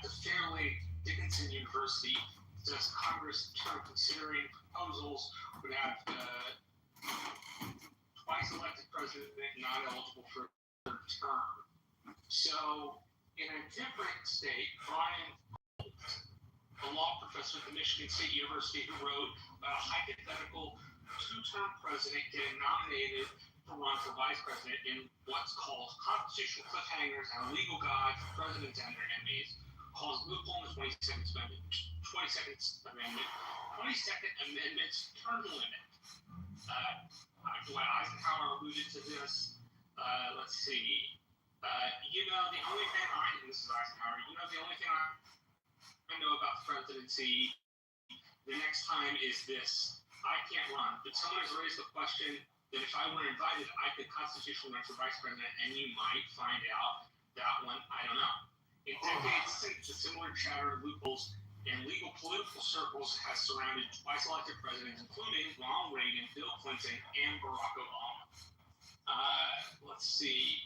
at the Fairleigh Dickinson University, says Congress, in considering proposals, would have twice elected president not eligible for a third term. So, in a different state, Brian, a law professor at the Michigan State University, who wrote about a hypothetical two-term president getting nominated to run for vice president in what's called constitutional cliffhangers and a legal guide for presidents and their enemies, calls loophole in the 22nd Amendment. 22nd Amendment's term limit. Dwight Eisenhower alluded to this. Let's see. The only thing this is Eisenhower, the only thing I know about the presidency the next time is this: I can't run, but someone has raised the question that if I were invited, I could constitutionally run for vice president, and you might find out that one. I don't know. In decades since, a similar chatter of loopholes in legal political circles has surrounded twice elected presidents, including Ronald Reagan, Bill Clinton, and Barack Obama. Let's see.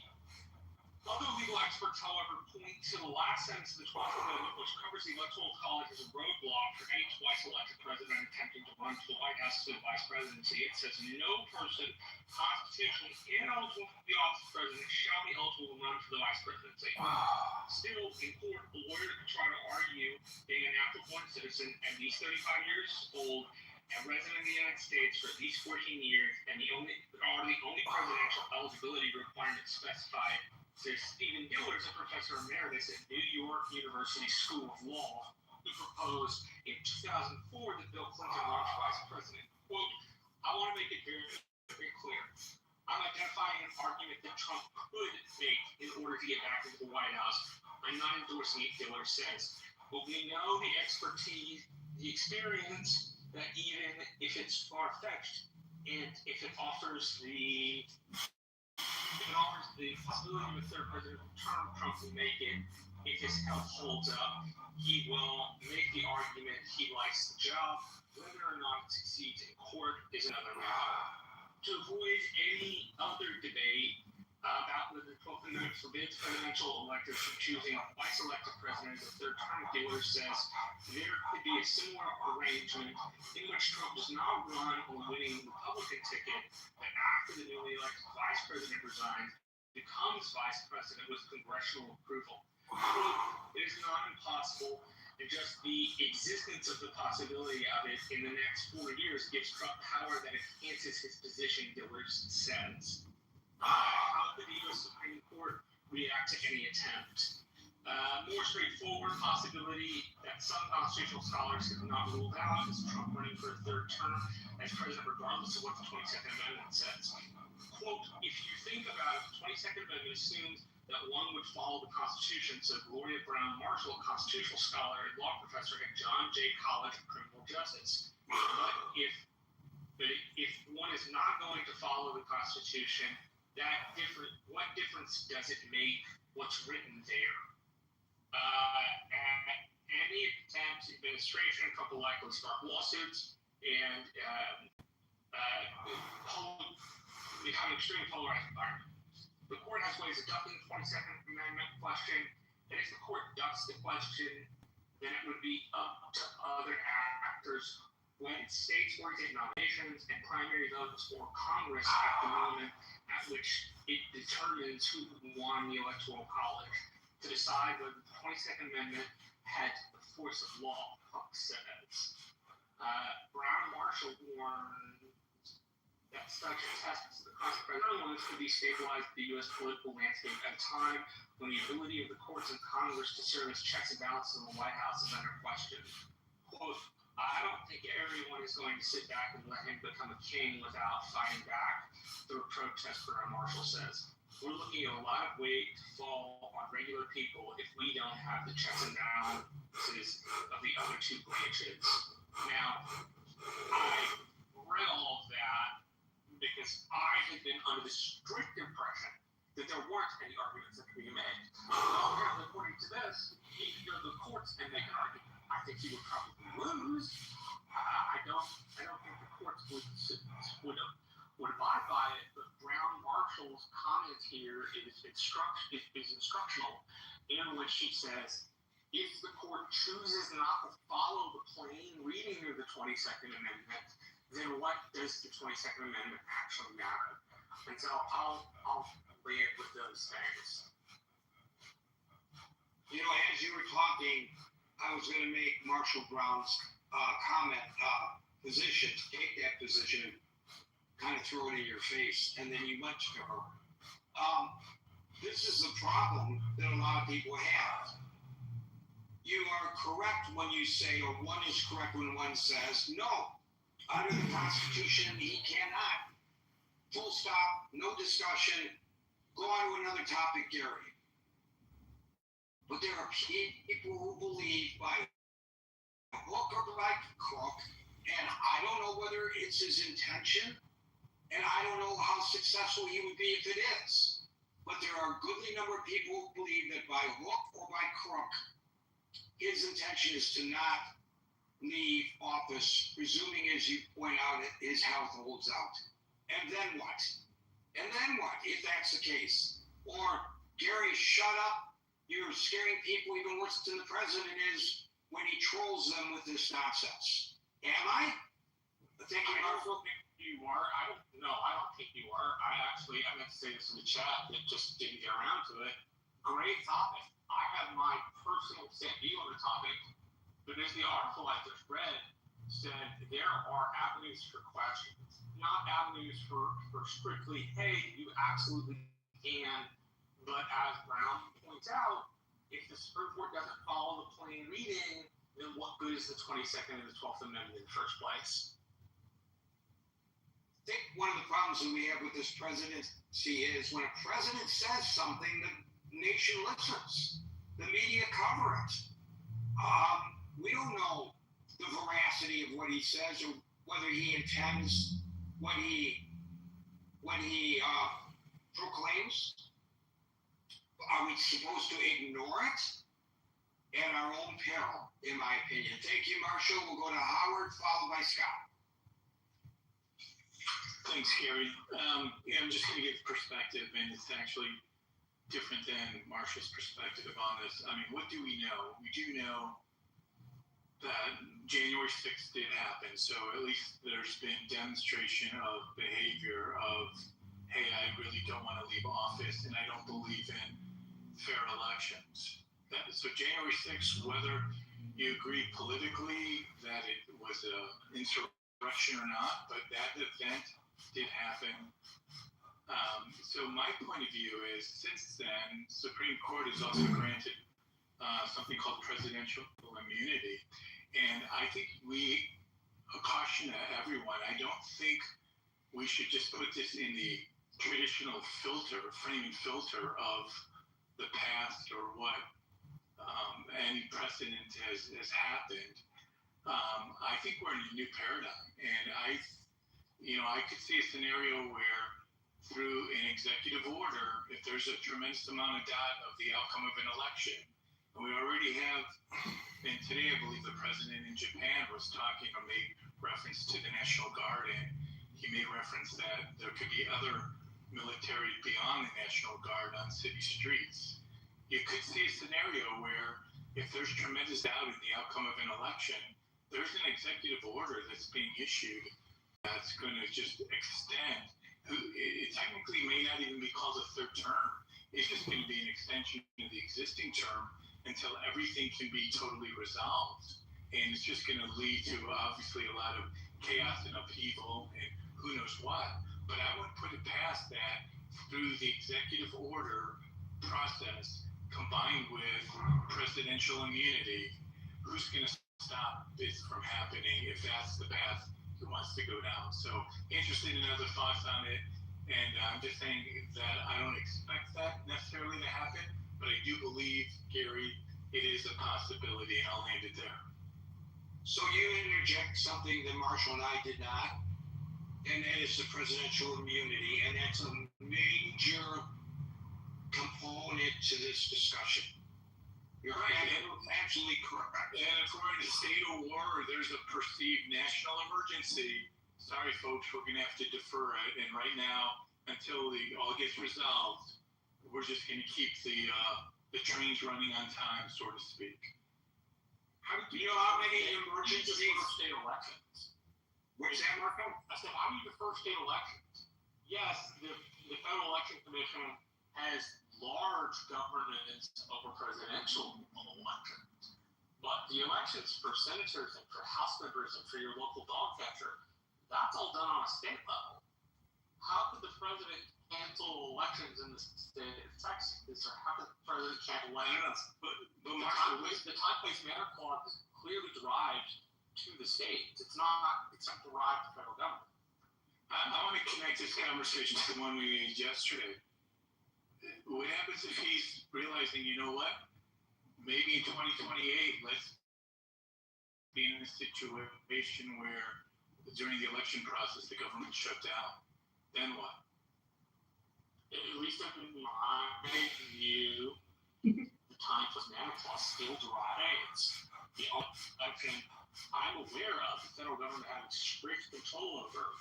Other legal experts, however, point to the last sentence of the 12th Amendment, which covers the Electoral College as a roadblock for any twice elected president attempting to run for the White House to the vice presidency. It says no person constitutionally ineligible for the office of president shall be eligible to run for the vice presidency. Still, in court, a lawyer could try to argue being an natural-born citizen at least 35 years old and resident of the United States for at least 14 years, and the only presidential eligibility requirements specified. There's Stephen Gillard, a professor emeritus at New York University School of Law, who proposed in 2004 that Bill Clinton run for vice president. Quote, I want to make it very, very clear. I'm identifying an argument that Trump could make in order to get back into the White House. I'm not endorsing it, Gillard says. But we know the expertise, the experience, that even if it's far-fetched, and if it offers the possibility of a third presidential term, Trump will make it. If his health holds up, he will make the argument he likes the job. Whether or not it succeeds in court is another matter. To avoid any other debate about whether the 12th Amendment forbids presidential electors from choosing a vice-elected president as a third term, Gillard says there could be a similar arrangement in which Trump does not run on the winning Republican ticket, but after the newly elected vice president resigns, becomes vice president with congressional approval. It is not impossible, and just the existence of the possibility of it in the next 4 years gives Trump power that enhances his position, Gillard says. How could the U.S. Supreme Court react to any attempt? More straightforward possibility that some constitutional scholars have not ruled out is Trump running for a third term as president, regardless of what the 22nd Amendment says. Quote, if you think about it, the 22nd Amendment assumes that one would follow the Constitution, said Gloria Brown Marshall, a constitutional scholar and law professor at John Jay College of Criminal Justice. But if one is not going to follow the Constitution, what difference does it make what's written there? And any attempts, administration, a couple likely start lawsuits, and become an extremely polarized environment. The court has ways of ducking the 22nd Amendment question, and if the court ducks the question, then it would be up to other actors when states were getting nominations and primary votes for Congress at the moment at which it determines who won the Electoral College to decide whether the 22nd Amendment had the force of law, Huck says. Brown Marshall warned that such tests of the constitutional could destabilize the U.S. political landscape at a time when the ability of the courts and Congress to serve as checks and balances in the White House is under question. Quote, I don't think everyone is going to sit back and let him become a king without fighting back through a protest, Brown Marshall says. We're looking at a lot of weight to fall on regular people if we don't have the checks and balances of the other two branches. Now, I read all of that because I had been under the strict impression that there weren't any arguments that could be made. Apparently, according to this, he could go to the courts and make an argument. I think he would probably lose. I don't think the courts would abide by it, but Brown Marshall's comment here is instructional, in which she says, If the court chooses not to follow the plain reading of the 22nd Amendment, then what does the 22nd Amendment actually matter? And so I'll lay it with those things. You know, as you were talking, I was going to make Marshall Brown's comment position, take that position, kind of throw it in your face, and then you went to her. This is the problem that a lot of people have. You are correct when you say, or one is correct when one says, no, under the Constitution, he cannot. Full stop, no discussion, go on to another topic, Gary. But there are people who believe by hook or by crook, and I don't know whether it's his intention, and I don't know how successful he would be if it is. But there are a goodly number of people who believe that by hook or by crook, his intention is to not leave office, presuming, as you point out, his health holds out. And then what? And then what, if that's the case? Or, Gary, shut up. You're scaring people even worse than the president is when he trolls them with this nonsense. Am I? I also think you are. I don't think you are. I meant to say this in the chat. It just didn't get around to it. Great topic. I have my personal set view on the topic, but as the article I just read said, there are avenues for questions, not avenues for strictly, hey, you absolutely can. But as Brown points out, if the Supreme Court doesn't follow the plain reading, then what good is the 22nd and the 12th Amendment in the first place? I think one of the problems that we have with this presidency is when a president says something, the nation listens. The media cover it. We don't know the veracity of what he says or whether he intends what he proclaims. Are we supposed to ignore it? At our own peril, in my opinion. Thank you, Marshall. We'll go to Howard, followed by Scott. Thanks, Gary. I'm just going to give perspective, and it's actually different than Marshall's perspective on this. I mean, what do we know? We do know that January 6th did happen, so at least there's been demonstration of behavior of, hey, I really don't want to leave office, and I don't believe in fair elections. So January 6th, whether you agree politically that it was an insurrection or not, but that event did happen. So my point of view is, since then, Supreme Court has also granted something called presidential immunity. And I think we caution everyone. I don't think we should just put this in the traditional framing filter of the past or what any precedent has happened. I think we're in a new paradigm. And I could see a scenario where through an executive order, if there's a tremendous amount of doubt of the outcome of an election, and we already have, and today I believe the president in Japan was talking or made reference to the National Guard, and he made reference that there could be other military beyond the National Guard on city streets. You could see a scenario where if there's tremendous doubt in the outcome of an election, there's an executive order that's being issued that's going to just extend. It technically may not even be called a third term. It's just going to be an extension of the existing term until everything can be totally resolved. And it's just going to lead to obviously a lot of chaos and upheaval and who knows what. But I would put it past that through the executive order process combined with presidential immunity, who's going to stop this from happening if that's the path he wants to go down? So interested in other thoughts on it, and I'm just saying that I don't expect that necessarily to happen, but I do believe, Gary, it is a possibility, and I'll land it there. So you interject something that Marshall and I did not, and that is the presidential immunity, and that's a major component to this discussion. You're absolutely correct. And if we're in a state of war or there's a perceived national emergency, sorry folks, we're going to have to defer it. And right now, until it all gets resolved, we're just going to keep the trains running on time, so to speak. How do Do you know how many emergencies? state elections? Where's that, Marco? I said, how do you defer state elections? Yes, the Federal Election Commission has large governance over presidential elections, but the elections for senators and for House members and for your local dog catcher, that's all done on a state level. How could the president cancel elections in the state of Texas, or how could the president cancel elections? But the time, place, manner clause is clearly derived to the states. It's not derived to federal government. I want to connect this conversation to the one we made yesterday. What happens if he's realizing, you know what? Maybe in 2028, let's be in a situation where during the election process, the government shut down. Then what? At least in my view, the time plus manner clause still derives the election I'm aware of the federal government having strict control over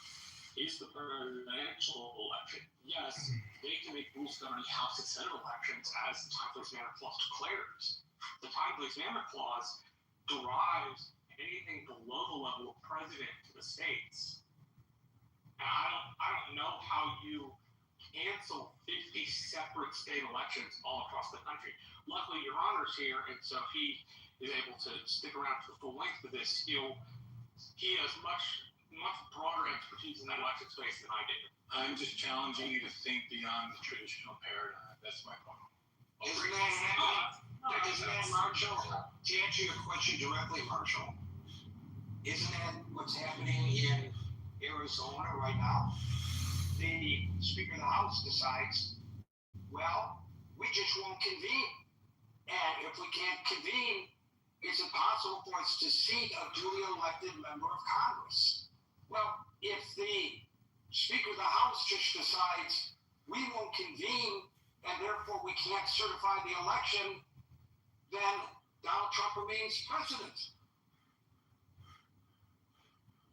is the presidential election. Yes, they can make rules governing House and Senate elections as the time place manner clause declares. The time place manner clause derives anything below the level of president to the states. And I don't know how you cancel 50 separate state elections all across the country. Luckily, Your Honor's here, and so he is able to stick around for the full length of this. He has much broader expertise in that election space than I do. I'm just challenging you to think beyond the traditional paradigm. That's my point. Isn't that, Marshall? To answer your question directly, Marshall, isn't that what's happening in Arizona right now? The Speaker of the House decides, well, we just won't convene. And if we can't convene, it's impossible for us to seat a duly elected member of Congress. Well, if the Speaker of the House just decides we won't convene and therefore we can't certify the election, then Donald Trump remains president.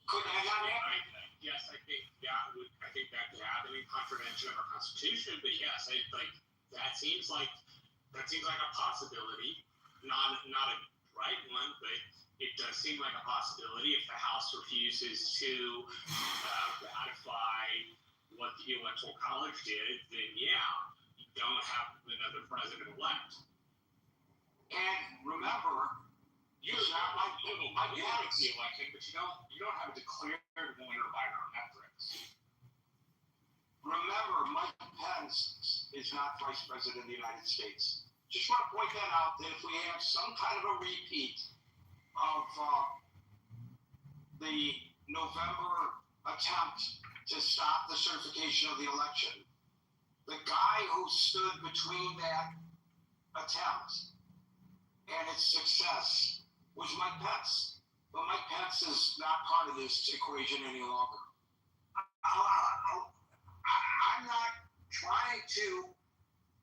Could that not happen? Yes, I think that could happen in contravention of our Constitution. But yes, that seems like a possibility. Not a right one, but it does seem like a possibility if the House refuses to ratify what the Electoral College did. Then yeah, you don't have another president-elect. And remember, You might have the election, but you don't have a declared winner by our metrics. Remember, Mike Pence is not Vice President of the United States. Just want to point that out, that if we have some kind of a repeat of the November attempt to stop the certification of the election, the guy who stood between that attempt and its success was Mike Pence. But Mike Pence is not part of this equation any longer. I'm not trying to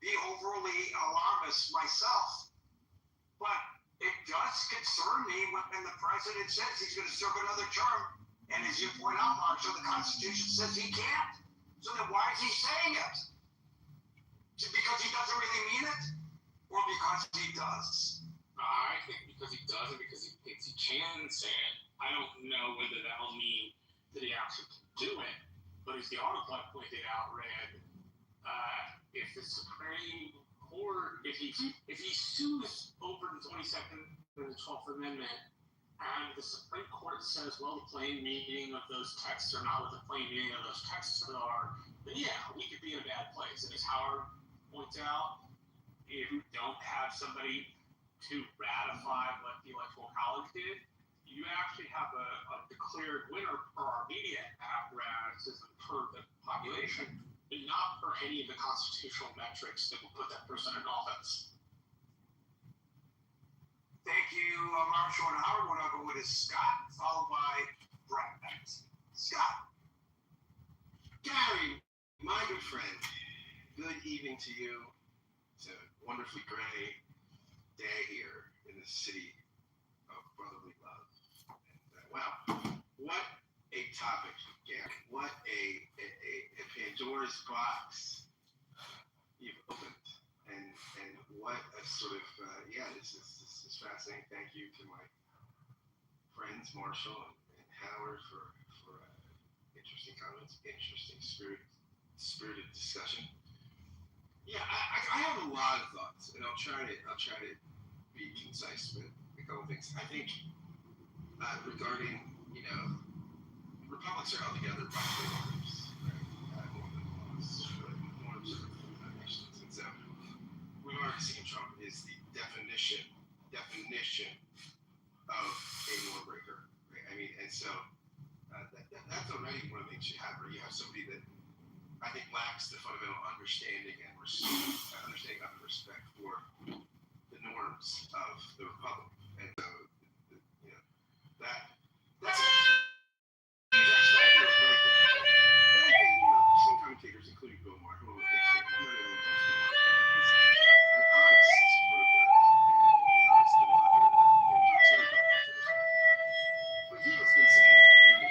be overly alarmist myself, but it does concern me when the president says he's going to serve another term, and as you point out, Marshall, the Constitution says he can't. So then why is he saying it? Because he doesn't really mean it, or because he does? I think because he does it, because he thinks he can say it. I don't know whether that'll mean that he actually can do it, but as the article I pointed out read, if the Supreme Court, if he sues over the 22nd or the 12th Amendment, and the Supreme Court says, well, the plain meaning of those texts are not what the plain meaning of those texts are, then yeah, we could be in a bad place. And as Howard points out, if you don't have somebody to ratify what the Electoral College did, you actually have a declared winner per our media apparatus and per the population, but not for any of the constitutional metrics that will put that person in office. Thank you, Marshall and Howard. We're now going to Scott, followed by Brett. Scott. Gary, my good friend, good evening to you. It's a wonderfully gray day here in the city of brotherly love. And, wow, what a topic, Gary. What a Pandora's box you've opened. And And what a sort of, this is fascinating. Thank you to my friends, Marshall and Howard, for interesting comments, interesting spirited discussion. Yeah, I have a lot of thoughts, and I'll try to be concise with a couple things. I think regarding, republics are held together by norms, right? More than laws, but norms are foundations. And so we've already seen Trump is the definition of a norm breaker, right? I mean, and so that's already one of the things you have, where you have somebody that I think lacks the fundamental understanding and respect for the norms of the republic. And so, that's a huge aspect of it right there. The other thing, some commentators, including Bill Maher, who not everyone loves Bill Maher, is an honest broker and an honest author and talks very about this. But he has been saying,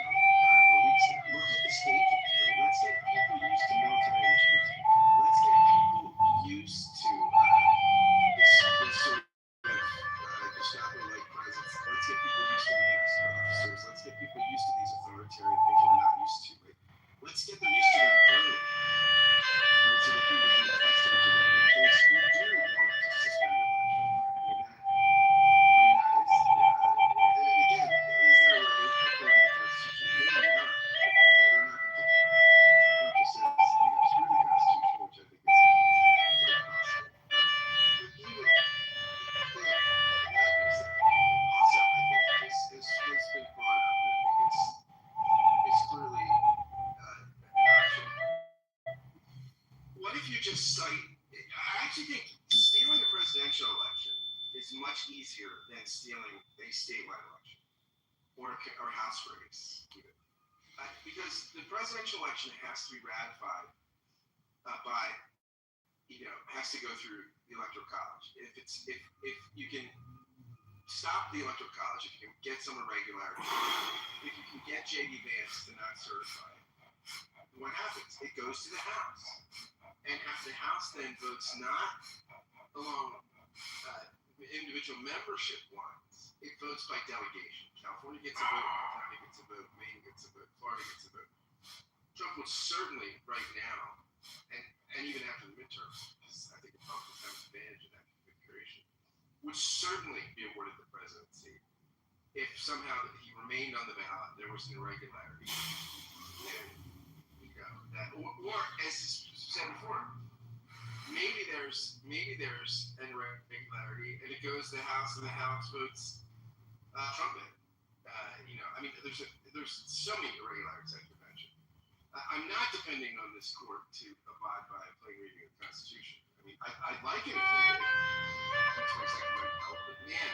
for weeks now, look at the staging, right? Let's get people used to military in the streets. Let's get people used to this sort of Gestapo-like presence. Let's get people used to masked officers. Let's get people used to these authoritarian things we're not used to. Right? Let's get them used to them early, right? So that people become accustomed to them. And in case you do want to suspend the election, right? That is, again, is there a way according to the Constitution? Maybe not, but we're not going to. Trump just says, screw the Constitution, which I think is quite possible. But even that being said, also I think has been brought up, and I think it's clearly an option. What if you just cite? I actually think stealing a presidential election is much easier than stealing a statewide election or House race, even. Because the presidential election has to be ratified by, has to go through the Electoral College. If you can stop the Electoral College, if you can get some irregularity, if you can get J.D. Vance to not certify, what happens? It goes to the House. And the House then votes not along individual membership lines. It votes by delegation. California gets a vote, Montana gets a vote, Maine gets a vote, Florida gets a vote. Trump would certainly, right now, and even after the midterms, because I think Republicans have an advantage in that configuration, would certainly be awarded the presidency if somehow he remained on the ballot, there was an irregularity. Or as said before, maybe there's an irregularity, and it goes to the House, and the House votes Trump in. There's so many irregularities I can mention. I'm not depending on this court to abide by a plain reading of the Constitution. I mean, I'd like it if they did. That's my second might help, but man,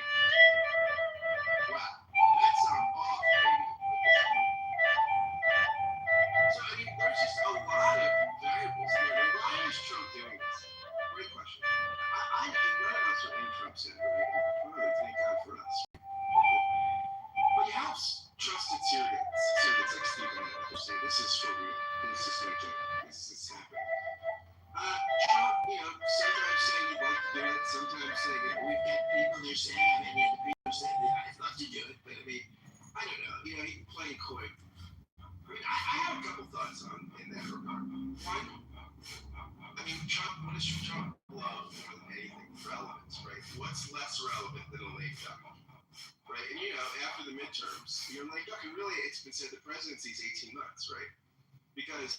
wow, that's off, baby. So, there's just a lot of variables here. And why is Trump doing this? Great question. None of us are in Trump's head, right? Really, thank God for us. But he helps trusted surrogates like Stephen Miller say, this is for real. This is no joke. This is happening. Trump, sometimes saying he'd like to do it, sometimes saying, we've got people that are saying, and the people are saying, I'd love to do it, but I don't know. He playing coy. I have a couple thoughts in that regard. One, Trump, what does Trump love more than anything? Relevance, right? What's less relevant than a lame duck? Right? And after the midterms, you're like, okay, really, it's been said the presidency is 18 months, right? Because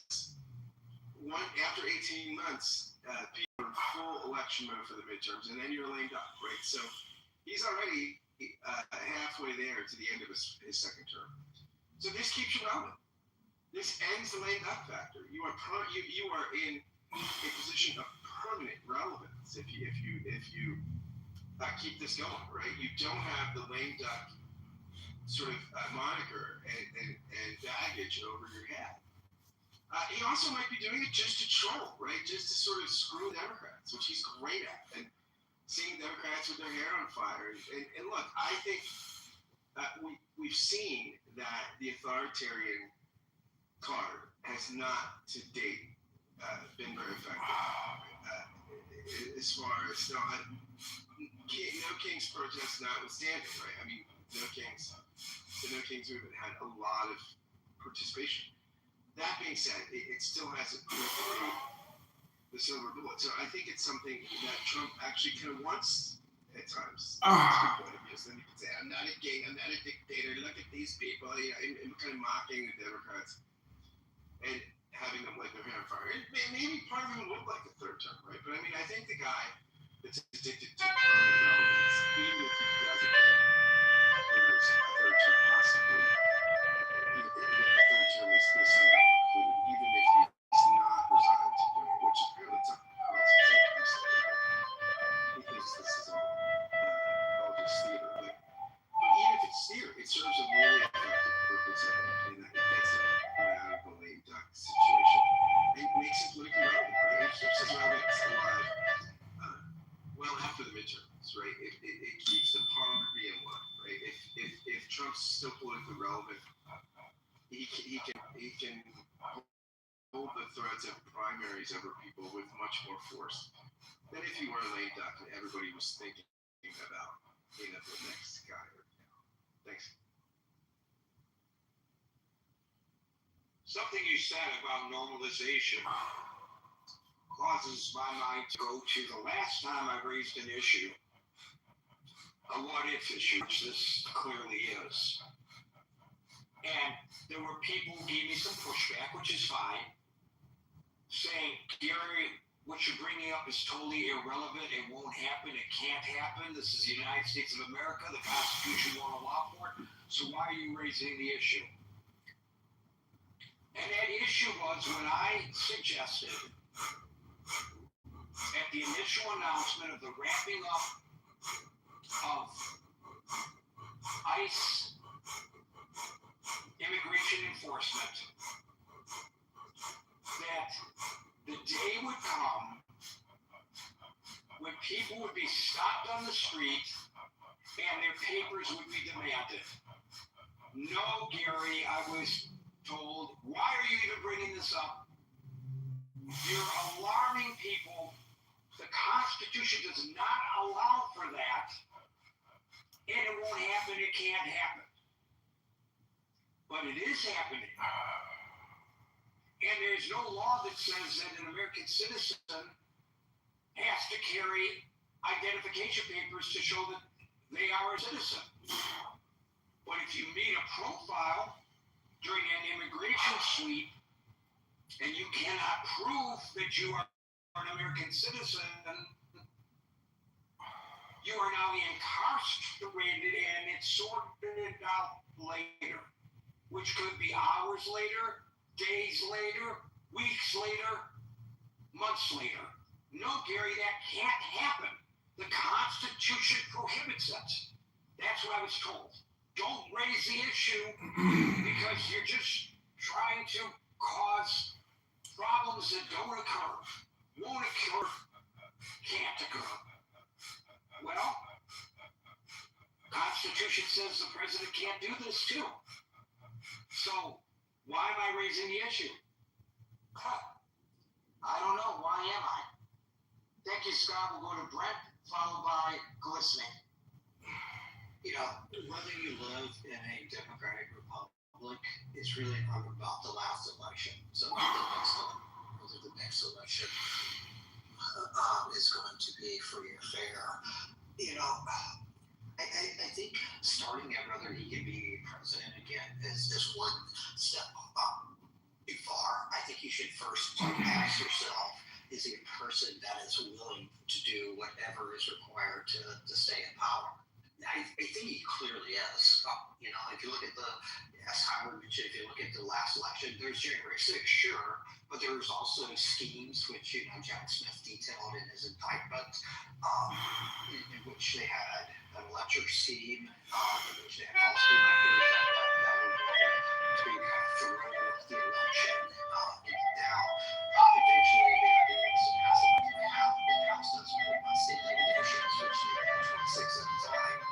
after 18 months, people are in full election mode for the midterms, and then you're a lame duck, right? So he's already halfway there to the end of his second term. So this keeps you relevant. This ends the lame duck factor. You are in a position of permanent relevance if you keep this going, right? You don't have the lame duck sort of moniker and baggage over your head. He also might be doing it just to troll, right? Just to sort of screw Democrats, which he's great at, and seeing Democrats with their hair on fire. And look, I think we've seen that the authoritarian card has not to date been very effective. as far as no Kings protest notwithstanding, right? I mean, the No Kings movement had a lot of participation. That being said, it still hasn't proved to be the silver bullet. So I think it's something that Trump actually kind of wants at times. Point of view. So then you can say, I'm not a king, I'm not a dictator. Look at these people, you know, and kind of mocking the Democrats and having them light their hair on fire. And maybe part of them would like a third term, right? But I mean, I think the guy that's addicted to permanent relevance, even if he doesn't get there's a third term possibly, a third term is somehow precluded, even if he's not resigned to do it, which apparently Tucker Carlson said recently. He thinks this is all just theater. But even if it's theater, it serves a really effective purpose, I think, in that it gets him out of the lame duck situation and makes him politically relevant, right? It keeps his relevance alive well after the midterms, right? It keeps the party in line, right? If Trump's still politically relevant, he can hold the threads of primaries over people with much more force than if he were a lame duck and everybody was thinking about, you know, the next guy. Thanks. Something you said about normalization causes my mind to go to the last time I raised an issue, a what-if issue, which this clearly is. And there were people who gave me some pushback, which is fine, saying, Gary, what you're bringing up is totally irrelevant. It won't happen. It can't happen. This is the United States of America. The Constitution won't allow for it. So why are you raising the issue? And that issue was when I suggested at the initial announcement of the wrapping up of ICE immigration enforcement that the day would come when people would be stopped on the street and their papers would be demanded. No, Gary, I was told, why are you even bringing this up? You're alarming people. The Constitution does not allow for that, and it won't happen. It can't happen. But it is happening. And there's no law that says that an American citizen has to carry identification papers to show that they are a citizen. But if you meet a profile during an immigration sweep and you cannot prove that you are an American citizen, you are now incarcerated and it's sorted out later, which could be hours later, days later, weeks later, months later. No, Gary, that can't happen. The Constitution prohibits it. That's what I was told. Don't raise the issue because you're just trying to cause problems that don't occur, won't occur, can't occur. Well, the Constitution says the president can't do this too. So why am I raising the issue? I don't know. Why am I? Thank you, Scott. We'll go to Brent, followed by glistening. You know, whether you live in a democratic republic, it's really not about the last election. So whether the next election is going to be free or fair. You know, I think starting at whether he can be president again is one step too far. I think you should first ask yourself, is he a person that is willing to do whatever is required to stay in power? I think he clearly is. You know, if you look at as Howard mentioned, if you look at the last election, there's January 6th, sure, but there was also schemes which, you know, Jack Smith detailed in his indictment, in which they had an electric scheme, in which they had false electors that were going to be kind of thrown with the election. And now, eventually, they had to pass it to the House. The House does state regulations, which they had 26 at the time.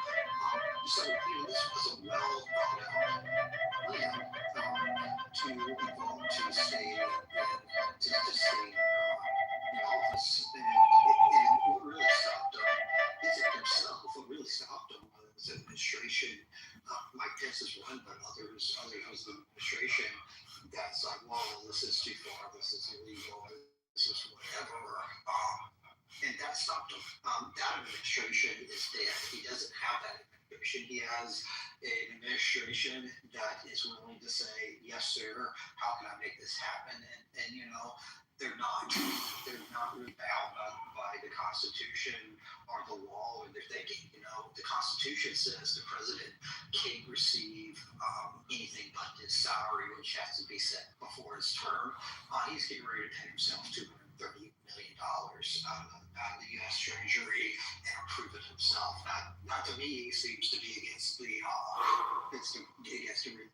So, you know, this was a well thought out plan to evolve to stay in office. And really stopped him isn't himself. What really stopped him was administration. Mike Pence is one, but others of the administration that's like, well, this is too far, this is illegal, this is whatever. And that stopped him. That administration is dead. He doesn't have that administration. He has an administration that is willing to say, yes, sir, how can I make this happen? And you know, they're not really bound by the Constitution or the law, and they're thinking, you know, the Constitution says the president can't receive anything but his salary, which has to be set before his term. He's getting ready to pay himself $230 million out of the U.S. Treasury and approve it himself. Not to me, he seems to be against the written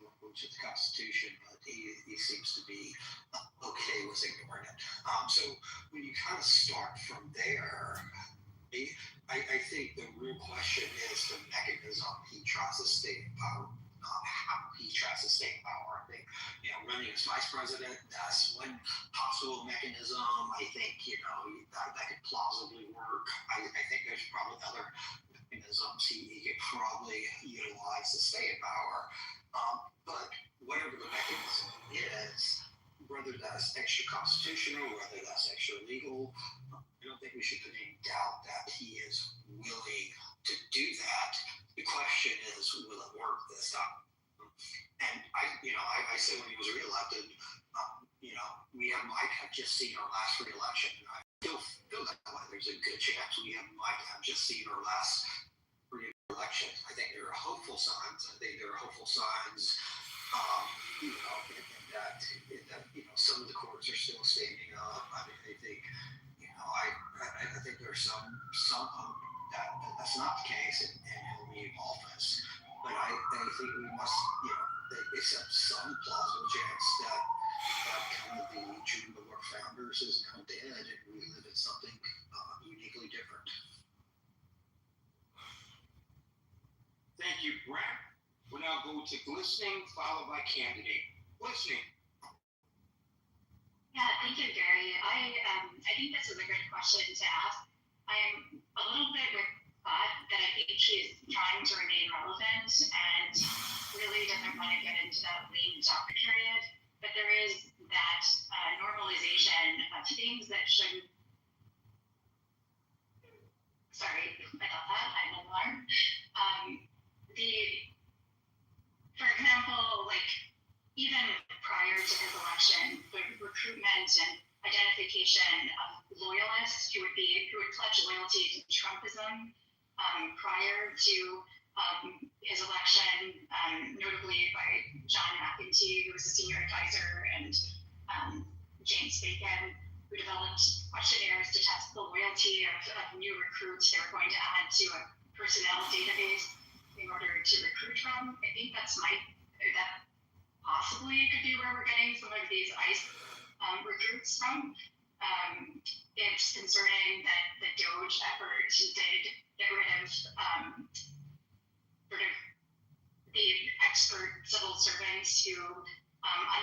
language of the Constitution, but he seems to be okay with ignoring it. So when you kind of start from there, I think the real question is the mechanism he tries to stay in power. How he tries to stay in power. I think, you know, running as vice president, that's one possible mechanism. I think, you know, that could plausibly work. I think there's probably other mechanisms he could probably utilize to stay in power. But whatever the mechanism is, whether that's extra constitutional, whether that's extra legal, I don't think we should put any doubt that he is willing to do that. The question is, will it work this time? And I said when he was reelected, we have just seen our last reelection. And I still feel that way. There's a good chance we might have just seen our last reelection. I think there are hopeful signs. In that some of the courts are still standing up. I mean, I think, I think there's some hope that's not the case, and he'll be in office. But I think we must, accept some plausible chance that kind of the dream of our founders is now dead, and we live in something uniquely different. Thank you, Brett. We'll now go to listening, followed by candidate. Listening. Yeah, thank you, Gary. I think this is a great question to ask. I'm a little bit with Bud that I think she's trying to remain relevant and really doesn't want to get into that lean job period. But there is that normalization of things that shouldn't. Sorry, I thought that I'm an alarm. For example, like even prior to his election, the recruitment and identification of loyalists who would pledge loyalty to Trumpism prior to his election, notably by John McEntee, who was a senior advisor, and James Bacon, who developed questionnaires to test the loyalty of new recruits they were going to add to a personnel database in order to recruit from. I think that possibly could be where we're getting some of these ICE recruits from. It's concerning that the DOJ effort did get rid of sort of the expert civil servants who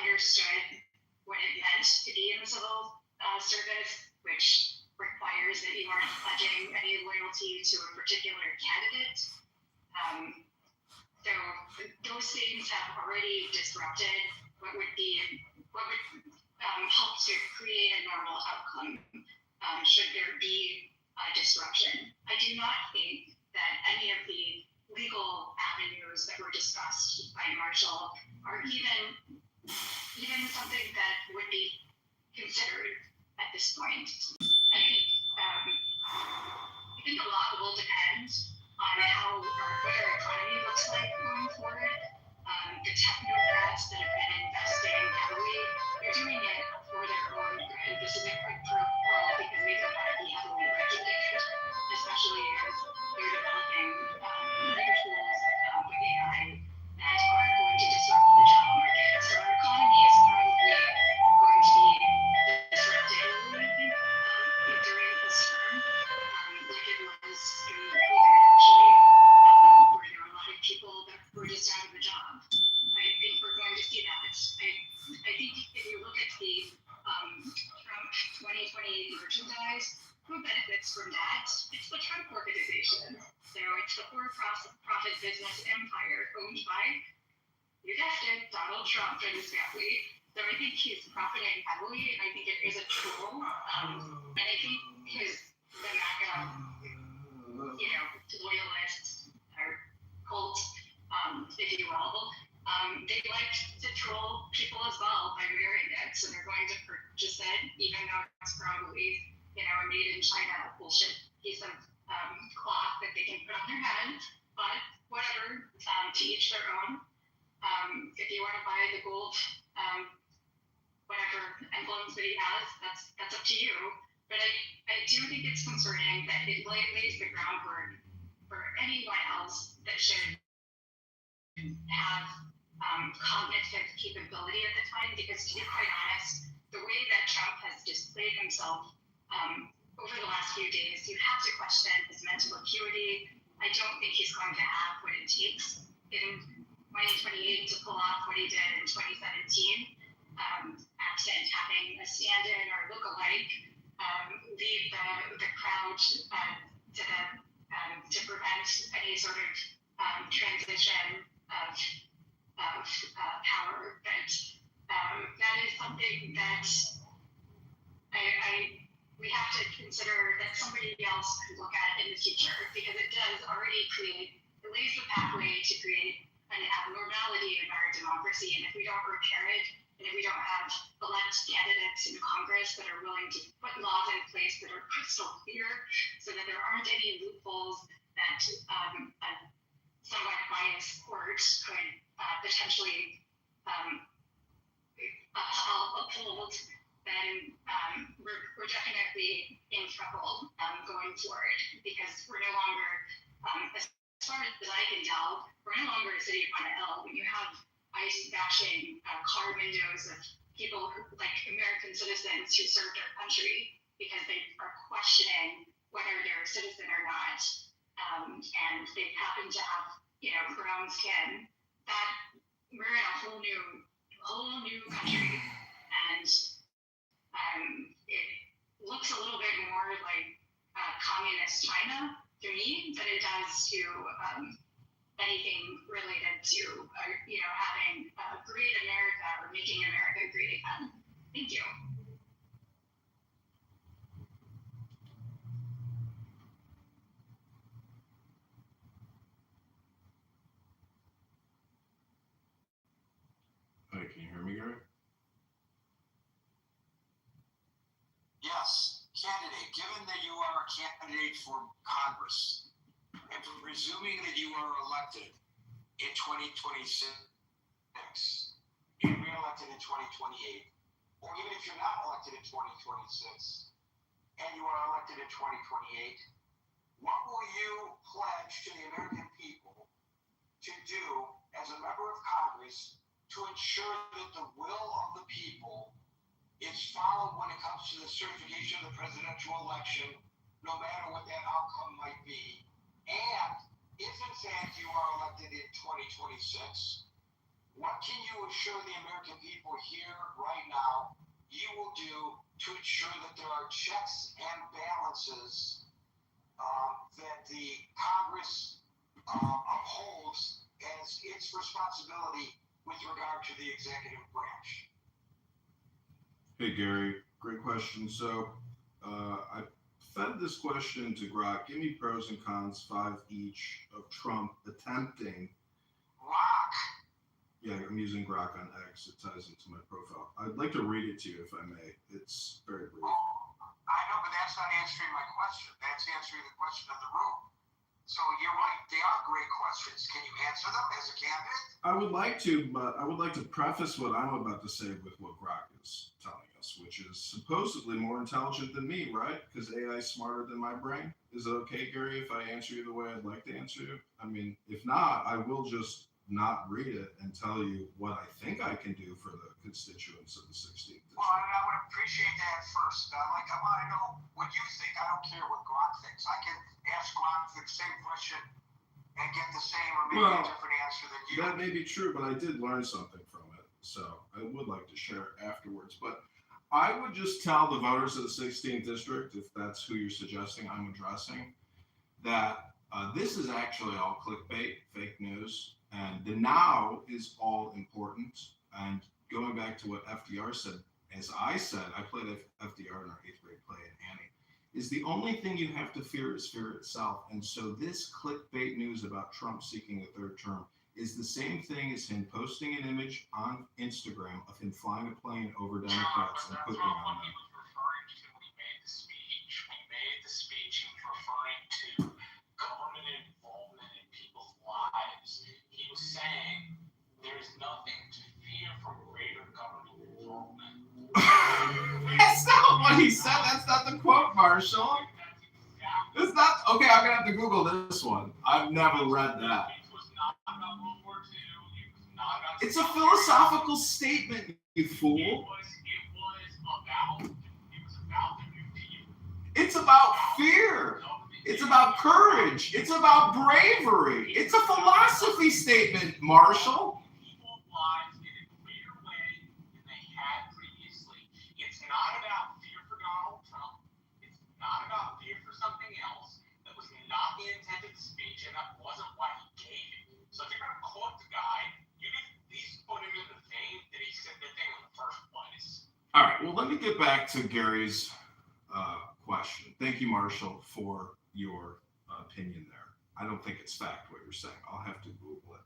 understood what it meant to be in the civil service, which requires that you aren't pledging any loyalty to a particular candidate. So those things have already disrupted what would help to create a normal outcome should there be disruption. I do not think that any of the legal avenues that were discussed by Marshall are even something that would be considered at this point. I think a lot will depend on what our economy looks like going forward. The technocrats that have been investing heavily, they're doing it for their own good. This isn't quid pro quo because they don't want to be heavily regulated, especially as they're developing new tools with AI that are going to disrupt the job market. So our economy is probably going to be disrupted during this term, like it was in COVID, actually, where there business empire owned by, you guessed it, Donald Trump and his family. So I think he's profiting heavily, and I think it is a tool. And I think the MAGA, loyalists or cult, if you will, they like to troll people as well by wearing it. So they're going to purchase it, even though it's probably, a made in China bullshit piece of cloth that they can put on their head. But whatever, to each their own. If you want to buy the gold, whatever emblems that he has, that's up to you. But I do think it's concerning that it lays the groundwork for anyone else that should have cognitive capability at the time. Because to be quite honest, the way that Trump has displayed himself over the last few days, you have to question his mental acuity. I don't think he's going to have what it takes in 2028 to pull off what he did in 2017. Absent having a stand-in or look-alike, lead the crowd to prevent any sort of transition of power. But that is something that we have to consider that somebody else could look at in the future, because it does already it lays the pathway to create an abnormality in our democracy. And if we don't repair it, and if we don't have elect candidates in Congress that are willing to put laws in place that are crystal clear, so that there aren't any loopholes that a somewhat biased court could potentially uphold, then we're definitely in trouble going forward, because we're no longer, as far as I can tell, we're no longer a city upon a hill. When you have ICE bashing car windows of people like American citizens who served our country because they are questioning whether they're a citizen or not, and they happen to have, brown skin, that we're in a whole new country. And it looks a little bit more like communist China to me than it does to anything related to, having a great America or making America great again. Thank you. Hi, can you hear me, Gary? Yes, candidate, given that you are a candidate for Congress, and presuming that you are elected in 2026, and re-elected in 2028, or even if you're not elected in 2026, and you are elected in 2028, what will you pledge to the American people to do as a member of Congress to ensure that the will of the people is followed when it comes to the certification of the presidential election, no matter what that outcome might be? And if in fact you are elected in 2026, what can you assure the American people here right now you will do to ensure that there are checks and balances that the Congress upholds as its responsibility with regard to the executive branch? Hey, Gary, great question. So I fed this question to Grok. Give me pros and cons, 5 each, of Trump attempting. Rock. Yeah, I'm using Grok on X. It ties into my profile. I'd like to read it to you if I may. It's very brief. I know, but that's not answering my question. That's answering the question of the room. So you're right. They are great questions. Can you answer them as a candidate? I would like to, but I would like to preface what I'm about to say with what Grok is telling us, which is supposedly more intelligent than me, right? Because AI is smarter than my brain. Is it okay, Gary, if I answer you the way I'd like to answer you? I mean, if not, I will just not read it and tell you what I think I can do for the constituents of the 16th district. Well, I would appreciate that first. I want to know what you think. I don't care what Grok thinks. I can ask Grok the same question and get the same or maybe a different answer than you. That may be true, but I did learn something from it. So I would like to share it afterwards. But I would just tell the voters of the 16th district, if that's who you're suggesting I'm addressing, that This is actually all clickbait, fake news, and the now is all important. And going back to what FDR said, as I said, I played FDR in our 8th grade play at Annie, is the only thing you have to fear is fear itself. And so this clickbait news about Trump seeking a third term is the same thing as him posting an image on Instagram of him flying a plane over Democrats and pooping on them. He was referring to government involvement in people's lives. He was saying there's nothing to fear from greater government involvement. That's not what he said. That's not the quote, Marshall. It's not. Okay, I'm going to have to Google this one. I've never read that. It's a philosophical statement, you fool. It's about fear. It's about courage. It's about bravery. It's a philosophy statement, Marshall. People's lives in a greater way than they had previously. It's not about fear for Donald Trump. It's not about fear for something else. That was not the intent of the speech, and that wasn't why he gave it. So if you're going to quote the guy, you can at least put him in the vein that he said the thing in the first place. All right, well, let me get back to Gary's question. Thank you, Marshall, for your opinion there. I don't think it's fact what you're saying. I'll have to Google it.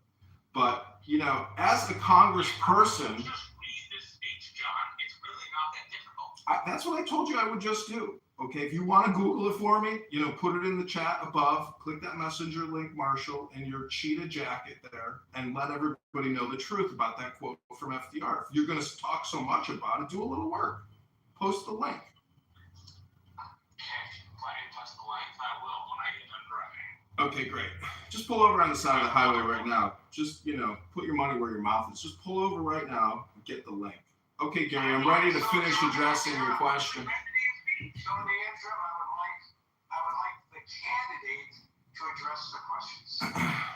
But, you know, as a congressperson, Just read this speech, John. It's really not that difficult. that's what I told you I would just do. Okay, if you want to Google it for me, you know, put it in the chat above, click that messenger link, Marshall, in your cheetah jacket there, and let everybody know the truth about that quote from FDR. If you're going to talk so much about it, do a little work. Post the link. Okay, great. Just pull over on the side of the highway right now. Just, you know, put your money where your mouth is. Just pull over right now and get the link. Okay, Gary, I'm ready to finish addressing your question. So in the interim, I would like the candidate to address the questions.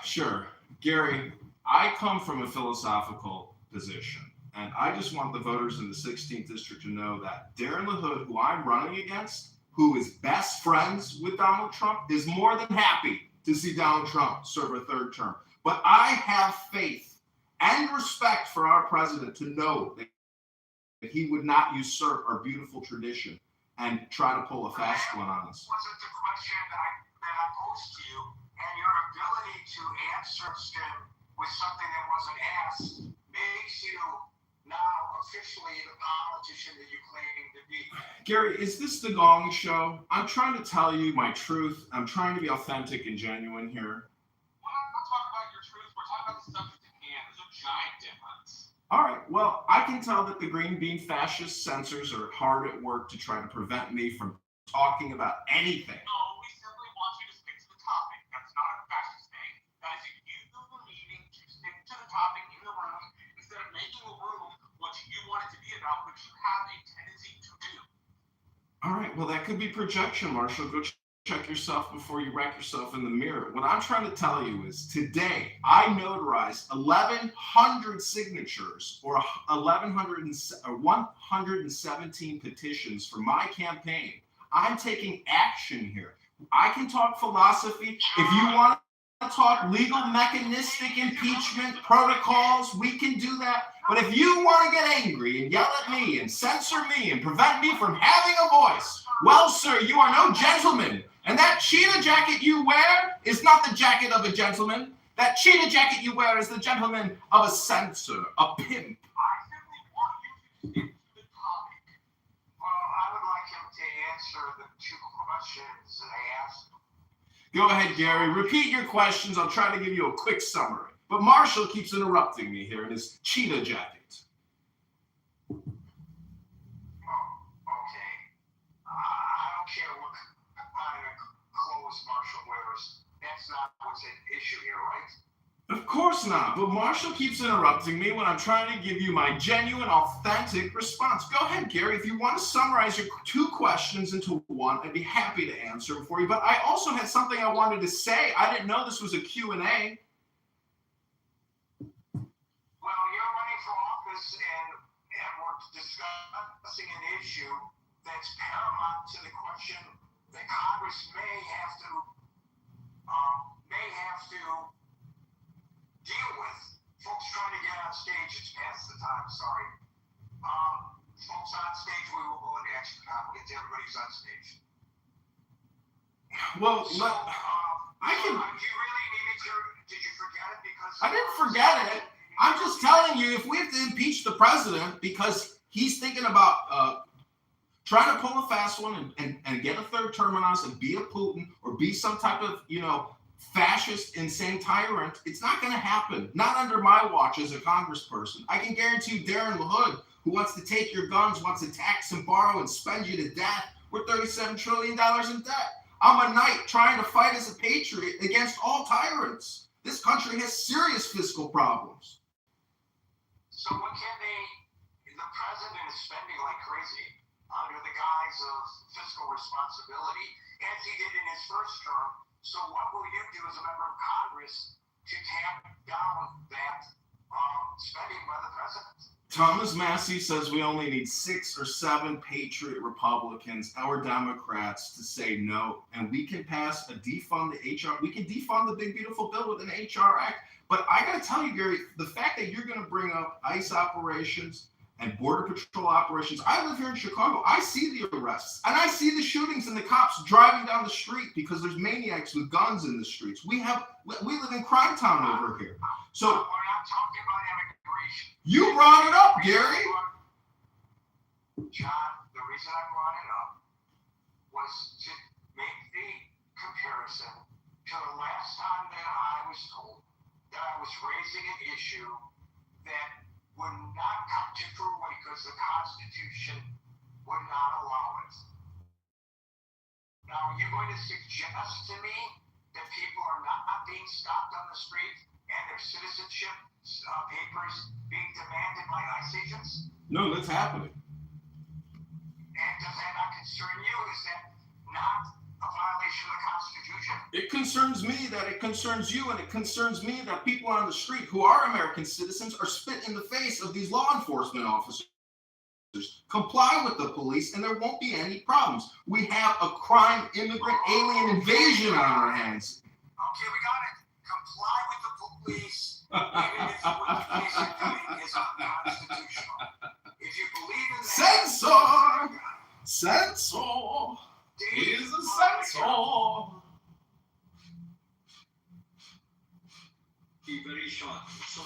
Sure. Gary, I come from a philosophical position, and I just want the voters in the 16th district to know that Darren LaHood, who I'm running against, who is best friends with Donald Trump, is more than happy to see Donald Trump serve a third term. But I have faith and respect for our president to know that he would not usurp our beautiful tradition and try to pull a fast one on us. Wasn't the question that I posed to you, and your ability to answer him with something that wasn't asked makes you now officially the politician that you claim to be. Gary, is this the Gong Show? I'm trying to tell you my truth. I'm trying to be authentic and genuine here. We're not talking about your truth. We're talking about the subject at hand. There's a giant difference. All right, well, I can tell that the green bean fascist censors are hard at work to try to prevent me from talking about anything. No, we simply want you to stick to the topic. That's not a fascist thing. That is if you do the meeting to stick to the topic in the room instead of making the room what you want it to be about, which you have a tendency to do. All right, well, that could be projection, Marshall. Go check yourself before you wreck yourself in the mirror. What I'm trying to tell you is today I notarized 1,100 signatures or 117 petitions for my campaign. I'm taking action here. I can talk philosophy. If you want to talk legal mechanistic impeachment protocols, we can do that. But if you want to get angry and yell at me and censor me and prevent me from having a voice, well, sir, you are no gentleman. And that cheetah jacket you wear is not the jacket of a gentleman. That cheetah jacket you wear is the gentleman of a censor, a pimp. I simply want you to stick to the topic. Well, I would like him to answer the two questions that I asked him. Go ahead, Gary. Repeat your questions. I'll try to give you a quick summary. But Marshall keeps interrupting me here in his cheetah jacket. Oh, okay. I don't care what kind of clothes Marshall wears. That's not what's at issue here, right? Of course not. But Marshall keeps interrupting me when I'm trying to give you my genuine, authentic response. Go ahead, Gary. If you want to summarize your two questions into one, I'd be happy to answer them for you. But I also had something I wanted to say. I didn't know this was a Q&A. Well, you're running for office and we're discussing an issue that's paramount to the question that Congress may have to may have to deal with folks trying to get on stage. It's past the time, sorry. Folks on stage, we will go into action. We'll get to everybody who's on stage. Well, So, I can. do you really need me to? Did you forget it? Because I didn't forget it. I'm just telling you, if we have to impeach the president because he's thinking about trying to pull a fast one and get a third term on us and be a Putin or be some type of, fascist, insane tyrant, it's not going to happen. Not under my watch as a congressperson. I can guarantee you Darren LaHood, who wants to take your guns, wants to tax and borrow and spend you to death, we're $37 trillion in debt. I'm a knight trying to fight as a patriot against all tyrants. This country has serious fiscal problems. So what can the president is spending like crazy under the guise of fiscal responsibility, as he did in his first term. So what will you do as a member of Congress to tamp down that spending by the president? Thomas Massey says we only need 6 or 7 patriot Republicans or Democrats to say no, and we can pass a defund the HR. We can defund the big beautiful bill with an HR Act. But I got to tell you, Gary, the fact that you're going to bring up ICE operations and Border Patrol operations. I live here in Chicago. I see the arrests and I see the shootings and the cops driving down the street because there's maniacs with guns in the streets. We live in crime town over here. So we're not talking about immigration. You brought it up, Gary. John, the reason I brought it up was to make the comparison to the last time that I was told that I was raising an issue that would not come to fruition because the Constitution would not allow it. Now, you're going to suggest to me that people are not being stopped on the street and their citizenship papers being demanded by ICE agents? No, that's happening. And does that not concern you? Is that not a violation of the Constitution? It concerns me that it concerns you, and it concerns me that people on the street who are American citizens are spit in the face of these law enforcement officers. Comply with the police, and there won't be any problems. We have a crime, immigrant, alien invasion on our hands. Okay, we got it. Comply with the police, even if what the police are doing is unconstitutional. If you believe in that, Censor! He's a censor! Be very short. So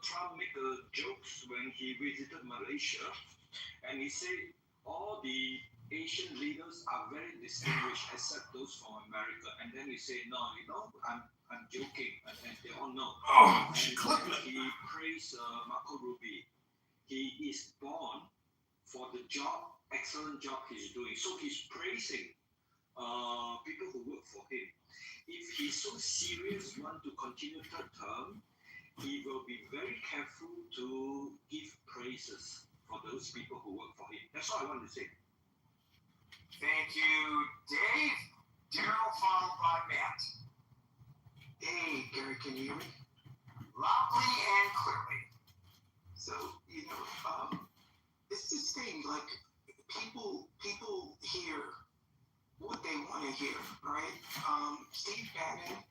Trump made jokes when he visited Malaysia, and he said all the Asian leaders are very distinguished except those from America. And then he said, no, I'm joking, and they all know. Oh, and he praised Marco Rubio. He is born for the job, excellent job he's doing. So he's praising people who work for him. If he's so serious, want to continue third term, he will be very careful to give praises for those people who work for him. That's all I want to say. Thank you, Dave. Daryl, followed by Matt. Hey, Gary, can you hear me? Loudly and clearly. So, it's this thing, like, people hear what they want to hear, right? Steve Bannon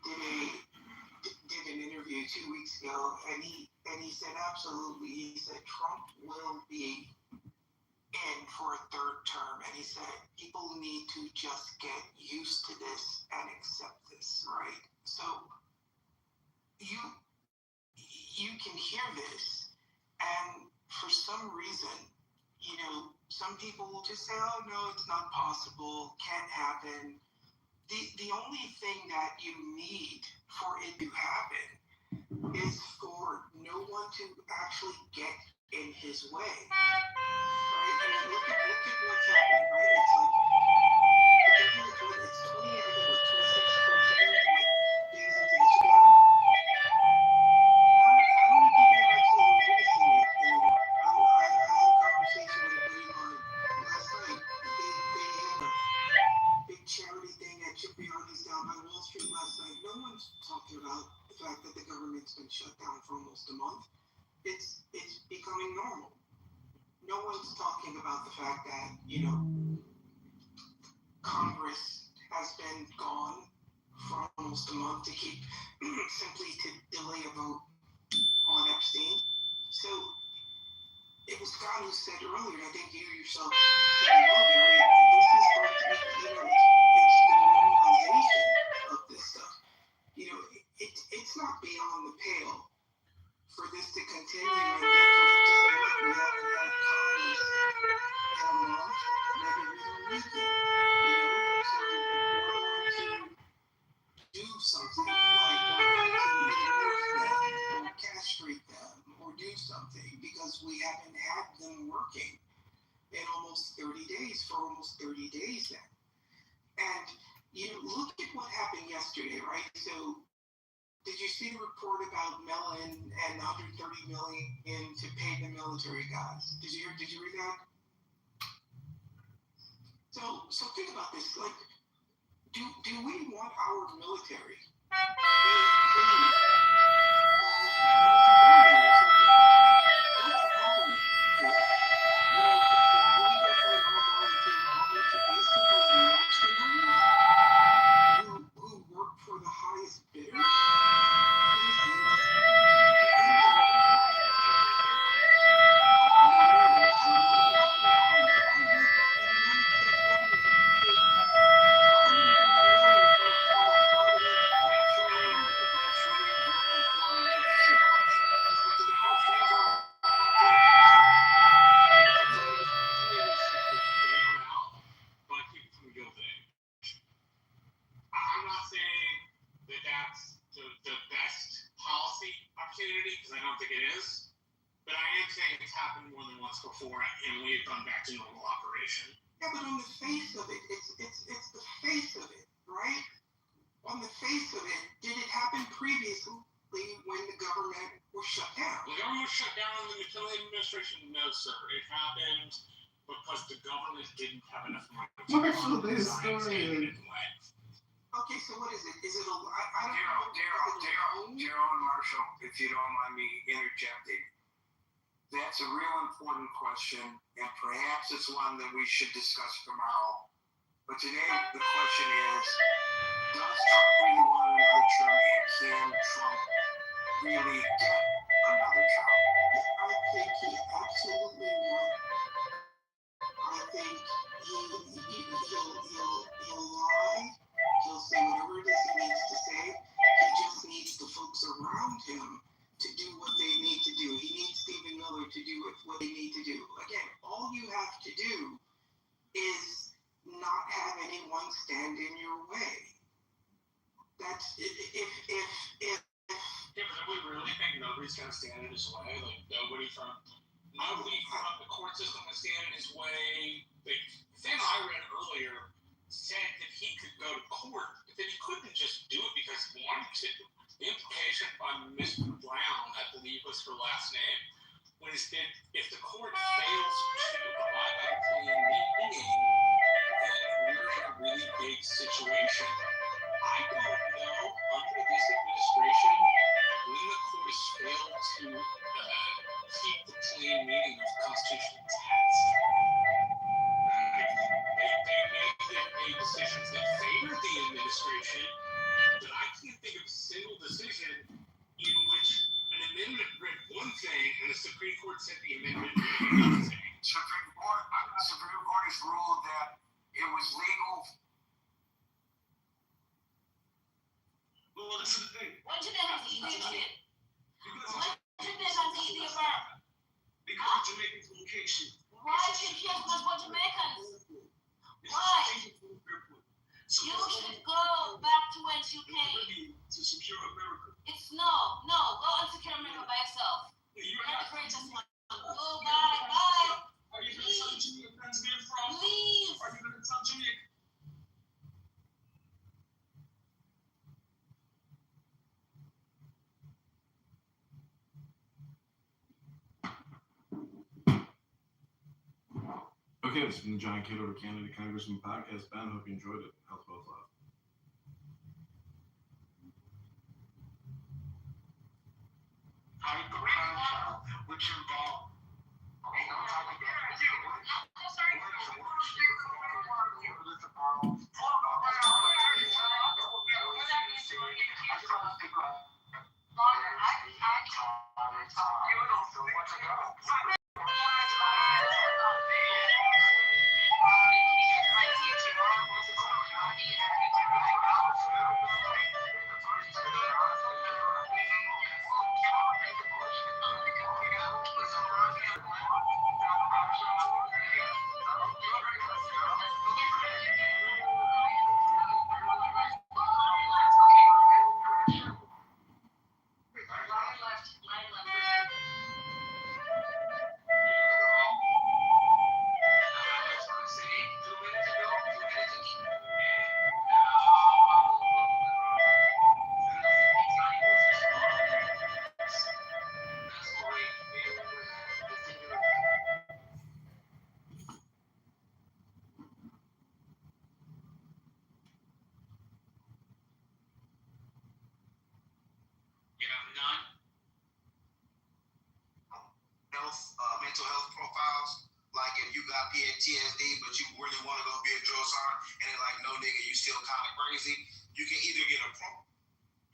did an interview 2 weeks ago, and he said absolutely. He said Trump will be in for a third term, and he said people need to just get used to this and accept this, right? So you can hear this, and for some reason, some people will just say, oh, no, it's not possible, can't happen. The only thing that you need for it to happen is for no one to actually get in his way. Right? I mean, look at what's happening, right? It's like, it's 20, I think it was 26, 27 days into the shutdown. How many people are actually noticing it anymore? I had a conversation with a buddy of mine last night. They had a big charity thing at Cipriani's down by Wall Street last night. No one's talking about the fact that the government's been shut down for almost a month. It's becoming normal. No one's talking about the fact that, Congress has been gone, for almost a month to keep simply to delay a vote on Epstein. So it was God who said earlier, and I think you yourself said it earlier, this is going to be, it's the normalization of this stuff. It's not beyond the pale for this to continue, and then for him to say, look, we haven't had Congress in a month, maybe we don't need them, so we're going to do something, like we're going to either nerf them or castrate them or do something, because we haven't had them working in almost 30 days, for almost 30 days now. And look at what happened yesterday, right? So did you see the report about Mellon and 130 million to pay the military guys? Did you read that? So think about this. Like, do we want our military being paid by multi-billionaires? What's happening here? Do we go from an all-volunteer army to basically mercenaries who work for the highest bidder? I'm not saying that that's the best policy opportunity, because I don't think it is. But I am saying it's happened more than once before, and we've gone back to normal operation. Yeah, but on the face of it, it's the face of it, right? On the face of it, did it happen previously when the government was shut down? The government was shut down in the McKinley administration? No, sir. It happened because the government didn't have enough money to Marshall, this story. Okay, so what is it? Is it a Daryl and Marshall, if you don't mind me interjecting. That's a real important question, and perhaps it's one that we should discuss tomorrow. But today, the question is, does Trump really want another term, and can Trump really get another term? I think he absolutely will. I think he'll lie. He'll say whatever it is he needs to say. He just needs the folks around him to do what they need to do. He needs Stephen Miller to do what they need to do. Again, all you have to do is not have anyone stand in your way. That's if Yeah, but we really think nobody's going to stand in his way. Like, nobody from the court system would stand in his way. Like, Sam I read earlier said that he could go to court, but that he couldn't just do it because he wanted to. The implication by Mr. Brown, I believe was her last name, was that if the court fails to abide by the clean meeting, then we're in a really big situation. I don't know under this administration when the court has failed to keep the clean meaning of constitutional text. They made decisions that favored the administration, but I can't think of a single decision in which an amendment read one thing and the Supreme Court said the amendment read another thing. Supreme Court has ruled that it was legal. Well, this is the thing. Wanted to have the equation. Wanted to have the verb. Because Jamaican's location. Why should you have for Jamaicans? Why? So You should go back to whence you came. to secure America. It's no. Go and secure America by yourself. You're You're the not. greatest one. Go bye. Are you going to tell Jamaica friends where you're from? Leave. Are you going to tell Jamaica? Okay, this has been the John Kitover Congressman podcast. Ben, hope you enjoyed it. Health, wealth, love. How you doing, which involved. Okay, don't talk about it. You have none? Mental health profiles. Like if you got PTSD, but you really want to go be a drill sergeant, and they're like, no nigga, you still kind of crazy. You can either get a pro.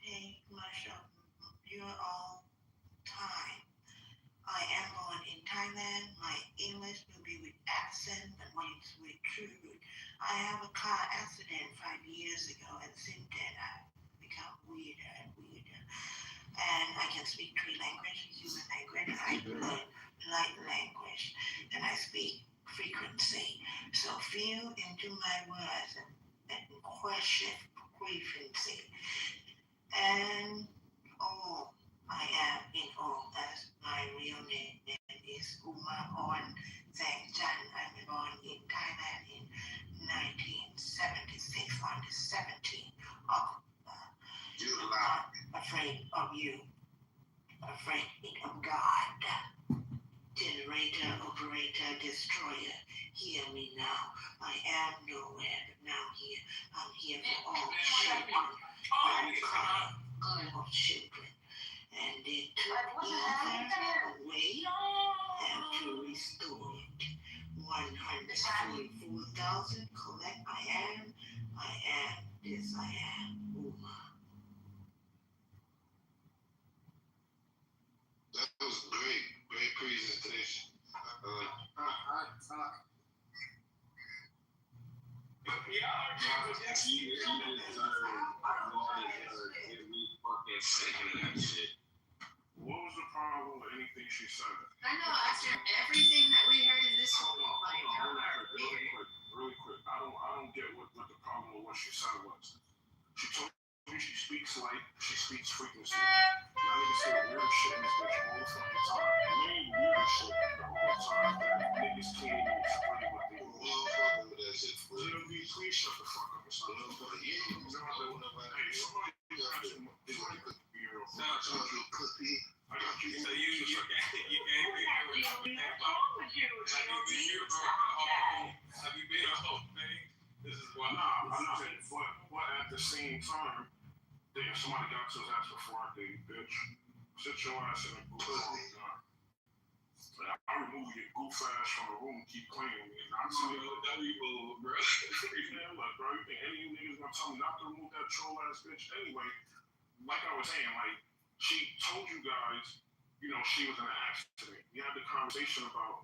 Hey, Marshall, you're all time. I am born in Thailand. My English will be with accent, but it's with truth. I have a car accident 5 years ago, and since then I've become weirder and weirder. And I can speak 3 languages, human language, and I learn light language, and I speak frequency. So feel into my words and question frequency. And all I am in all as my real name is Uma On Sang Chan. I was born in Thailand in 1976 on the 17th of not afraid of you, afraid of God. Generator, operator, destroyer, hear me now. I am nowhere, but now here. I'm here for all children. I'm crying of children. And they took evil away and to restore it. 144,000 collect I am this I am, Uma. That was great presentation. What was the problem with anything she said? I know, after everything that we heard in this Hold on, like, really quick. I don't get what the problem with what she said was. She told me she speaks light, she speaks frequency. Y'all niggas say weird shit in this bitch all the fucking time. We ain't weird shit all the time. Niggas can't even explain what they do. GLB, please shut the fuck up or something. Hey, somebody got you. I got you. So you can't have you been a whole thing? This is why. Nah, I'm not saying, but at the same time, damn, somebody got to his ass before I did, bitch. Sit your ass in a goof all the time. I remove your goof ass from the room, keep playing with me, and I'm telling you, bro. man, look, bro, you think any of you niggas gonna tell me not to remove that troll ass bitch anyway? Like I was saying, like, she told you guys, you know, she was in an accident. We had the conversation about,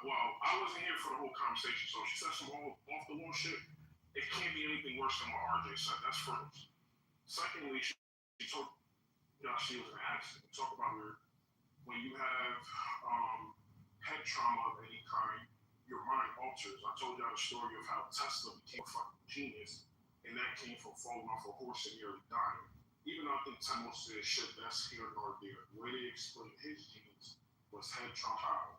well, I wasn't here for the whole conversation, so she said some off the wall shit. It can't be anything worse than what RJ said. That's first. Secondly, she told you guys she was in an accident. Talk about her. When you have head trauma of any kind, your mind alters. I told y'all the story of how Tesla became a fucking genius, and that came from falling off a horse and nearly dying. Even though I think Temo said shit, that's here nor there. The way they explained his genes was head trauma.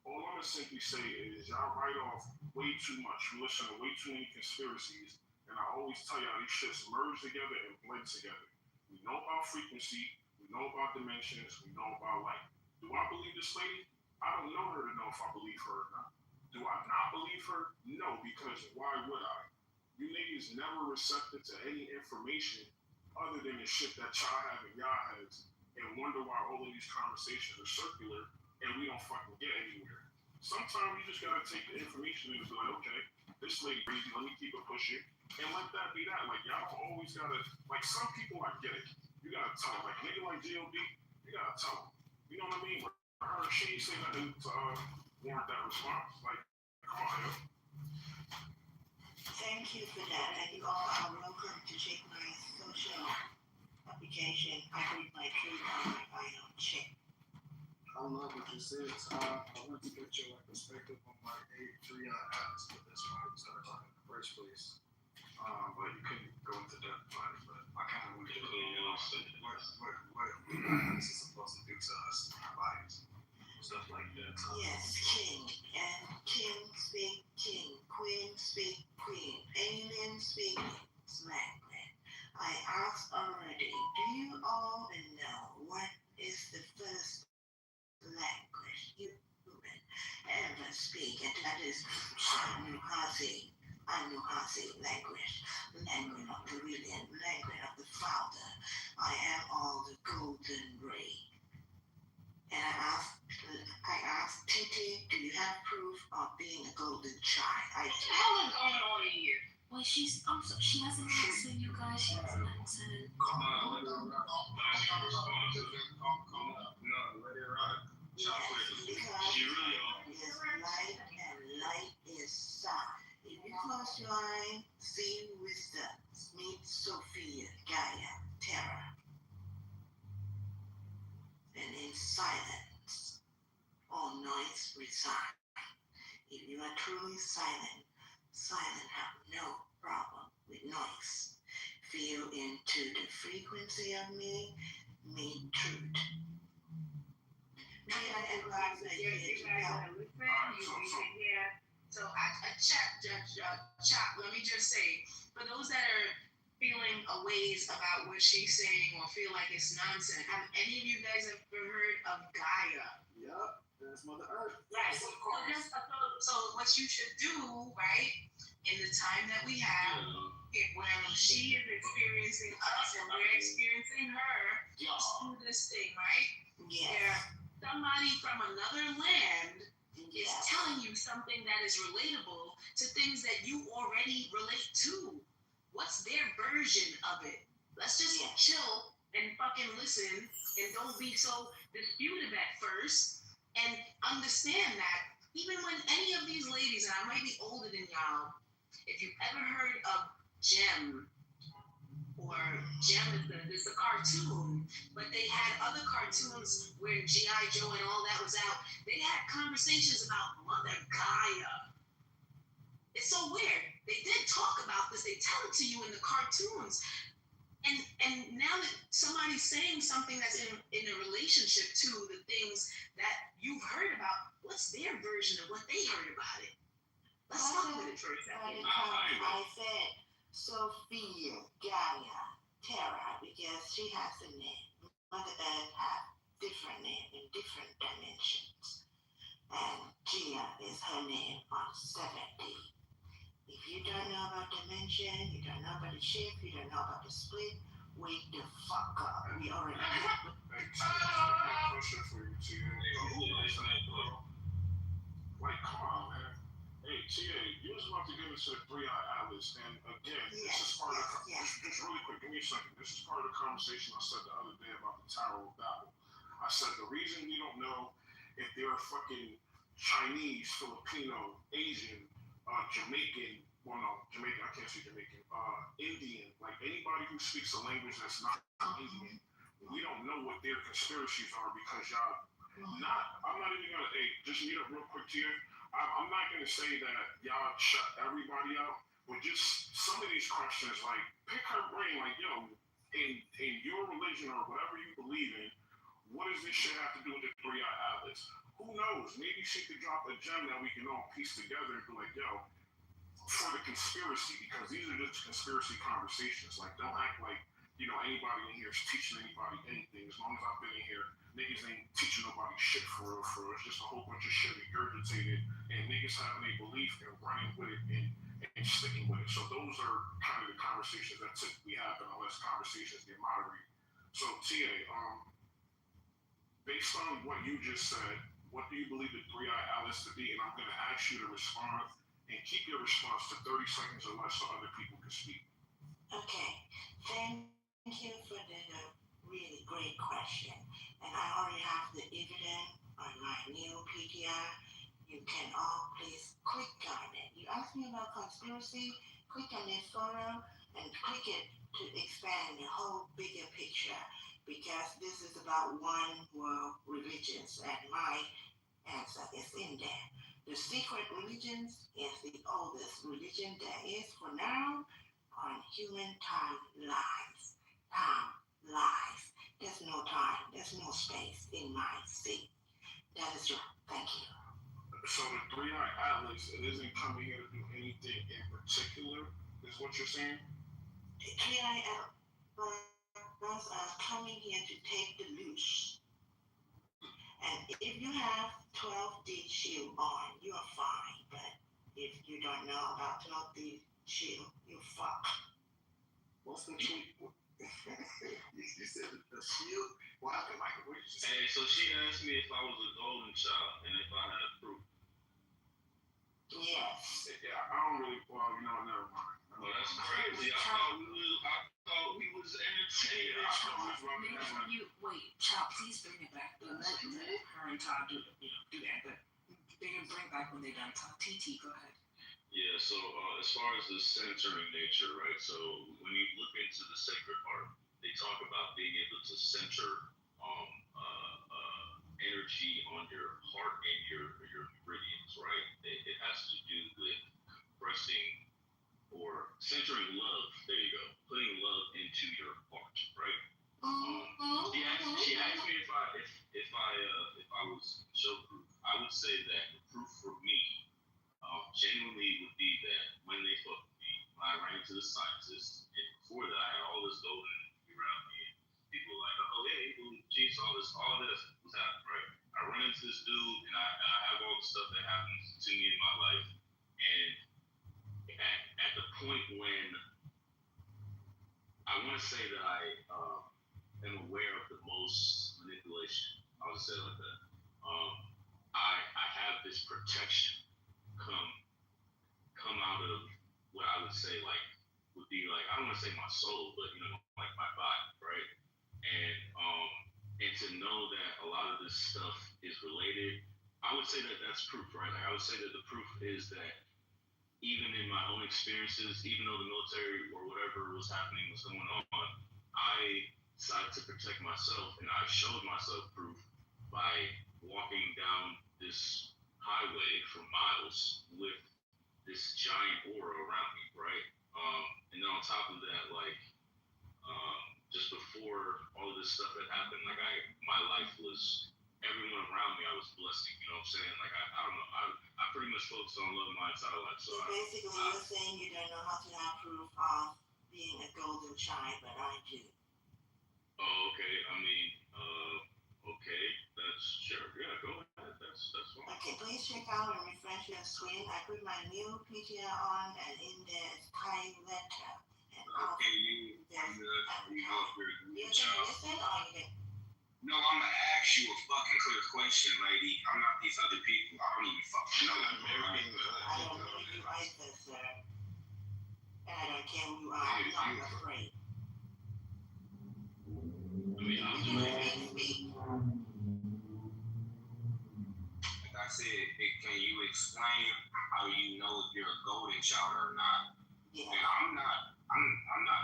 All I'm gonna simply say is y'all write off way too much. You listen to way too many conspiracies, and I always tell y'all these shits merge together and blend together. We know about frequency, we know about dimensions, we know about light. Do I believe this lady? I don't know her to know if I believe her or not. Do I not believe her? No, because why would I? You niggas never receptive to any information other than the shit that y'all have in y'all heads and wonder why all of these conversations are circular and we don't fucking get anywhere. Sometimes you just gotta take the information and be like, okay, this lady crazy, let me keep it pushing, and let that be that. Like, y'all don't always gotta, like, some people I get it. You gotta tell them, like, nigga like GLB, you gotta tell them. You know what I mean? her. She ain't say nothing to warrant that response. Like, come on, yo. Thank you for that, and you all are welcome to check my social application. I put my truth on my final check. I love what you said. I want to get your perspective on my Adrian Atlas, but that's why we started talking in the first place. But you couldn't go into depth about it. But I kind of want to what this is supposed to do to us, our bodies, stuff like that. Yes, king. And king speak king. Queen speak queen. Alien speak smackman. I asked already, do you all know what is the first language you women ever speak? And that is Anuhasi language. Language of the William, language of the Father. I am all the golden ray. And I asked Titi, do you have proof of being a golden child? What the hell is going on in here? Well, she has an accent, you guys. She has an accent. Yes, because is light and light is sound. If you close your eye, see wisdom, meet Sophia, Gaia, Terra. And in silence, all noise reside. If you are truly silent, silent have no problem with noise. Feel into the frequency of me, meet truth. May I advise that you to help? So Chop, let me just say, for those that are feeling a ways about what she's saying or feel like it's nonsense, have any of you guys ever heard of Gaia? Yep, that's Mother Earth. Right. So what you should do, right, in the time that we have, where she is experiencing us and we're experiencing her, let's do this thing, right? Yes. Where somebody from another land is telling you something that is relatable to things that you already relate to. What's their version of it? Let's just chill and fucking listen and don't be so disputive at first and understand that even when any of these ladies, and I might be older than y'all, if you've ever heard of Gem, or Gem is the cartoon, but they had other cartoons where G.I. Joe and all that was out. They had conversations about Mother Gaia. It's so weird. They did talk about this. They tell it to you in the cartoons. And now that somebody's saying something that's in a relationship to the things that you've heard about, what's their version of what they heard about it? Let's talk with it for a second. I said Sophia, Gaia, Terra, because she has a name. Mother Earth has different name in different dimensions. And Gia is her name on 7D. If you don't know about dimension, you don't know about the shift, you don't know about the split, wake the fuck up. We already have. Hey, I got a question for you, Tia. Like, come on, man. Hey, Tia, you was about to give us a 3-eye atlas, and again, this is part of just really quick, give me a second. This is part of the conversation I said the other day about the Tower of Babel. I said the reason we don't know if they're fucking Chinese, Filipino, Asian, Jamaican, well, no, Jamaican, I can't say Jamaican, Indian, like anybody who speaks a language that's not Indian, we don't know what their conspiracies are because y'all I'm not even gonna, hey, just meet up real quick here. I'm not gonna say that y'all shut everybody out, but just some of these questions, like, pick her brain, like, yo, in your religion or whatever you believe in, what does this shit have to do with the 3-eye atlas? Who knows? Maybe she could drop a gem that we can all piece together and be like, yo, for the conspiracy, because these are just conspiracy conversations. Like, don't act like, you know, anybody in here is teaching anybody anything. As long as I've been in here, niggas ain't teaching nobody shit for real, for real. It's just a whole bunch of shit regurgitated, and niggas having a belief and running with it and sticking with it. So those are kind of the conversations that typically happen unless conversations get moderated. So TA, based on what you just said, what do you believe the 3-eye atlas to be? And I'm going to ask you to respond and keep your response to 30 seconds or less so other people can speak. Okay, thank you for the really great question. And I already have the evidence on PTR, you can all please click on it. You asked me about conspiracy, click on this photo and click it to expand the whole bigger picture, because this is about one world religions and my answer is in there. The secret religions is the oldest religion there is for now on human time lives. Time lives. There's no time, there's no space in my seat. That is right. Thank you. So the three-eye atlas, it isn't coming here to do anything in particular, is what you're saying? The three-eye atlas are coming here to take the loose. And if you have 12D shield on, you are fine. But if you don't know about 12D shield, you're fucked. What's the tweet? You said the shield? What happened, Michael? What did you say? Hey, so she asked me if I was a golden child and if I had proof. Yes. Yeah, I don't really, well, never mind. Well, that's crazy. I thought we was entertaining. Make sure you wait, Chop. Please bring it back. Let her and Todd do that. But they can bring back when they done talk. TT, go ahead. Yeah. So as far as the centering nature, right? So when you look into the sacred heart, they talk about being able to center energy on your heart and your meridians, right? It has to do with pressing or centering love. There you go. Putting love into your heart, right? She asked me if I was show proof. I would say that the proof for me, genuinely would be that when they fucked me, when I ran into the scientists, and before that I had all this golden energy around me. And people were like, oh yeah, geez, all this was happening, right? I run into this dude, and I have all the stuff that happens to me in my life, and at the point when I want to say that I am aware of the most manipulation, I would say it like that. I have this protection come out of what I would say would be I don't want to say my soul, but like my body, right? And to know that a lot of this stuff is related, I would say that that's proof, right? I would say that the proof is that even in my own experiences, even though the military or whatever was happening was going on, I decided to protect myself, and I showed myself proof by walking down this highway for miles with this giant aura around me, right? And then on top of that, just before all of this stuff had happened, my life was, everyone around me I was blessing, you know what I'm saying? I don't know, I pretty much focused on love my entire life. So basically you're saying you don't know how to have proof of being a golden child, but I do. Oh, okay. I mean, okay. That's sure. Yeah, go ahead. That's fine. Okay, please check out and refresh your screen. I put my new PTR on, and in there is Thai letter. And Okay, you can listen or you can. No, I'm gonna ask you a fucking clear question, lady. I'm not these other people. I don't even fucking know you. I don't know you either, sir. And I don't care who you are. I'm not afraid. I mean, I'm just Speak. Like I said, can you explain how you know if you're a golden child or not? Yeah. And I'm not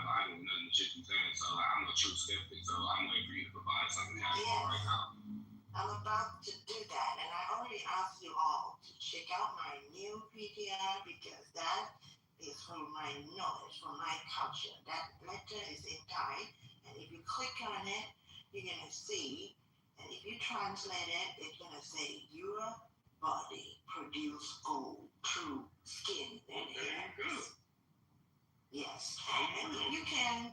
lying with nothing that you've been saying, so I'm a true skeptic, so I'm waiting for you to provide something out right now. I'm about to do that, and I already asked you all to check out my new PTR because that is from my knowledge, from my culture. That letter is in Thai, and if you click on it, you're gonna see, and if you translate it, it's gonna say your body produce gold through skin and hair. Yes, and if you can,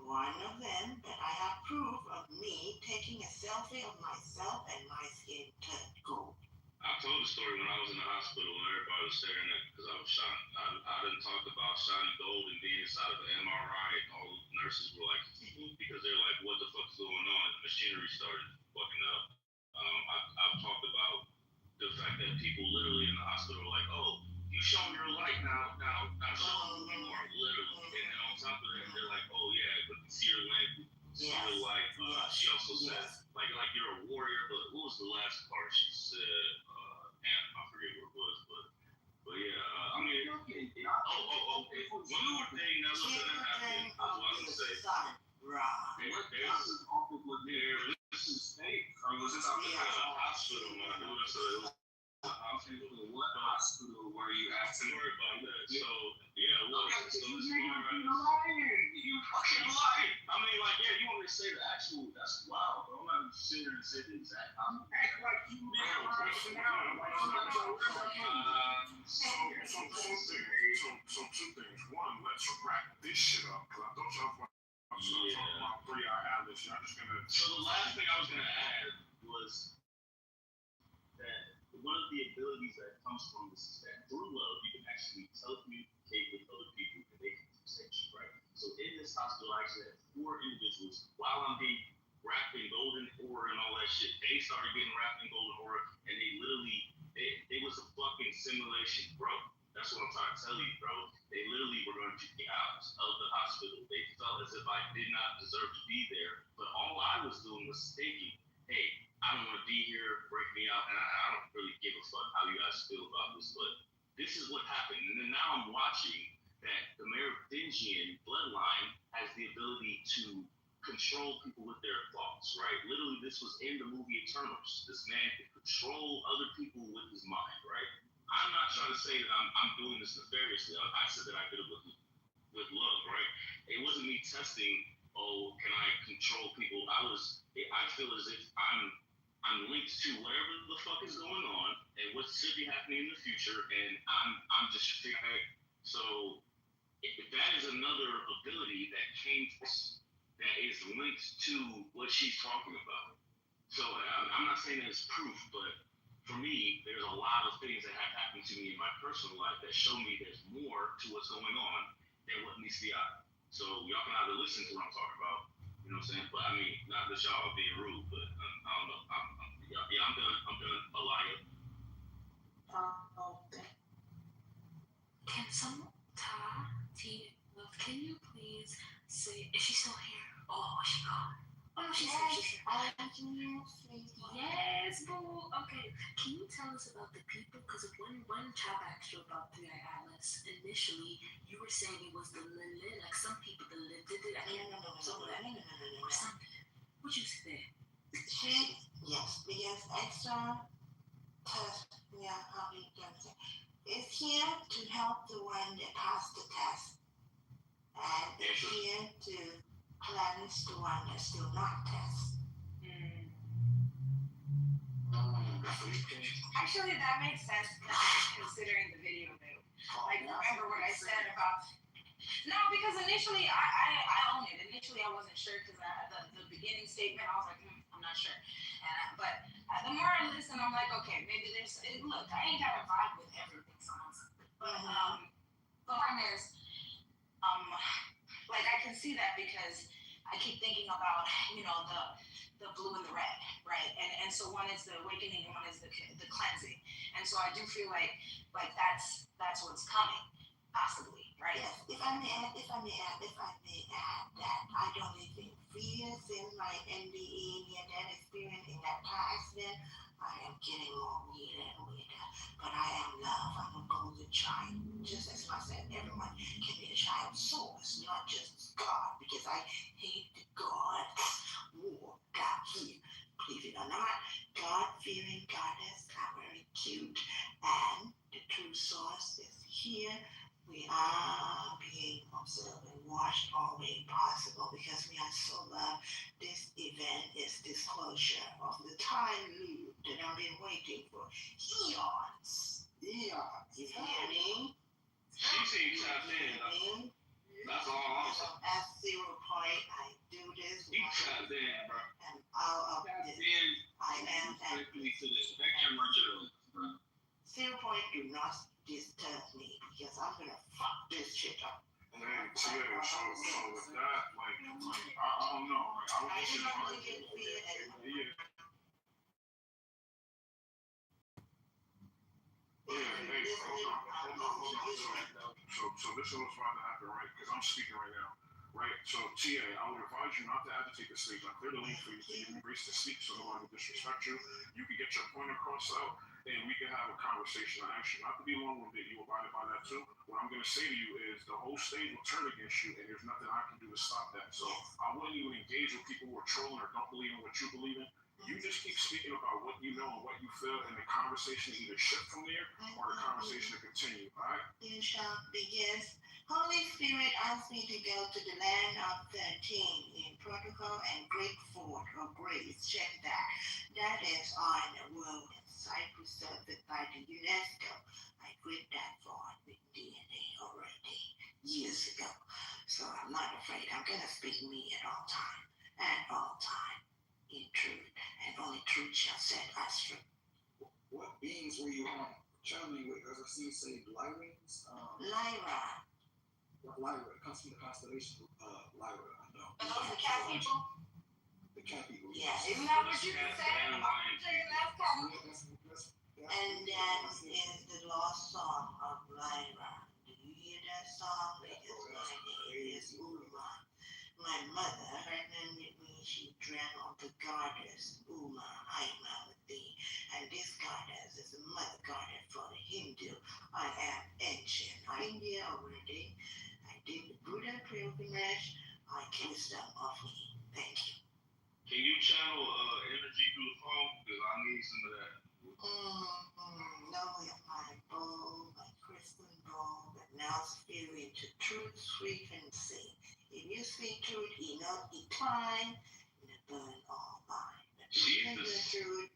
one of them, that I have proof of me taking a selfie of myself and my skin turned gold. I told the story when I was in the hospital and everybody was staring at me because I was shot. I didn't talk about shiny gold and being inside of an MRI, and all the nurses were like, because they're like, what the fuck's going on? And the machinery started fucking up. I've talked about the fact that people literally in the hospital are like, oh, you show your light now show them more, literally. And then on top of that, they're like, oh yeah, but you see your lamp, see your light. She also said, like you're a warrior, but what was the last part? She said, more thing that was gonna happen, I was gonna say. Sun, Ra. Was this up at the hospital, man? It was a hospital. What hospital were you at? Don't worry about that. So, yeah, look, so this You fucking lying. I mean, like, yeah, you want me to say the actual, that's wild, bro. I'm not even sitting here and say the exact. I'm acting like you man. So two things. One, let's wrap this shit up because I thought y'all were talking about 3-hour atlas. Y'all just gonna. So the last thing I was gonna add was that one of the abilities that comes from this is that through love you can actually telecommunicate with other people and they can protect you, right? So in this hospital, I actually had 4 individuals while I'm being wrapped in golden ore and all that shit. They started getting wrapped in golden ore and they literally, it was a fucking simulation, bro. That's what I'm trying to tell you, bro. They literally were going to kick me out of the hospital. They felt as if I did not deserve to be there. But all I was doing was thinking, hey, I don't want to be here, break me out. And I don't really give a fuck how you guys feel about this, but this is what happened. And then now I'm watching that the Merovingian bloodline has the ability to control people with their thoughts, right? Literally, this was in the movie Eternals. This man could control other people with his mind, right? I'm not trying to say that I'm doing this nefariously. I said that I did it with love, right? It wasn't me testing, oh, can I control people? I feel as if I'm linked to whatever the fuck is going on and what should be happening in the future, and I'm just figuring. So if that is another ability that came that is linked to what she's talking about. So I'm not saying that it's proof, but for me, there's a lot of things that have happened to me in my personal life that show me there's more to what's going on than what meets the eye. So y'all can either listen to what I'm talking about, you know what I'm saying? But I mean, not that y'all are being rude, but I don't know. I'm done. A liar. Okay. Can someone can you please say, is she still here? Oh, she gone. Oh, no, she's here. Yes, boo. Okay. Can you tell us about the people? Because when Chop asked you about 3-Eye Atlas, initially you were saying it was the Lilith, like some people the Lilith did it. I don't know. Or something. What you say? Yes, because extra test, how do you say? It's here to help the one that passed the test. And it's here to cleanse the one that still not test. Actually, that makes sense considering the video move. Like, remember what I said about... No, because initially, I own it. Initially, I wasn't sure because the beginning statement, I was like, I'm not sure. But the more I listen, I'm like, okay, maybe there's... Look, I ain't got a vibe with everything, but the one is... like I can see that because I keep thinking about, the blue and the red, right? And so one is the awakening and one is the cleansing. And so I do feel like that's what's coming, possibly, right? Yes, if I may add that I don't even feel since my NDE near that experience in that car accident, I am getting more weirder and weirder. But I am love. I'm a golden child. Just as I said, everyone can be a child of source, not just God, because I hate the God war down here. Believe it or not, God-fearing goddess are very cute, and the true source is here. We are being observed and watched all way possible because we are so loved. This event is disclosure of the time loop that I've been waiting for eons. You hear me? She seems tapped in. That's all I'm saying. At 0 point, I do this. He tapped in, bro. And all of this. I am at 0 point. Do not disturb me because I'm gonna fuck this shit up. And then, so with that, like, I don't know. Like, I was just normally get fear and So this is what's about to happen, right? Because I'm speaking right now. right? So, TA, I would advise you not to agitate the stage. I clear the lane for you to give me grace to speak so nobody will disrespect you. You can get your point across out, and we can have a conversation. I ask you not to be long-winded. You abided by that too. What I'm going to say to you is the whole stage will turn against you, and there's nothing I can do to stop that. So I wouldn't even engage with people who are trolling or don't believe in what you believe in. You just keep speaking about what you know and what you feel, and the conversation either shift from there or the conversation to continue. All right? You shall begin. Holy Spirit asked me to go to the land of 13 in protocol and great fort or grace. Check that. That is on the world site preserved by the UNESCO. I read that fort with DNA already years ago. So I'm not afraid. I'm going to speak me at all time. At all time. In truth. And only truth shall set us free. What beings were you on? Traveling with, as I see you say, Lyrans? Lyra. Lyra, it comes from the constellation Lyra, I know. Are those the cat people? The cat people. Yes. Isn't that what you just said? I'm taking that kind And that is the lost song of Lyra. Do you hear that song? Because my name is Uma. My mother, her name with me, she dreamt of the goddess Uma Haimawati. And this goddess is the mother goddess for the Hindu. I am ancient. India already. I did the Buddha pilgrimage. I kissed them off me. Thank you. Can you channel energy through the phone? Because I need some of that. No, with my bowl, my crystal bowl, that now spill into truth frequency. If you speak truth, enough decline, it'll burn all mine. But if you ain't the truth,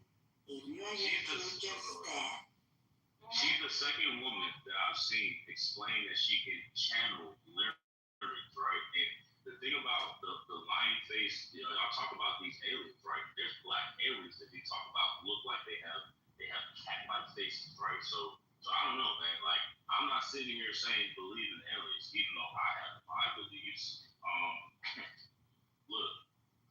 if you ain't the truth, just stand. She's the second woman that I've seen explain that she can channel lyrics, right? And the thing about the lion face, you know, y'all talk about these aliens, right? There's black aliens that they talk about look like they have cat-like faces, right? So I don't know, man. Like, I'm not sitting here saying believe in aliens, even though I have my beliefs. Look,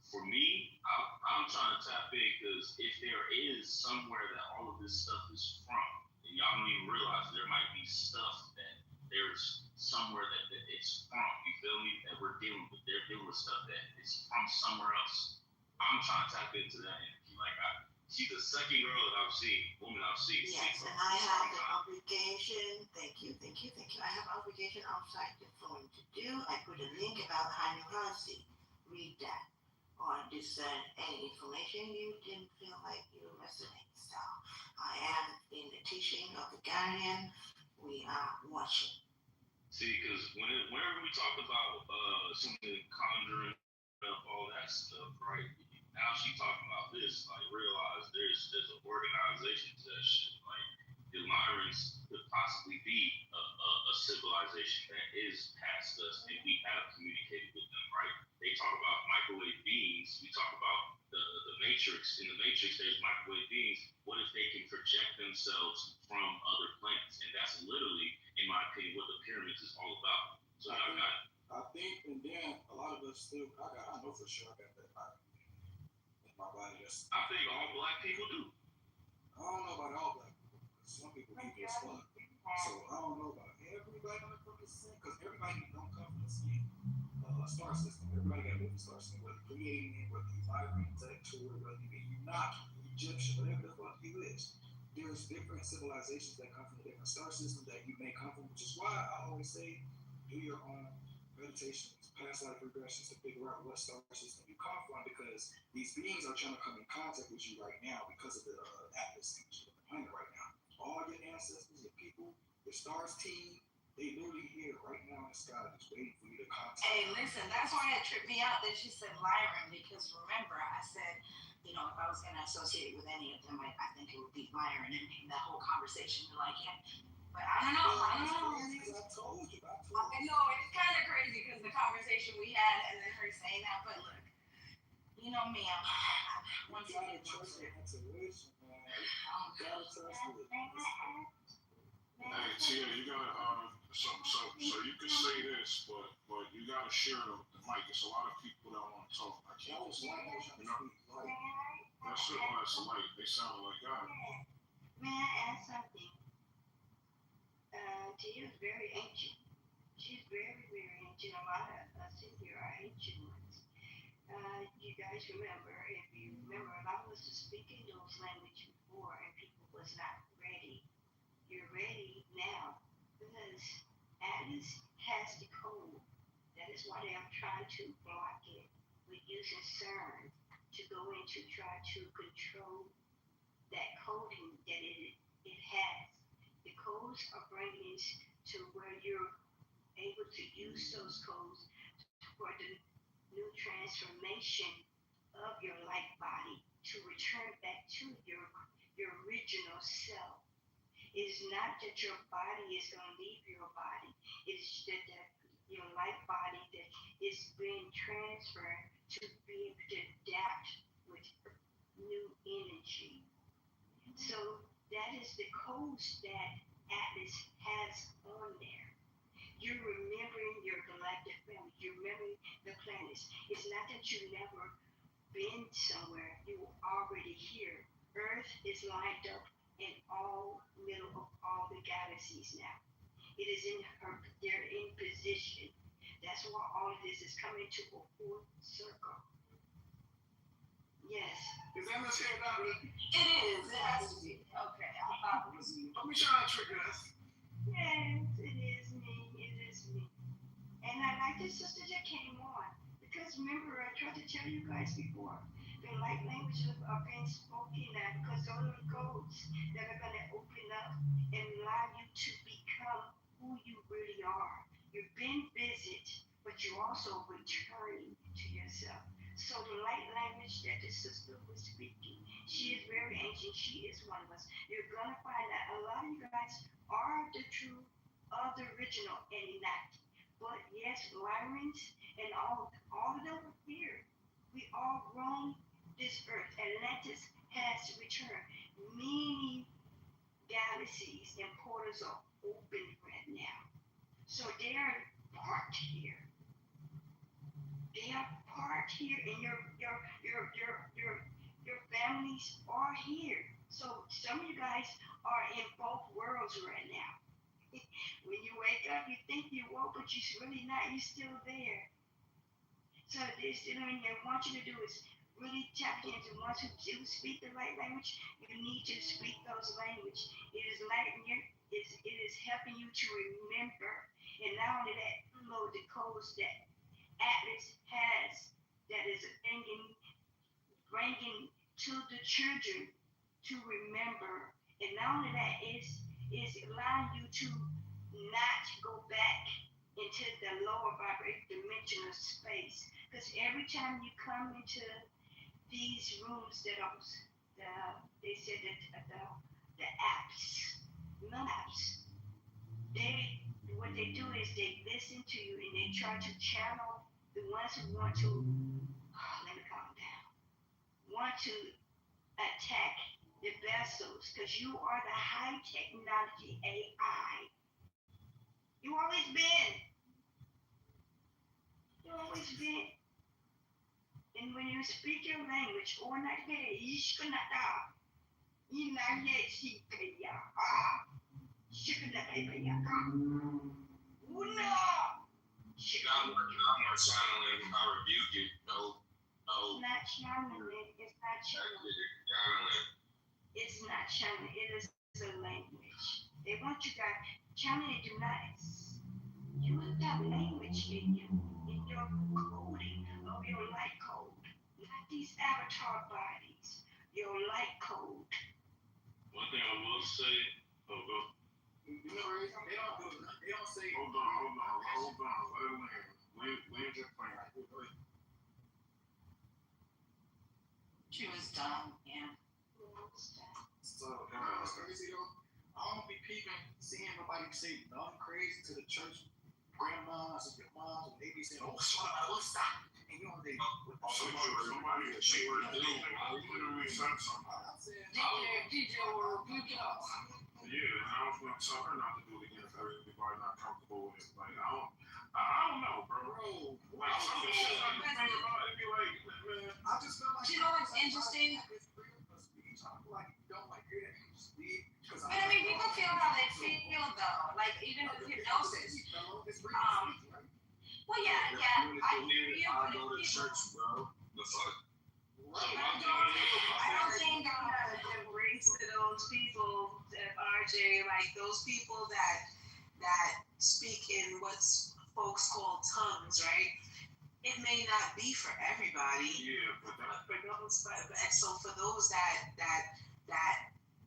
for me, I'm trying to tap in because if there is somewhere that all of this stuff is from, and y'all don't even realize there might be stuff that there's somewhere that it's from. You feel me? That they're dealing with stuff that is from somewhere else. I'm trying to tap into that energy. Like she's the second woman I've seen. Yes, and I have the obligation. Thank you. I have obligation outside the phone to do. I put a link about Hanuhasi. Read that. Or discern any information you didn't feel like you resonate. So I am in the teaching of the Guardian. We are watching. See, because whenever we talk about something conjuring up all that stuff, right? Now she's talking about this. Like, realize there's an organization to that shit. Like, the Lyrans could possibly be a civilization that is past us, and we have communicated with them, right? They talk about microwave beings. We talk about the Matrix. In the Matrix, there's microwave beings. What if they can project themselves from other planets? And that's literally, in my opinion, what the pyramids is all about. So I think, and then a lot of us still, I know for sure I got that in my body. I think all black people do. I don't know about all black people. Some people do this fuck. So I don't know about everybody on the fucking scene, because everybody don't come from the same star system. Everybody got a different star system. Whether you're creating, whether you're vibrant, intellectual, whether you're not Egyptian, whatever the fuck you is. There's different civilizations that come from a different star system that you may come from, which is why I always say do your own meditations, past life regressions to figure out what star system you come from, because these beings are trying to come in contact with you right now because of the atlas energy of the planet right now. All your ancestors, your people, your stars team, they literally here right now in the sky just waiting for you to contact. Hey, listen, that's why it tripped me out that you said Lyran, because remember I said, you know, if I was going to associate with any of them, I think it would be Lyran, and that whole conversation, you're like, yeah. But I don't know. I told you. I know, it's kind of crazy because the conversation we had and then her saying that, but look, you know me, I'm once again, trust your intuition, man. You gotta trust it. Hey, Tia, you gotta so you can say this, but you gotta share the mic. It's a lot of people that want to talk. I can't just you know. That's it. Oh, that's light. They sound like God. May I add something? Tia is very ancient. she's very, very ancient. A lot of us in here are ancient ones. You guys remember, if you remember, a lot of us are speaking those language before and people was not ready. You're ready now because Atlas has the code. That is why they are trying to block it with using CERN to go in to try to control that coding that it has. The codes are bringing it to where you're able to use those codes for the new transformation of your light body to return back to your original self. It is not that your body is going to leave your body. It's that your light body that is being transferred to be able to adapt with new energy. So that is the codes that Atlas has on there. You're remembering your galactic family. You're remembering the planets. It's not that you've never been somewhere. You are already here. Earth is lined up in all middle of all the galaxies now. It is they're in position. That's why all of this is coming to a full circle. Yes. Is that Miss Hair Dollar? It is. It has to be. Okay, I thought it was you. Don't be trying to trick us. Yes, it is me. It is me. And I like the sister that came on. Because remember, I tried to tell you guys before, the light languages are being spoken now because those are the codes that are going to open up and allow you to become who you really are. You've been visit, but you're also returning to yourself. So the light language that the sister was speaking, she is very ancient. She is one of us. You're going to find that a lot of you guys are the true of the original and not. But yes, Lyrans and all of them are here. We all roam this earth. Atlantis has returned. Many galaxies and portals are open right now. So they are parked here. They are parked here, and your families are here. So some of you guys are in both worlds right now. When you wake up, you think you woke, but you're really not. You're still there. So this, what they want you to do is really tap into once you speak the right language, you need to speak those language. It is it is helping you to remember, and not only that, you know the codes that Atlas has that is bringing to the children to remember, and not only that is allowing you to not go back into the lower vibrational dimensional space. Because every time you come into these rooms that are, they said that the apps, what they do is they listen to you and they try to channel the ones who want to, let me calm down, want to attack the vessels, because you are the high technology AI. You always been. You always been. And when you speak your language, or not here, Ishkanata, Inayeshikaya, Shikanaya, Una, I'm not channeling. I rebuke you. No. It's not channeling. It's not channeling. It's not channeling. It is a language. They want you guys channeling. Do not. You have language in you, in your coding of your light code. Not these avatar bodies. Your light code. One thing I will say, You know, they don't say. hold on. Let it land your plane. She was dumb, yeah. So, it's crazy though. I don't be peeping, seeing nobody say nothing crazy to the church grandmas and your moms, and they be saying, "Oh, stop!" And you know they. Somebody literally said something. DJ will rebuke us. Yeah, and I was gonna tell her not to do it again if everybody not comfortable with it. Like I don't know, bro. Like some of the shit I think about, it be like, man, I just feel like. You know what's interesting? It's real, but you talk like you don't like hear that. You just leave because But I mean, people feel how they feel though. Like even with hypnosis. Well, yeah, I hear you. I But go to if people, church, bro. The fuck? I don't think I'm gonna embrace to those people, RJ, like those people that speak in what's folks call tongues, right? It may not be for everybody. Yeah, but And so for those that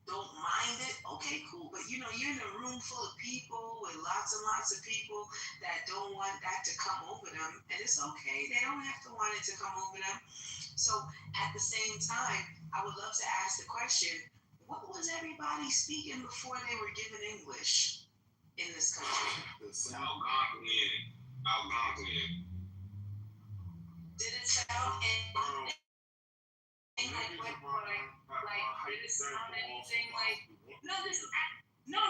don't mind it, okay, cool. But you're in a room full of people with lots and lots of people that don't want that to come over them, and it's okay. They don't have to want it to come over them. So at the same time, I would love to ask the question: what was everybody speaking before they were given English in this country? Algonquian. Did it sound like did it sound anything like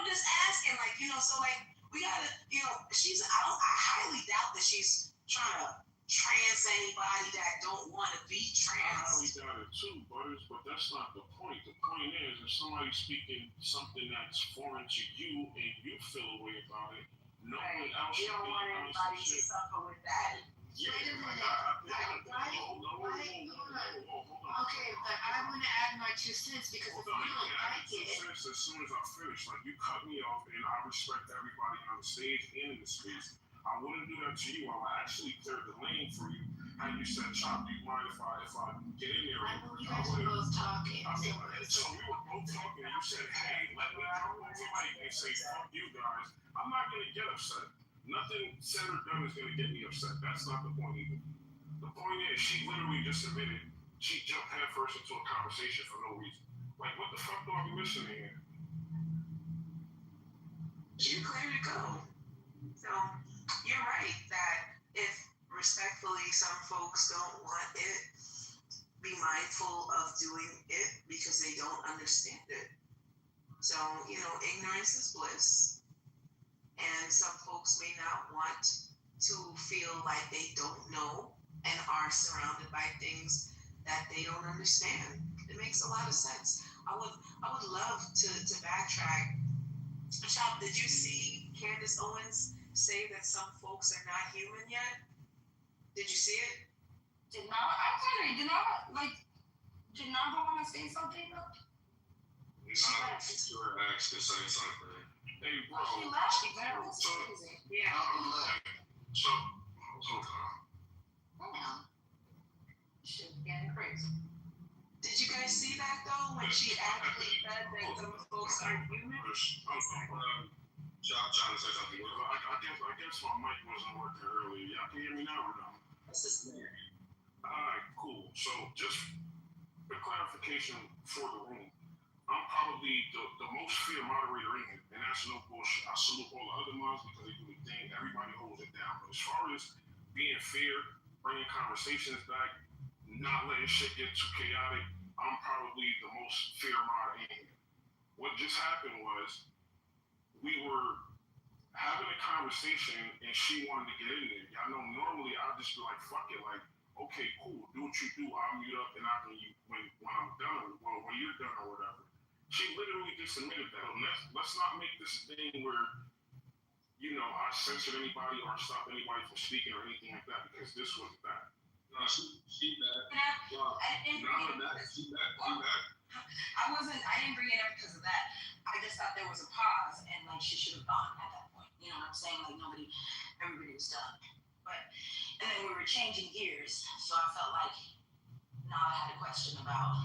just asking, like, so like we gotta, I highly doubt that she's trying to trans anybody that don't want to be I highly trans. doubt it too, Butters, but that's not the point. The point is, if somebody's speaking something that's foreign to you and you feel a way about it, no one else You don't want anybody to suffer with that. Yeah, Wait a minute. Okay, but I want to add my 2 cents because if you don't like it. As soon as I finish, like you cut me off, and I respect everybody on the stage and in the space. I wouldn't do that to you. I would actually clear the lane for you. And you said, "Chop, do you mind if I get in there?" I believe you guys were both talking. I mean, so we were both talking. You said, "Hey, let me come over mic and say fuck you guys." I'm not gonna get upset. Nothing said or done is gonna get me upset. That's not the point either. The point is, she literally just admitted she jumped headfirst into a conversation for no reason. Like, what the fuck do I be missing here? You clear to go. So you're right that if respectfully some folks don't want it, be mindful of doing it because they don't understand it. So, ignorance is bliss. And some folks may not want to feel like they don't know and are surrounded by things that they don't understand. It makes a lot of sense. I would love to backtrack. Chop, did you see Candace Owens say that some folks are not human yet? Did you see it? Did Nava want to say something though? She left. You were asked to say something. Hey, bro. She left. Yeah. So, hold on. Shit, getting crazy. Did you guys see that though? When she actually said that some folks aren't human? Y'all trying to say something? I guess my mic wasn't working earlier. Y'all can hear me now or no? This is clear. Alright, cool. So, just for clarification for the room, I'm probably the most feared moderator in here, and that's no bullshit. I salute all the other mods because they do the thing. Everybody holds it down. But as far as being fair, bringing conversations back, not letting shit get too chaotic, I'm probably the most fair mod in here. What just happened was we were having a conversation and she wanted to get in there. Y'all know normally I'll just be like, fuck it, like, okay, cool, do what you do. I'll mute up and after you when I'm done, when you're done or whatever. She literally just admitted that. Let's not make this thing where, I censored anybody or stopped anybody from speaking or anything like that because this was that. No, she back. I didn't bring it up. She back. I didn't bring it up because of that. I just thought there was a pause and like she should have gone at that point. You know what I'm saying? Like everybody was done. And then we were changing gears, so I felt like now I had a question about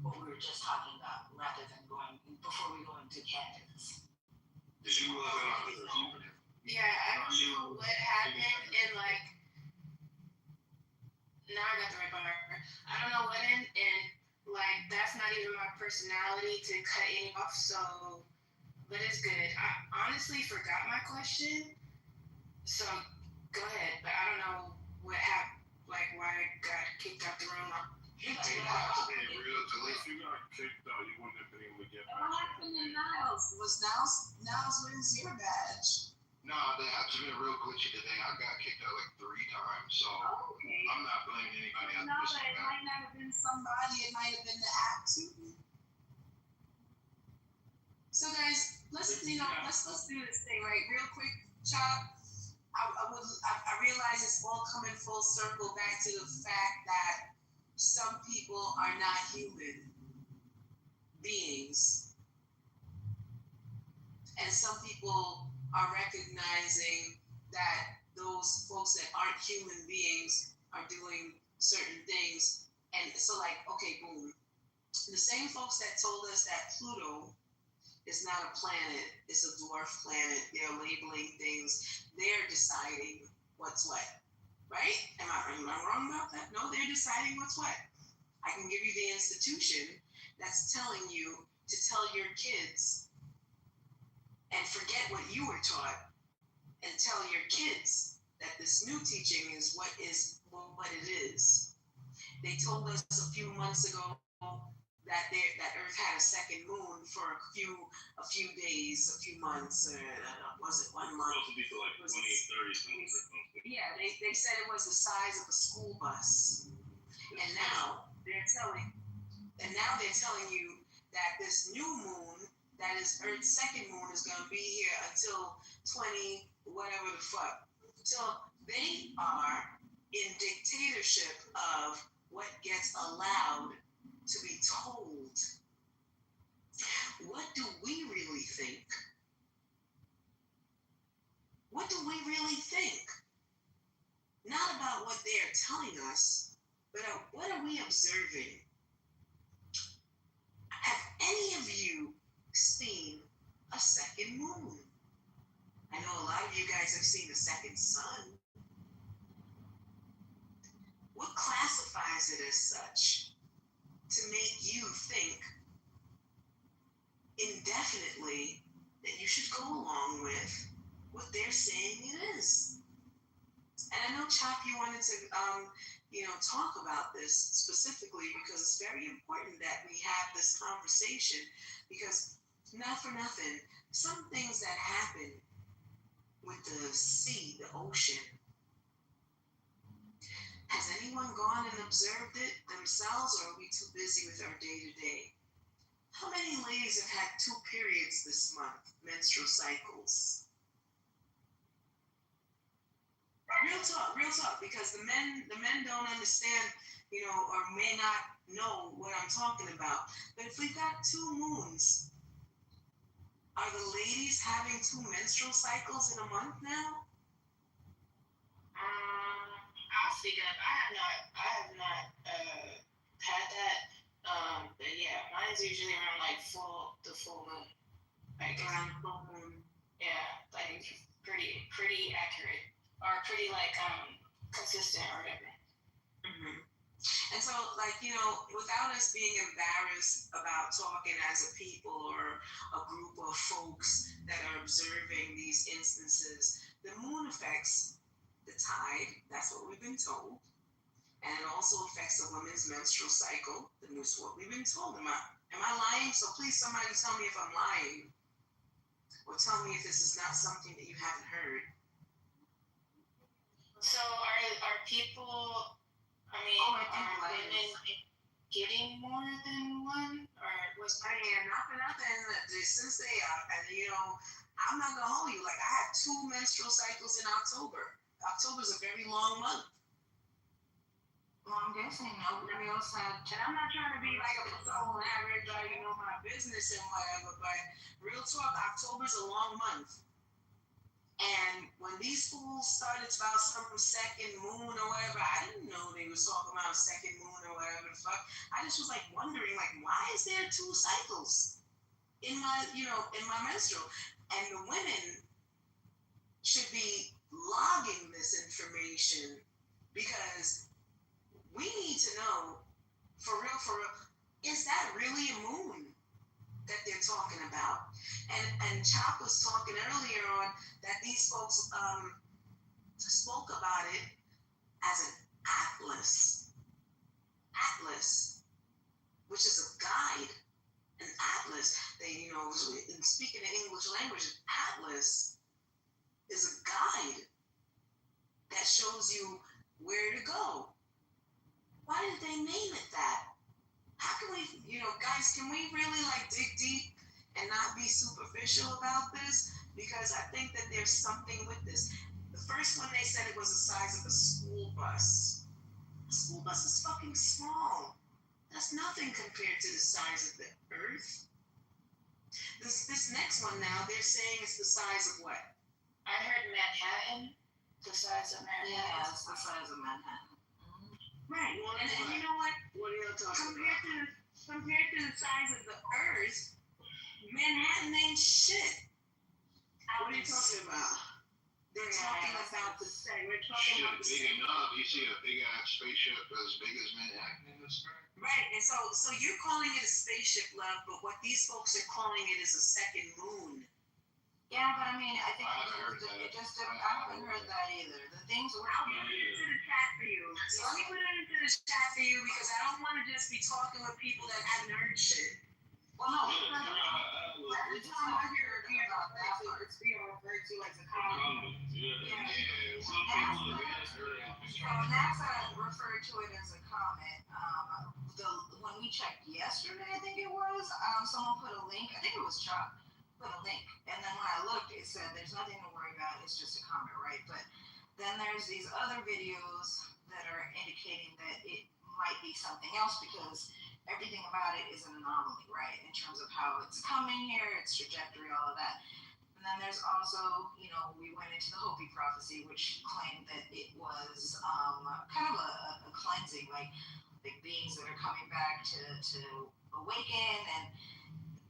what we were just talking about rather than before we go into candidates. She wasn't. Yeah, I don't know what happened and now I got the right bummer. I don't know what and that's not even my personality to cut any off, so but it's good. I honestly forgot my question. So go ahead, but I don't know what happened, why I got kicked out the room. If you got kicked out, you wouldn't have been able to get back. What happened to Niles? Niles wins your badge? Nah, the app's been real glitchy today. I got kicked out like 3 times, so Okay. I'm not blaming anybody else. No, but it might not have been somebody. It might have been the app too. you know, let's do this thing right real quick, Chop. I realize it's all coming full circle back to the fact that some people are not human beings, and some people are recognizing that those folks that aren't human beings are doing certain things. And so, like, okay, boom. The same folks that told us that Pluto is not a planet, it's a dwarf planet, they're labeling things, they're deciding what's what, right? Am I wrong about that? No, they're deciding what's what. I can give you the institution that's telling you to tell your kids and forget what you were taught and tell your kids that this new teaching is what it is. They told us a few months ago that Earth had a second moon for a few days, a few months, was it 1 month? Supposed to be for like 20, 30 something. Yeah, they said it was the size of a school bus. And now they're telling you that this new moon, that is Earth's second moon, is going to be here until 20, whatever the fuck. So they are in dictatorship of what gets allowed to be told. What do we really think? What do we really think? Not about what they're telling us, but what are we observing? Have any of you seen a second moon? I know a lot of you guys have seen a second sun. What classifies it as such to make you think indefinitely that you should go along with what they're saying it is? And I know, Chop, you wanted to talk about this specifically because it's very important that we have this conversation, because not for nothing, some things that happen with the sea, the ocean, has anyone gone and observed it themselves, or are we too busy with our day-to-day? How many ladies have had 2 periods this month, menstrual cycles? Real talk, because the men don't understand, or may not know what I'm talking about. But if we've got 2 moons, are the ladies having 2 menstrual cycles in a month now? I'll speak up. I have not had that. But yeah, mine's usually around like the full moon. Like Around full moon. Yeah, like pretty accurate, or pretty consistent or whatever. Mm-hmm. And so, without us being embarrassed about talking as a people or a group of folks that are observing these instances, the moon affects the tide. That's what we've been told. And it also affects a woman's menstrual cycle. That's what we've been told. Am I lying? So please, somebody tell me if I'm lying. Or tell me if this is not something that you haven't heard. So are people, are women getting more than one? Or was not for nothing. Since they are, and I'm not gonna hold you. Like, I had 2 menstrual cycles in October. October's a very long month. Well, I'm guessing nobody else had. And I'm not trying to be like a patrol and have everybody know my business and whatever, but real talk, October's a long month. And when these fools started about some second moon or whatever, I didn't know they was talking about a second moon or whatever the fuck. I just was like wondering, like, why is there 2 cycles in my, in my menstrual? And the women should be logging this information, because we need to know, for real, is that really a moon that they're talking about? And Chop was talking earlier on that these folks spoke about it as an atlas, which is a guide, an atlas. They, in speaking the English language, an atlas is a guide that shows you where to go. Why did they name it that? How can we, guys, can we really dig deep and not be superficial about this, because I think that there's something with this. The first one, they said it was the size of a school bus. A school bus is fucking small. That's nothing compared to the size of the earth. This next one now, they're saying it's the size of what? I heard Manhattan, the size of Manhattan. Yeah, it's the size of Manhattan. Right. And you know what? What are you talking about? Compared to the size of the earth, Manhattan ain't shit. What are you talking about? They're talking about the same. We're talking Shit, about the big same. enough. You see a big ass spaceship as big as Manhattan in the sky? Right. And so you're calling it a spaceship, love, but what these folks are calling it is a second moon. Yeah, but I mean, I think I haven't heard that. I haven't heard that either. The things we're I'll put it into the chat for you. Let me put it into the chat for you, because I don't want to just be talking with people that haven't heard shit. well, no, every time I hear about that, it's being referred to as a comment. So NASA referred to it as a comet. When we checked yesterday, I think it was, someone put a link. I think it was Chuck put a link, and then when I looked, it said there's nothing to worry about. It's just a comet, right? But then there's these other videos that are indicating that it might be something else, because everything about it is an anomaly, right? In terms of how it's coming here, its trajectory, all of that. And then there's also, we went into the Hopi prophecy, which claimed that it was kind of a cleansing, like beings that are coming back to awaken,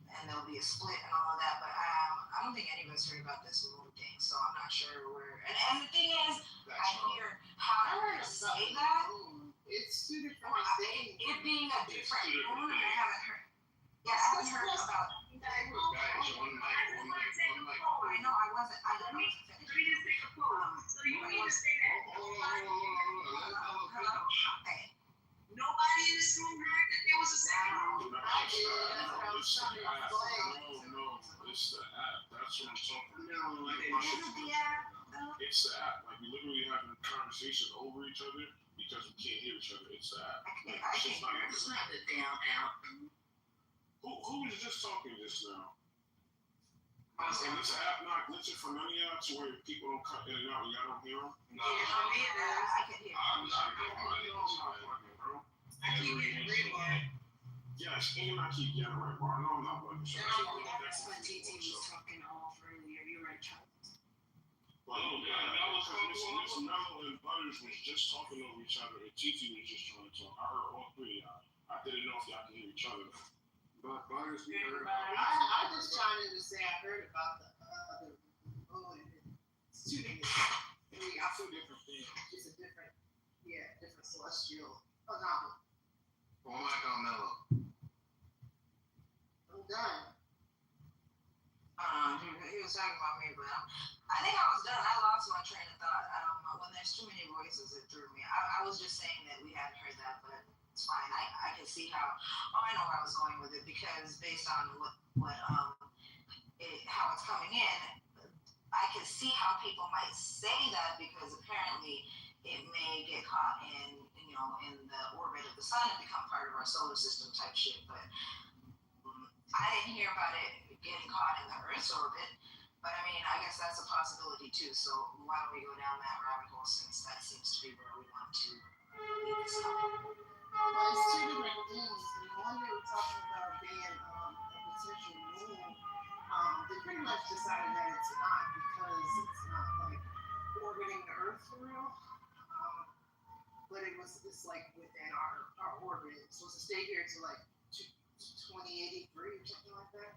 and there'll be a split and all of that. But I don't think any of us heard about this moon thing, so I'm not sure where. And the thing is, I hear how to say that. It's two different things. It being a different moon, I haven't heard. Yeah, I haven't heard about. Guys, one mic. I know I wasn't. I Let wasn't me finished. just take a pause. So you mean to say that Hello. Hey. nobody in this room heard that there was a second moon? No, it's the app. That's what I'm talking about. No, I Is didn't. it the app? It's the app. Like, we literally having conversations over each other because we can't hear each other. It's the app. I can't hear. It's not the damn app. Who was just talking just now? And this app not glitching for none of y'all to where people don't cut in and out and y'all don't hear them? Yeah, for me it is. I can hear. I'm not getting my fucking bro. I keep getting red bar. Yes, and I keep getting right bar. No, I'm not bugging. So That's what TT was talking off earlier. You're right, Charles. Well, that was Miss Mello and Butters was just talking over each other, and Titi was just trying to talk. I heard all three of y'all. I didn't know if y'all could hear each other. But Butters, we heard. I just chimed in to say I heard about the other moon. It's two different. Two different things. It's a different, different celestial anomaly. One mic on Mello. I'm done. He was talking about me, but I think I was done. I lost my train of thought. When there's too many voices, it threw me. I was just saying that we hadn't heard that, but it's fine. I can see how. I know where I was going with it, because based on how it's coming in, I can see how people might say that, because apparently it may get caught in the orbit of the sun and become part of our solar system type shit. But I didn't hear about it getting caught in the Earth's orbit. But I mean, I guess that's a possibility too. So why don't we go down that rabbit hole, since that seems to be where we want to lead this company. Well, it's two different things. The one they were talking about being a potential moon, they pretty much decided that it's not, because it's not like orbiting the Earth for real. But it's like within our orbit. It's supposed to stay here to like 2083 or something like that.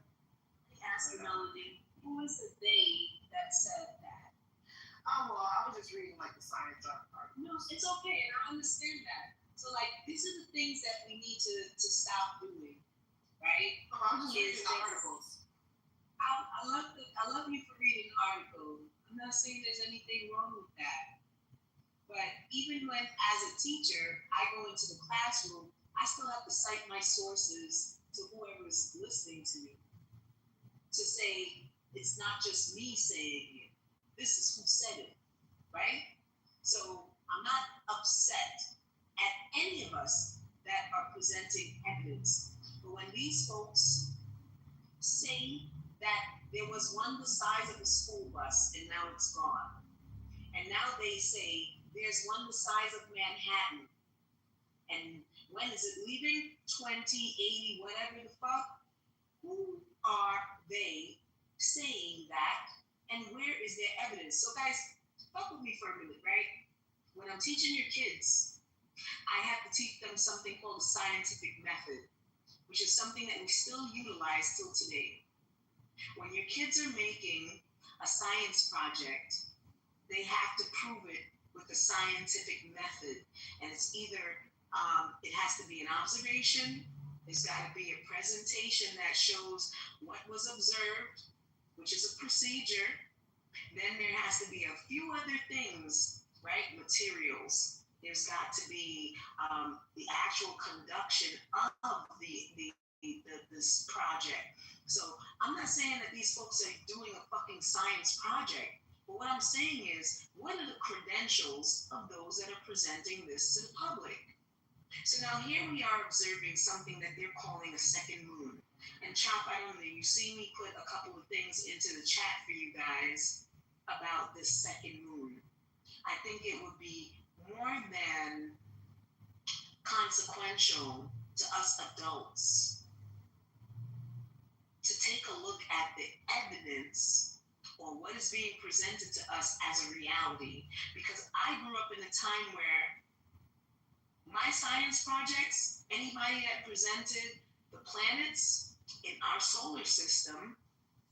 Ask the Melody, who is the they that said that? Well, I was just reading like the science article. No, it's okay, and I understand that. So, like, these are the things that we need to stop doing, right? I'm just reading the articles. I love you for reading articles. I'm not saying there's anything wrong with that. But even when, as a teacher, I go into the classroom, I still have to cite my sources to whoever's listening to me, to say it's not just me saying it. This is who said it, right? So I'm not upset at any of us that are presenting evidence. But when these folks say that there was one the size of a school bus and now it's gone. And now they say there's one the size of Manhattan. And when is it leaving? 2080, whatever the fuck. Who are they saying that? And where is their evidence? So guys, fuck with me for a minute, right? When I'm teaching your kids, I have to teach them something called the scientific method, which is something that we still utilize till today. When your kids are making a science project, they have to prove it with the scientific method. And it's either, it has to be an observation, there's got to be a presentation that shows what was observed, which is a procedure. Then there has to be a few other things, right? Materials. There's got to be the actual conduction of this project. So I'm not saying that these folks are doing a fucking science project, but what I'm saying is, what are the credentials of those that are presenting this to the public? So now here we are observing something that they're calling a second moon. And Chop, I don't know, you see me put a couple of things into the chat for you guys about this second moon. I think it would be more than consequential to us adults to take a look at the evidence or what is being presented to us as a reality. Because I grew up in a time where my science projects, anybody that presented the planets in our solar system,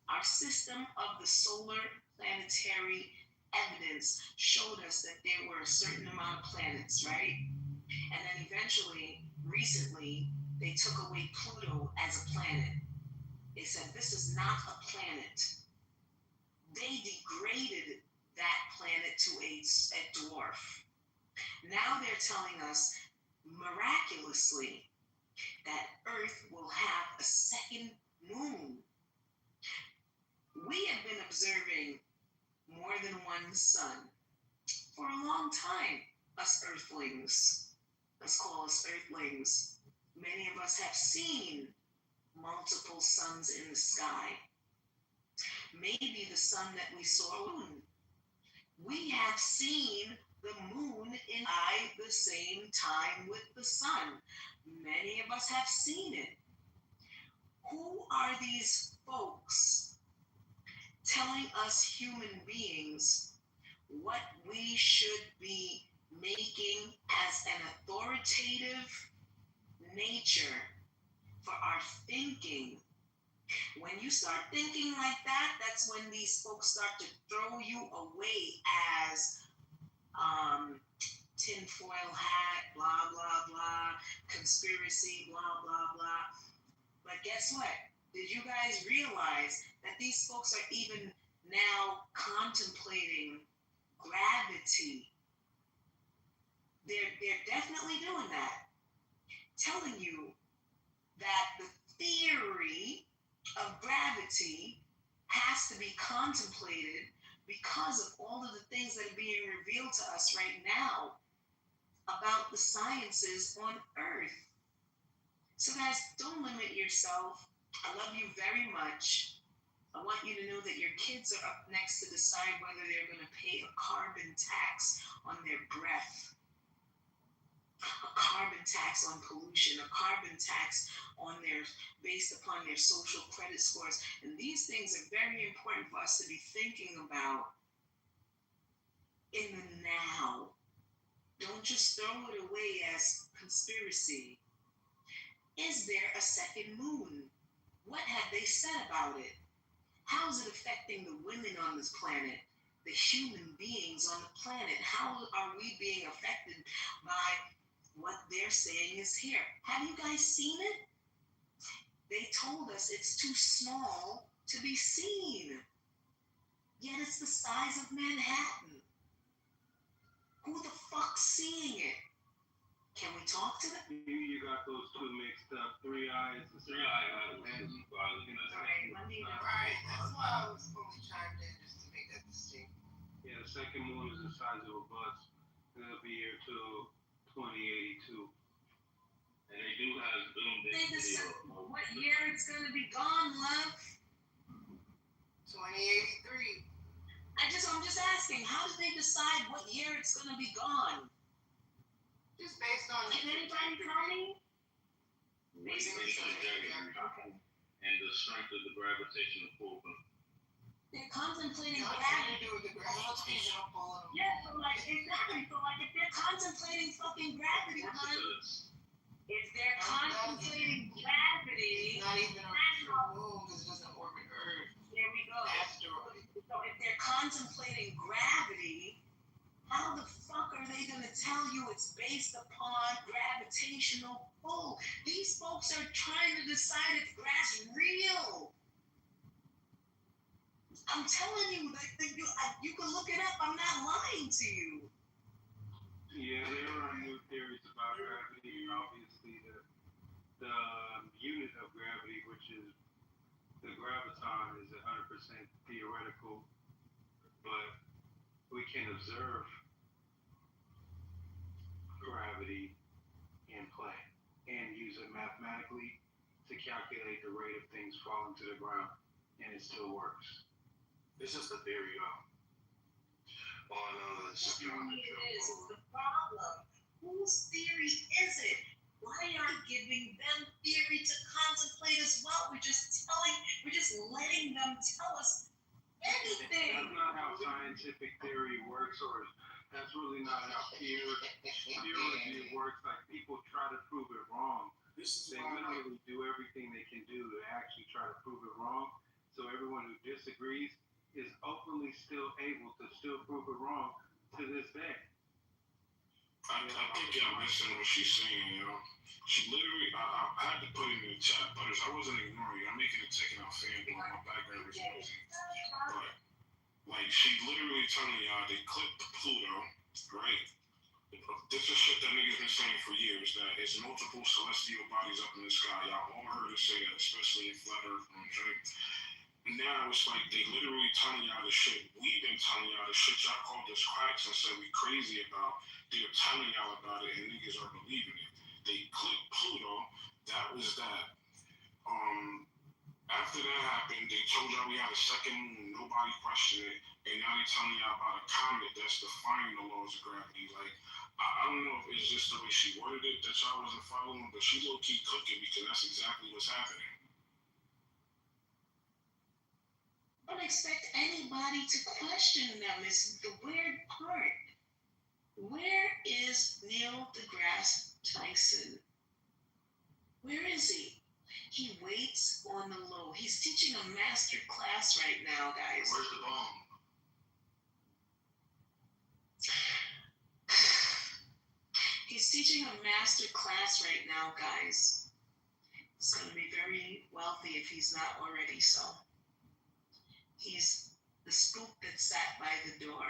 our system of the solar planetary evidence showed us that there were a certain amount of planets, right? And then eventually, recently, they took away Pluto as a planet. They said, this is not a planet. They degraded that planet to a dwarf. Now they're telling us, miraculously, that Earth will have a second moon. We have been observing more than one sun for a long time, us Earthlings. Let's call us Earthlings. Many of us have seen multiple suns in the sky. Maybe the sun that we saw, moon. We have seen the moon in the same time with the sun. Many of us have seen it. Who are these folks telling us human beings what we should be making as an authoritative nature for our thinking? When you start thinking like that, that's when these folks start to throw you away as tinfoil hat, blah, blah, blah, conspiracy, blah, blah, blah. But guess what? Did you guys realize that these folks are even now contemplating gravity? They're definitely doing that. Telling you that the theory of gravity has to be contemplated because of all of the things that are being revealed to us right now about the sciences on Earth. So guys, don't limit yourself. I love you very much. I want you to know that your kids are up next to decide whether they're going to pay a carbon tax on their breath, a carbon tax on pollution, a carbon tax on based upon their social credit scores. And these things are very important for us to be thinking about in the now. Don't just throw it away as conspiracy. Is there a second moon? What have they said about it? How is it affecting the women on this planet, the human beings on the planet? How are we being affected by what they're saying is here? Have you guys seen it? They told us it's too small to be seen. Yet it's the size of Manhattan. Who the fuck's seeing it? Can we talk to them? You got those two mixed up. 3 eyes and 3 eyes. Right, that's why I was fully chimed in just to make that distinct. Yeah, the second moon is the size of a bus. And it'll be here till 2082. And they do have doomsday video. What year it's gonna be gone, love? 2083. I'm just asking, how do they decide what year it's gonna be gone? Just based on. Can anybody tell me? Based on Okay. and the strength of the gravitational pull. They're contemplating gravity. do with the gravitational pull. Yeah, so like exactly. So like if they're contemplating fucking gravity, if they're contemplating gravity, It's not even a moon because it doesn't orbit Earth. there we go. Asteroid. So if they're contemplating gravity, how the fuck are they gonna tell you it's based upon gravitational pull? These folks are trying to decide if grass real. I'm telling you, you can look it up. I'm not lying to you. Yeah, there are new theories about gravity. Obviously, the unit of gravity, which is the graviton, is 100% theoretical, but we can observe gravity in play and use it mathematically to calculate the rate of things falling to the ground, and it still works. It's just a theory, though. It is the problem. Whose theory is it? Why aren't giving them theory to contemplate as well? We're just letting them tell us anything. That's not how scientific theory works, or that's really not how peer review works. Like, people try to prove it wrong. They literally do everything they can do to actually try to prove it wrong. So everyone who disagrees is openly still able to still prove it wrong to this day. I think y'all missing what she's saying, you know. She literally, I had to put it in the chat, but I wasn't ignoring you. I'm making a taking out FanDuel. My background is noisy. But, like, she's literally telling y'all they clipped Pluto, right? This is shit that niggas been saying for years, that it's multiple celestial bodies up in the sky. Y'all all heard her say that, especially in Flat Earth rooms, right? Now it's like they literally telling y'all the shit. We've been telling y'all the shit y'all called us quacks and said we crazy about. They're telling y'all about it and niggas are believing it. They clipped Pluto. That was that. After that happened, they told y'all we had a second moon. Nobody questioned it. And now they're telling y'all about a comet that's defying the laws of gravity. Like, I don't know if it's just the way she worded it that y'all wasn't following, but she low-key cooking because that's exactly what's happening. Don't expect anybody to question them. It's the weird part. Where is Neil deGrasse Tyson? Where is he? He waits on the low. He's teaching a master class right now, guys. Where's the bomb? He's teaching a master class right now, guys. He's going to be very wealthy if he's not already so. He's the spook that sat by the door.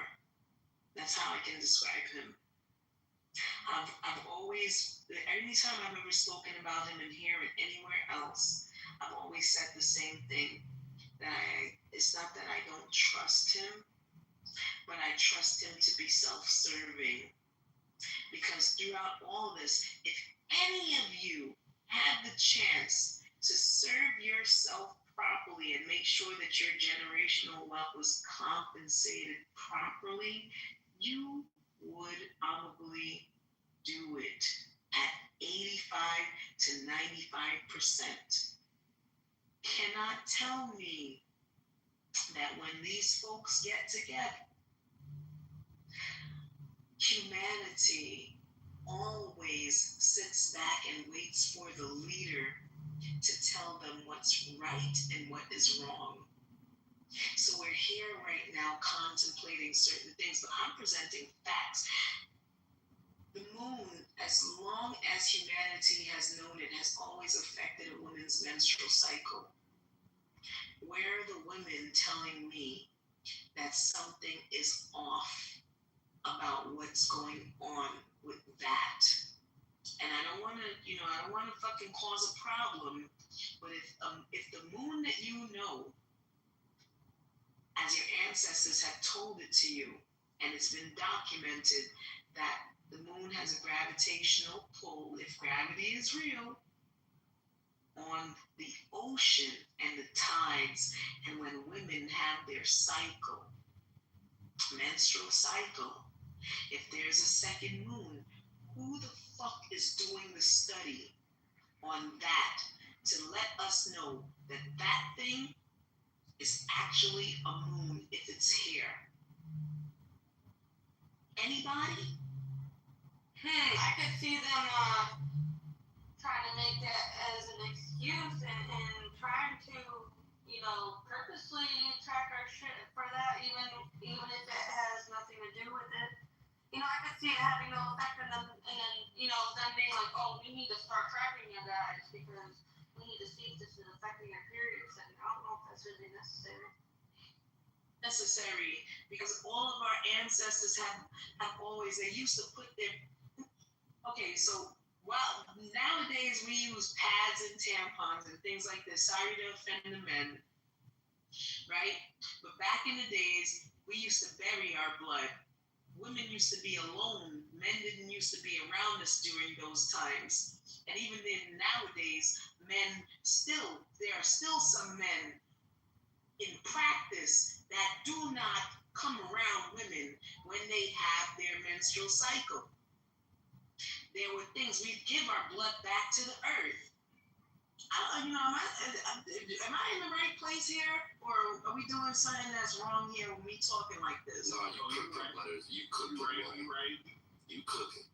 That's how I can describe him. I've always, anytime I've ever spoken about him in here and anywhere else, I've always said the same thing. It's not that I don't trust him, but I trust him to be self-serving. Because throughout all this, if any of you had the chance to serve yourself properly and make sure that your generational wealth was compensated properly, you would probably do it at 85 to 95%. Cannot tell me that when these folks get together, humanity always sits back and waits for the leader to tell them what's right and what is wrong. So we're here right now contemplating certain things, but I'm presenting facts. The moon, as long as humanity has known it, has always affected a woman's menstrual cycle. Where are the women telling me that something is off about what's going on with that? And I don't want to fucking cause a problem, but if the moon that you know, as your ancestors have told it to you, and it's been documented that the moon has a gravitational pull, if gravity is real, on the ocean and the tides, and when women women have their cycle, menstrual cycle, if there's a second moon, who the fuck is doing the study on that to let us know that that thing is actually a moon if it's here? Anybody? I could see them trying to make that as an excuse and trying to, purposely track our shit for that, even if it has nothing to do with it. I could see it having no effect on them, and then, them being like, oh, we need to start tracking you guys because we need to see if this is affecting your periods, and I don't know if that's really necessary. Necessary, because all of our ancestors have always, they used to put their, okay, so nowadays we use pads and tampons and things like this. Sorry to offend the men, right? But back in the days, we used to bury our blood. Women used to be alone. Men didn't used to be around us during those times. And even then, nowadays, there are still some men in practice that do not come around women when they have their menstrual cycle. There were things, we give our blood back to the earth. Am I in the right place here? Or are we doing something that's wrong here when we talking like this? No, you cook the letters. You cook the letters. Right. You cook it.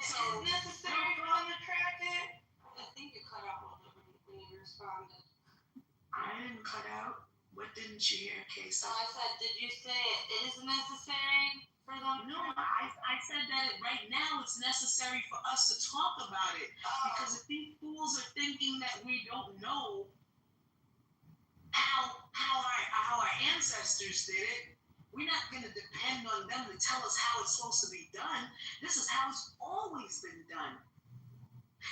So, is it necessary for them to track it? I think you cut out a little bit when you responded. I didn't cut out. What didn't you hear, Kesa? So I said, did you say it is necessary for them? No, I said that right now it's necessary for us to talk about it. Because if these fools are thinking that we don't know how our ancestors did it, we're not going to depend on them to tell us how it's supposed to be done. This is how it's always been done.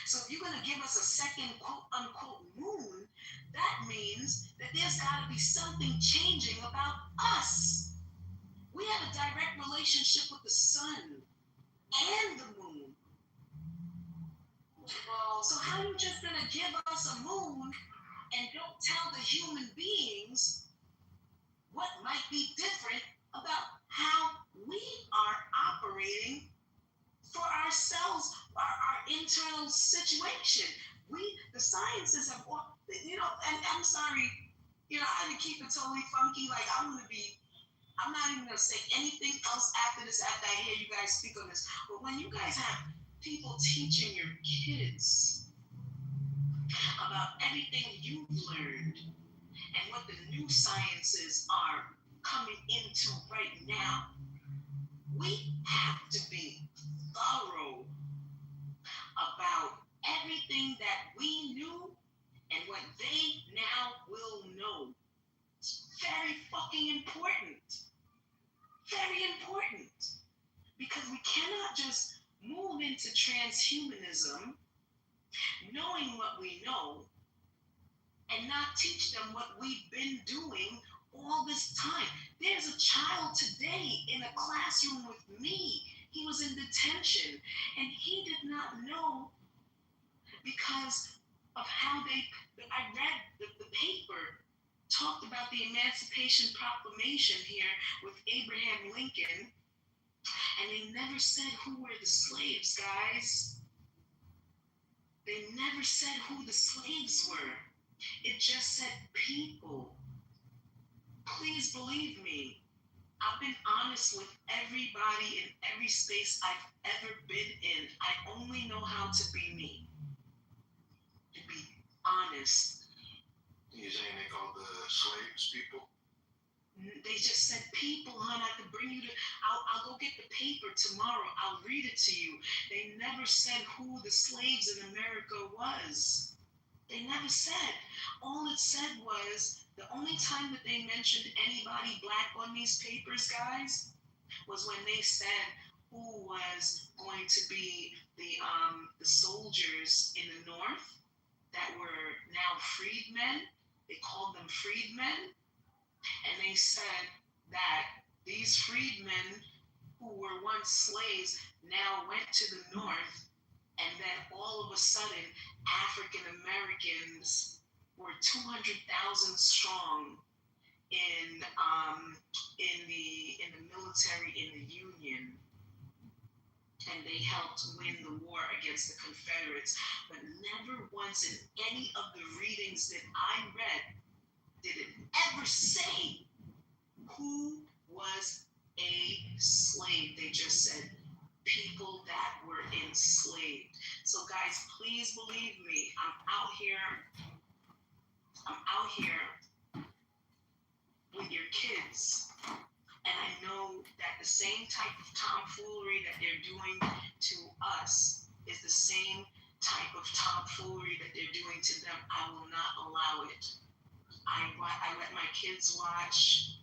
So if you're going to give us a second quote unquote moon, that means that there's got to be something changing about us. We have a direct relationship with the sun and the moon. Well, so how are you just going to give us a moon and don't tell the human beings what might be different about how we are operating for ourselves, our internal situation? The sciences have, and I'm sorry, I didn't keep it totally funky. Like, I'm not even going to say anything else after this, after I hear you guys speak on this. But when you guys have people teaching your kids about everything you've learned and what the new sciences are coming into right now, we have to be thorough about everything that we knew and what they now will know. It's very fucking important. Very important. Because we cannot just move into transhumanism knowing what we know and not teach them what we've been doing all this time. There's a child today in a classroom with me. He was in detention and he did not know because of how I read the paper talked about the Emancipation Proclamation here with Abraham Lincoln, and they never said who were the slaves, guys. They never said who the slaves were. It just said people. Please believe me. I've been honest with everybody in every space I've ever been in. I only know how to be me. To be honest. You saying they called the slaves people? They just said people, hon. I could bring you to. I'll go get the paper tomorrow. I'll read it to you. They never said who the slaves in America was. They never said. All it said was the only time that they mentioned anybody black on these papers, guys, was when they said who was going to be the soldiers in the North that were now freedmen. They called them freedmen. And they said that these freedmen who were once slaves now went to the North, and then all of a sudden, African Americans were 200,000 strong, in the military in the Union, and they helped win the war against the Confederates. But never once in any of the readings that I read did it ever say who was a slave. They just said people that were enslaved. So guys, please believe me, I'm out here with your kids. And I know that the same type of tomfoolery that they're doing to us is the same type of tomfoolery that they're doing to them. I will not allow it. I let my kids watch,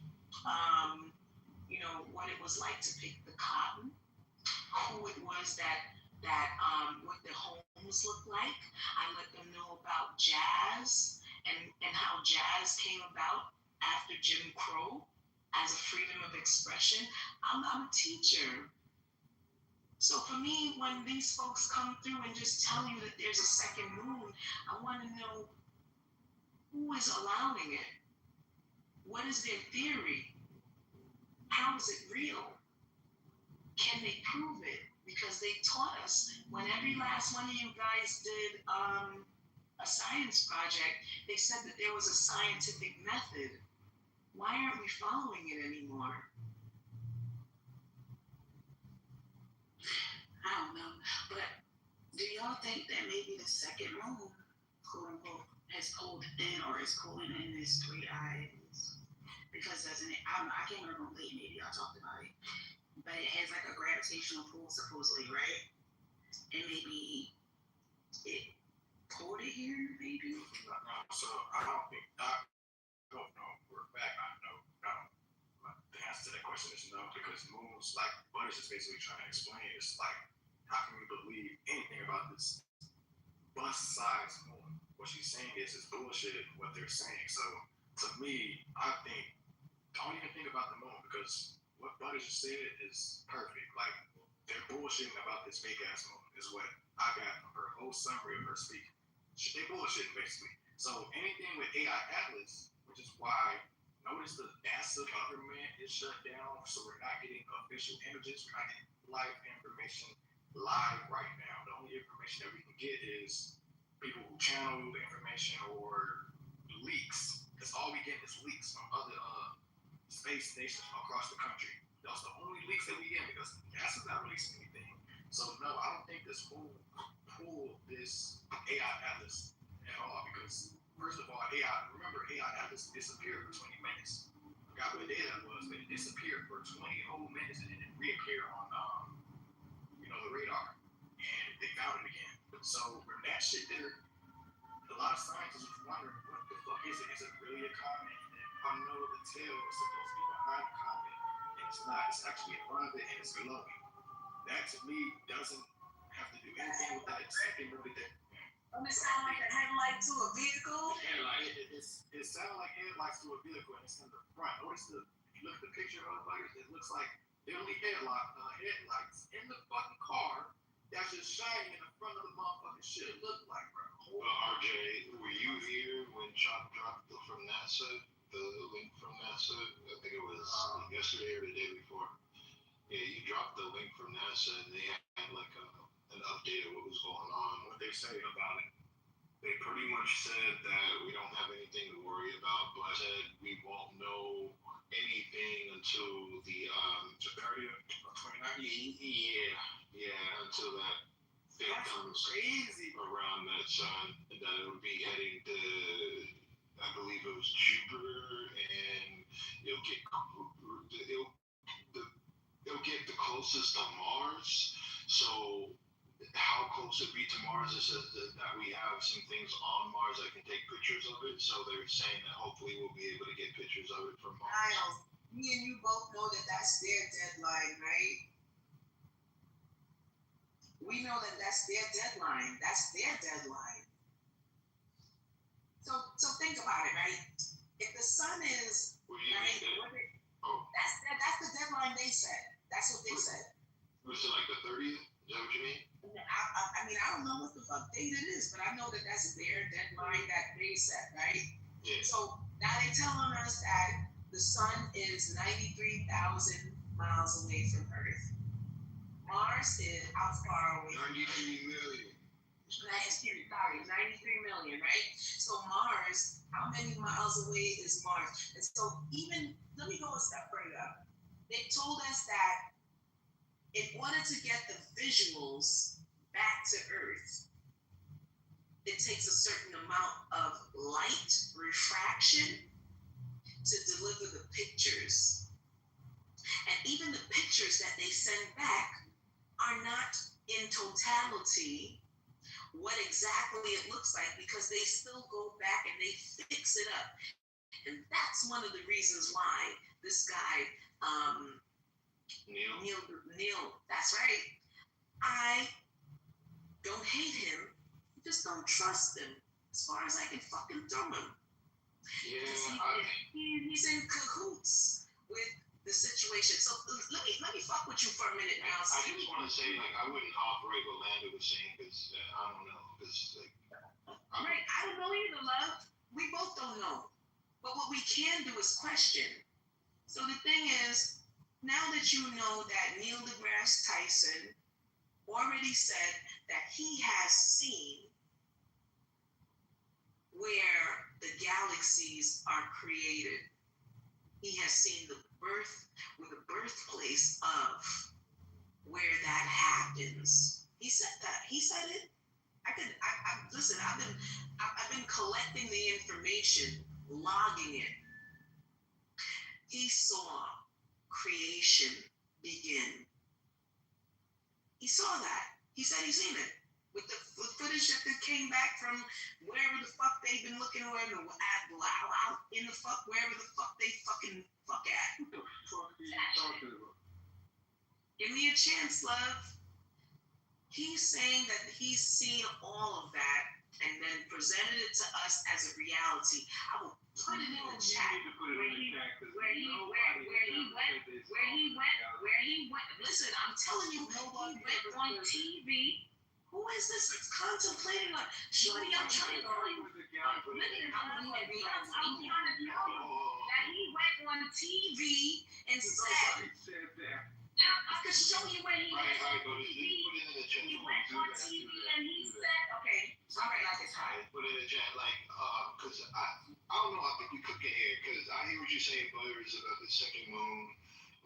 what it was like to pick the cotton, who it was that what the homes looked like. I let them know about jazz and how jazz came about after Jim Crow as a freedom of expression. I'm a teacher. So for me, when these folks come through and just tell you that there's a second moon, I want to know who is allowing it. What is their theory? How is it real? Can they prove it? Because they taught us when every last one of you guys did a science project, they said that there was a scientific method. Why aren't we following it anymore? I don't know, but do y'all think that maybe the second moon, quote unquote, has pulled in or is pulling in these three eyes? Because doesn't it? I can't remember when maybe y'all talked about it, but it has like a gravitational pull supposedly, right? And maybe it pulled it here, maybe. No, so I don't know for a fact. I know no. The answer to that question is no, because moons, like Butters is basically trying to explain, it's like how can we believe anything about this bus-sized moon? What she's saying is bullshit. What they're saying. So to me, I think don't even think about the moon because what Butters just said is perfect. Like they're bullshitting about this fake ass moon is what I got from her whole summary of her speech. They bullshitting basically. So anything with AI Atlas, which is why notice the NASA government is shut down, so we're not getting official images, we're not getting live information live right now. The only information that we can get is people who channel the information or leaks. Because all we get is leaks from other space stations across the country. That's the only leaks that we get because NASA's not releasing anything. So no, I don't think this whole pull this AI Atlas at all because first of all, remember AI Atlas disappeared for 20 minutes. I forgot what day that was, but it disappeared for 20 whole minutes and then it reappeared on the radar. And they found it again. So from that shit there, a lot of scientists was wondering what the fuck is it? Is it really a comet? And I know the tail is supposed to be behind the comet, and it's not. It's actually in front of it and it's glowing. That to me doesn't have to do anything with that second movie that Doesn't it sound like a headlight to a vehicle? It sounds like headlights to a vehicle and it's in the front. Notice if you look at the picture of it looks like literally headlights in the fucking car that's just shining in the front of the motherfucking shit. It looked like, bro. RJ, were you here when Chop dropped from NASA, the link from NASA? I think it was yesterday or the day before. Yeah, you dropped the link from NASA and they had like an update of what was going on. What they say about it? They pretty much said that we don't have anything to worry about, but said we won't know anything until the 30th or 29th? Yeah, until that thing comes crazy around that sun, and that it would be heading to, I believe it was Jupiter, and it'll get the closest to Mars. So how close it be to Mars is that we have some things on Mars that can take pictures of it. So they're saying that hopefully we'll be able to get pictures of it from Mars. Miles, me and you both know that that's their deadline, right? We know that that's their deadline. That's their deadline. So think about it, right? If the sun is that's the deadline they set. That's what they said. Was it like the 30th? Is that what you mean? I mean, I don't know what the fuck date it is, but I know that that's their deadline that they set, right? Yeah. So now they're telling us that the sun is 93,000 miles away from Earth. Mars is how far away? 93 million. Sorry, 93 million, right? So Mars, how many miles away is Mars? And so even, let me go a step further. They told us that in order to get the visuals back to Earth, it takes a certain amount of light refraction to deliver the pictures. And even the pictures that they send back are not in totality what exactly it looks like, because they still go back and they fix it up. And that's one of the reasons why this guy, Neil, that's right. I don't hate him, just don't trust him as far as I can fucking throw him. Yeah, He's in cahoots with the situation. So let me fuck with you for a minute now. I just want to say, like, I wouldn't operate what Lando was saying, because I don't know, because like, right, I don't know either, love. We both don't know. But what we can do is question. So the thing is, now that you know that Neil deGrasse Tyson already said that he has seen where the galaxies are created, he has seen the birthplace of where that happens. He said that. He said it. Listen. I've been collecting the information, logging it. He saw creation begin. He saw that. He said he seen it with the footage that came back from wherever the fuck they've been looking, or out in the fuck, wherever the fuck they fucking fuck at. What the fuck are you talking about? Give me a chance, love. He's saying that he's seen all of that and then presented it to us as a reality. I will put it in the chat. Where he went. Listen, I'm telling you, he went on TV. Who is this that's contemplating on? Shorty, I'm trying to tell you. I'm trying to tell you that he went on TV and said, I could show you where he went on TV. He went on TV and he said, okay, all right, like it's high. put it in the chat, like, because I don't know, I think we cook it here, because I hear what you're saying, Butters, about the second moon,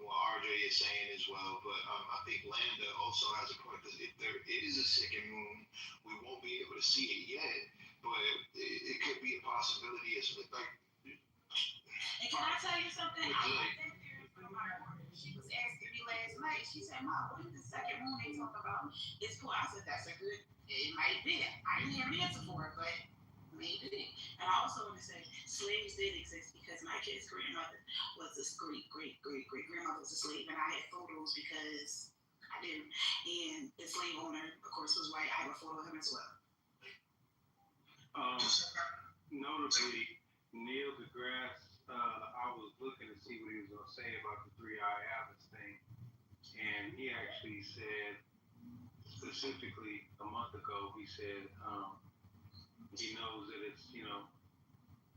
what RJ is saying as well, but I think Landa also has a point, because if there is a second moon, we won't be able to see it yet, but it could be a possibility as like. And can I tell you something? I was in there from my morning. She was asking me last night. She said, "Mom, when is the second moon they talk about?" It's cool. I said, "That's a good. It might be. I didn't have an answer for it, but maybe." And I also want to say, slaves did exist because my kid's grandmother was a great grandmother was a slave, and I had photos because I didn't. And the slave owner, of course, was white. I have a photo of him as well. Notably, Neil deGrasse. I was looking to see what he was going to say about the 3-eye atlas thing, and he actually said, specifically a month ago, he said he knows that it's,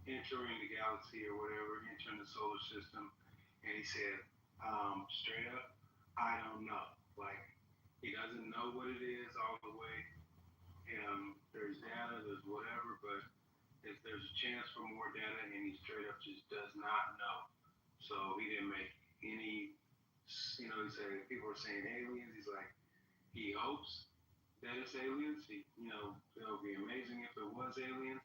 entering the galaxy or whatever, entering the solar system, and he said, straight up, I don't know. Like, he doesn't know what it is all the way. There's data, there's whatever, but if there's a chance for more data, and he straight up just does not know. So he didn't make any, he said, people are saying aliens, he's like, he hopes that it's aliens. It would be amazing if it was aliens,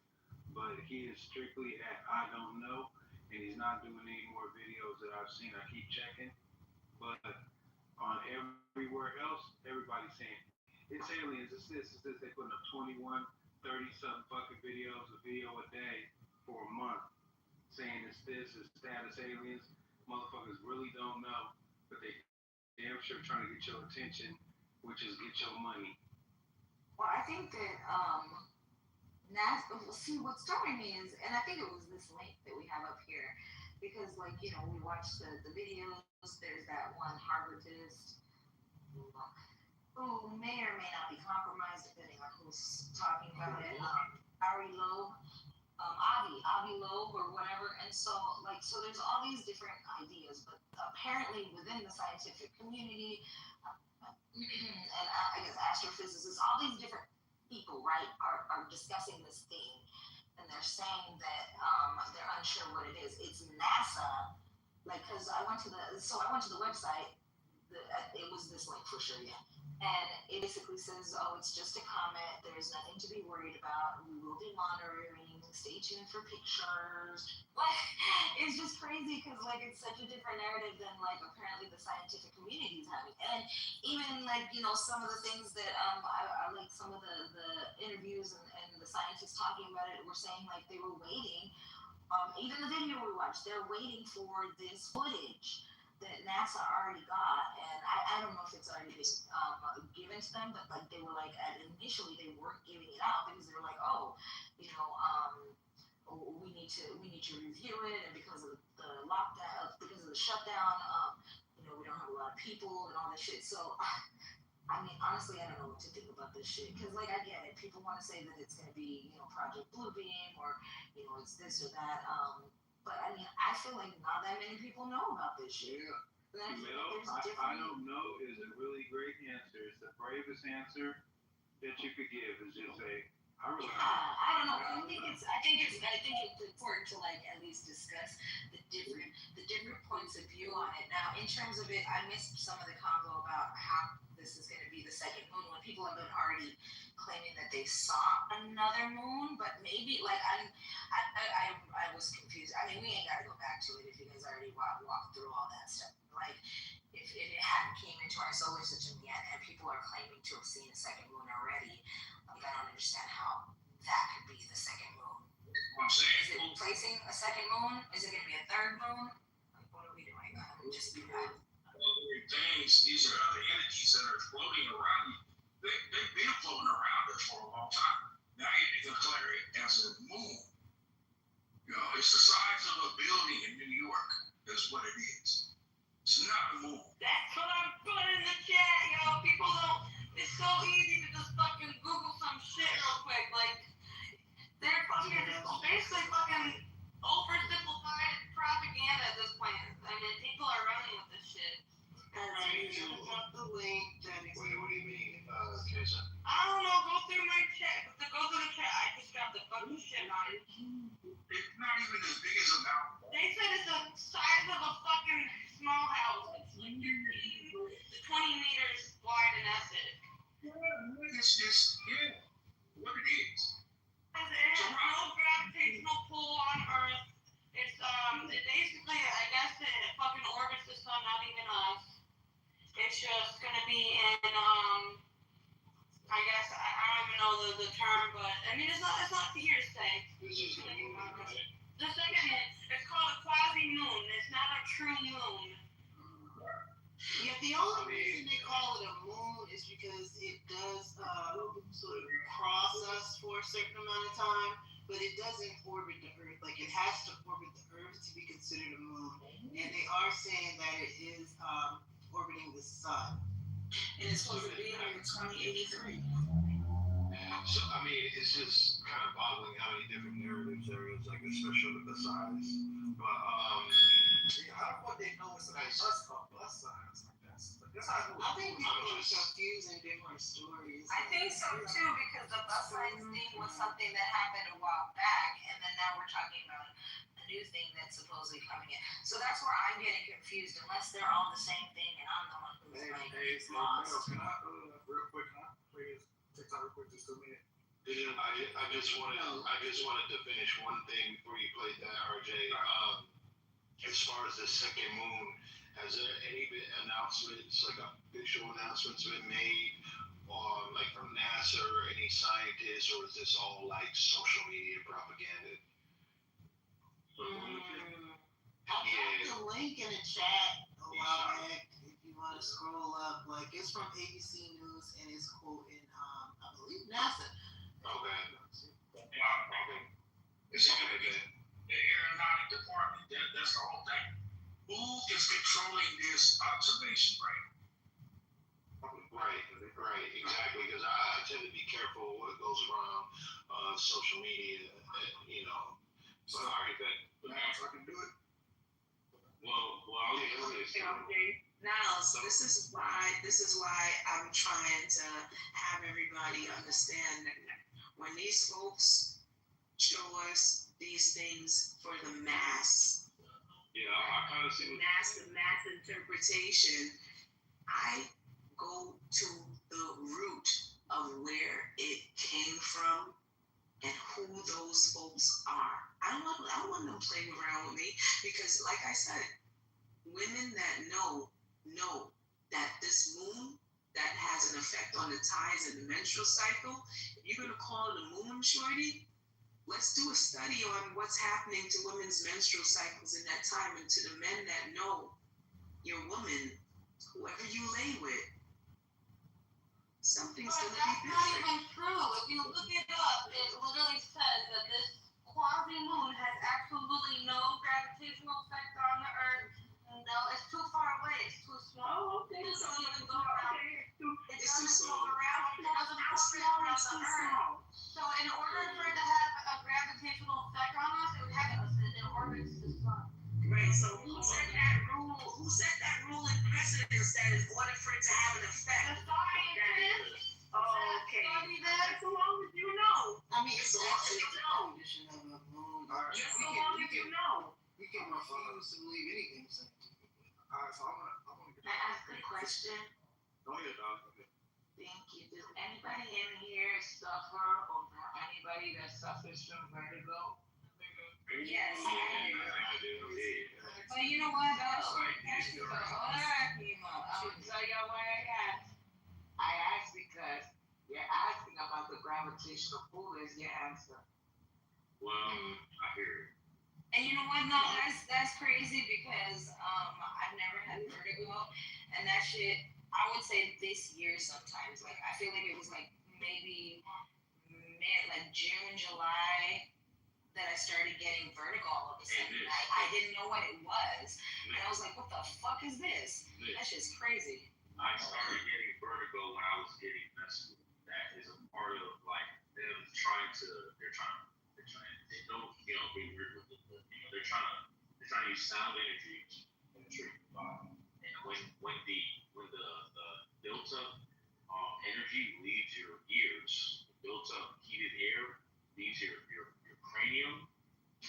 but he is strictly at I don't know, and he's not doing any more videos that I've seen. I keep checking, but on everywhere else, everybody's saying, it's aliens, it's this. They putting up 21, 30-something fucking videos, a video a day for a month, saying it's this, it's that, it's aliens. Motherfuckers really don't know, but they damn sure trying to get your attention, which is get your money. Well, I think that see what's throwing me is, and I think it was this link that we have up here, because we watched the videos. There's that one Harvardist who may or may not be compromised depending on who's talking about it. Ari Loeb. Avi Loeb or whatever. And so there's all these different ideas, but apparently within the scientific community, and I guess astrophysicists, all these different people, right, are discussing this thing, and they're saying that they're unsure what it is. It's NASA, because I went to the website. It was this link for sure, yeah. And it basically says, oh, it's just a comet. There's nothing to be worried about. We will be monitoring. Stay tuned for pictures. It's just crazy because it's such a different narrative than apparently the scientific community is having. And even some of the things that I like some of the interviews and the scientists talking about it were saying they were waiting. Even the video we watched, they're waiting for this footage that NASA already got, and I don't know if it's already been given to them, but they were initially they weren't giving it out because they were we need to review it, and because of the lockdown, because of the shutdown, we don't have a lot of people and all this shit. So I mean, honestly, I don't know what to think about this shit because I get it. People want to say that it's gonna be Project Bluebeam or it's this or that. But I mean, I feel like not that many people know about this shit. Yeah. I don't know is a really great answer. It's the bravest answer that you could give is just say, I really I don't know. I think it's important to at least discuss the different points of view on it. Now, in terms of it, I missed some of the convo about how this is going to be the second moon when people have been already claiming that they saw another moon, but maybe I was confused. I mean, we ain't got to go back to it if you guys already walked through all that stuff. If it hadn't came into our solar system yet and people are claiming to have seen a second moon already, I don't understand how that could be the second moon. Is it replacing a second moon? Is it going to be a third moon? What are we doing? Just do that. Things, these are other entities that are floating around. They've been floating around us for a long time. Now you declare it as a moon. It's the size of a building in New York. That's what it is. It's not a moon. That's what I'm putting in the chat, yo. People don't. It's so easy to just fucking Google some shit real quick. They're basically fucking oversimplified propaganda at this point. I mean, people are running with this shit. Drop the link that Wait, what do you mean, Jason? I don't know. Go through my chat. Go through the chat. I just dropped the fucking shit on it. It's not even as big as a mountain. They said it's the size of a fucking small house. It's 20 meters wide and that's it. It's just, what it is. It has no gravitational pull on Earth. It's basically, I guess, it fucking orbits the sun, not even us. It's just gonna be in I guess I don't even know the term, but I mean it's not here to stay. This is the moon, right? The second moon, it's called a quasi moon. It's not a true moon. Yeah, the only reason they call it a moon is because it does sort of cross us for a certain amount of time, but it doesn't orbit the Earth. It has to orbit the Earth to be considered a moon. And they are saying that it is orbiting the sun. And it's supposed to be in 2083. So, I mean, it's just kind of boggling how many different narratives there is, especially with the size. But, how the fuck they know it's a bus called bus signs like that? That's how I think people are confusing different stories. I think so too, because the bus signs thing was something that happened a while back, and then now we're talking about a new thing that's supposedly coming in. So that's where I'm getting confused, unless they're all the same thing, and I'm the one who's lost. Can I, real quick, please TikTok real quick, just 2 minutes? I just wanted to finish one thing before you played that, RJ. As far as the second moon, has there any announcements, official announcements been made, or from NASA or any scientists, or is this all social media propaganda? I put the link in the chat a while back if you want to scroll up. It's from ABC News and it's quoting, I believe, NASA. Okay. It's going to be the aeronautic department. That's the whole thing. Who is controlling this observation, right? Right. Right, exactly. Because I tend to be careful what goes around social media. You know. So I think now I can do it. Now, so this is why I'm trying to have everybody understand that when these folks show us these things for the mass, I kind of see what the mass interpretation, I go to the root of where it came from and who those folks are. I don't want them playing around with me because, like I said, women that know that this moon that has an effect on the tides and the menstrual cycle. If you're gonna call it a moon, shorty, let's do a study on what's happening to women's menstrual cycles in that time, and to the men that know your woman, whoever you lay with, something's But gonna that's be not different. even true. If you look it up, it literally says that this quasi moon has absolutely no gravitational effect on the Earth. No, it's too far away. It's too small. Oh, okay. It So doesn't even go around. It it's too doesn't go small. around. It doesn't How orbit small around is the too Earth. small? So in order for it to have a gravitational effect on us, it would have it orbits the sun. Right. So who set that rule? Who set that rule in precedence that in order for it to have an effect? The scientists. Oh, okay. Study that. So long as you know. I mean, it's So long as actually you the know. condition of a moon. Just so long as you know. We can refuse to believe anything scientifically. Alright, so I wanna get Can I ask a question? Go ahead, dog. Go ahead. Thank you. Does anybody in here suffer or know anybody that suffers from vertigo? Yes. I do. But you know what though? Hold on, Kimo. I'm gonna tell y'all why I asked. I asked because you're asking about the gravitational pull is your answer. Well, I hear it. And you know what? No, that's crazy because I've never had vertigo, and that shit. I would say this year sometimes. Like I feel like it was like maybe June, July that I started getting vertigo all of a sudden. I didn't know what it was, and I was like, "What the fuck is this?" That shit's crazy. I started getting vertigo when I was getting messed with. That is a part of like them they're trying, they don't, be weird with it, but, they're trying to use sound energy to treat the body. And when the built up energy leaves your ears, built up heated air leaves your cranium,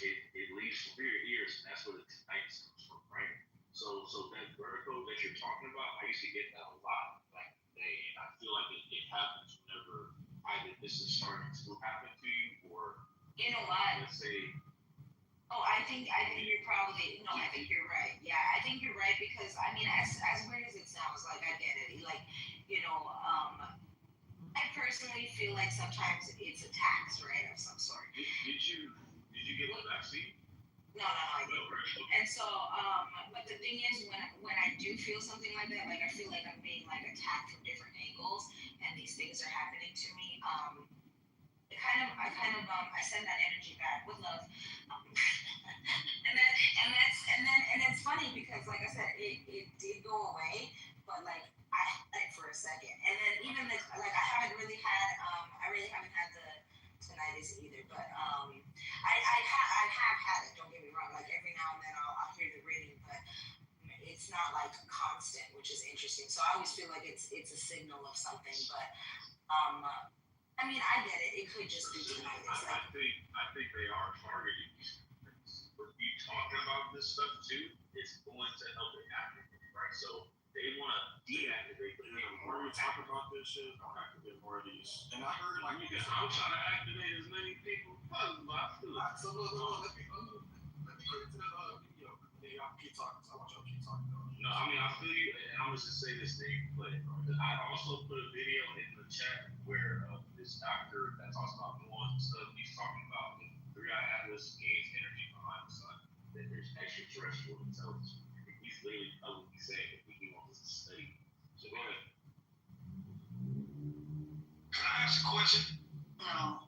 it leaves through your ears, and that's where the tinnitus comes from, right? So that vertigo that you're talking about, I used to get that a lot back in the day, and I feel like it happens whenever either this is starting to happen to you, or You know what? let's say. Oh, I think you're probably no. I think you're right. Yeah, I think you're right because I mean, as weird as it sounds, like I get it. Like, I personally feel like sometimes it's a tax, right, of some sort. Did you get the vaccine? No, I didn't. And so, but the thing is, when I do feel something like that, like I feel like I'm being like attacked from different angles, and these things are happening to me. I send that energy back with love. And it's funny because, like I said, it did go away, but like for a second, and then even I haven't really had the tinnitus either, but I have had it. Don't get me wrong. Like every now and then I'll hear the ringing, but it's not like constant, which is interesting. So I always feel like it's a signal of something, but I mean, I get it. It could just be tinnitus. I think they are targeting these things. With you talking about this stuff too, it's going to help it activate, right? So they want to deactivate the thing. The more we talk about this shit, I'll activate more of these. And I heard like I'm trying to activate as many people as possible. I feel it. So look, let me get into the video. Yeah, y'all keep talking. So I want y'all to keep talking. No, I mean, I feel you, and I'm just gonna say this thing, but I also put a video in the chat where this doctor that talks about nuance stuff, he's talking about the 3-eye atlas gains energy behind the sun, that there's extraterrestrial intelligence. He's literally publicly saying that he wants us to study. So go ahead. Can I ask a question? No.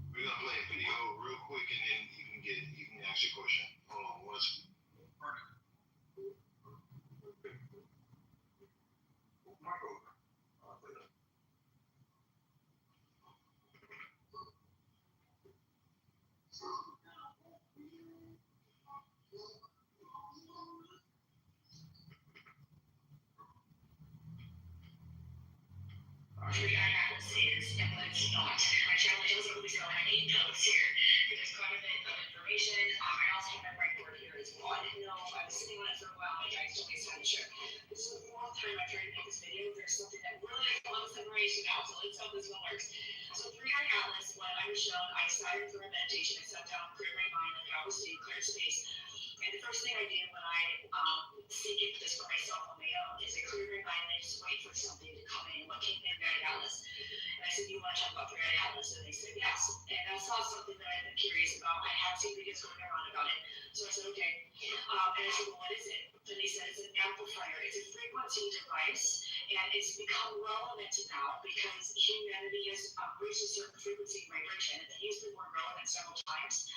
We're gonna play a video real quick, and then you can ask your question. Hold on, one second. it's not. My channel doesn't really spell my name notes here. There's quite a bit of information. I also have my whiteboard here as well. I didn't know, I was sitting on it for a while, and I just always had to share. This is the fourth time I tried to make this video. There's something that really loves information now, so let's hope this one works. So 3-eye atlas, when I was young, I decided for a meditation, I sat down, cleared my mind, like I always do, clear space. And the first thing I did when I seek this for myself on my own is I cleared my mind and I just wait for something to come in. What came in 3-eye atlas? And I said, you want to talk about 3-eye atlas? And they said, yes. And I saw something that I've been curious about. I have seen videos going around about it. So I said, okay. And I said, well, what is it? And they said, it's an amplifier. It's a frequency device. And it's become relevant now because humanity has reached a certain frequency vibration. And they used the word relevant several times.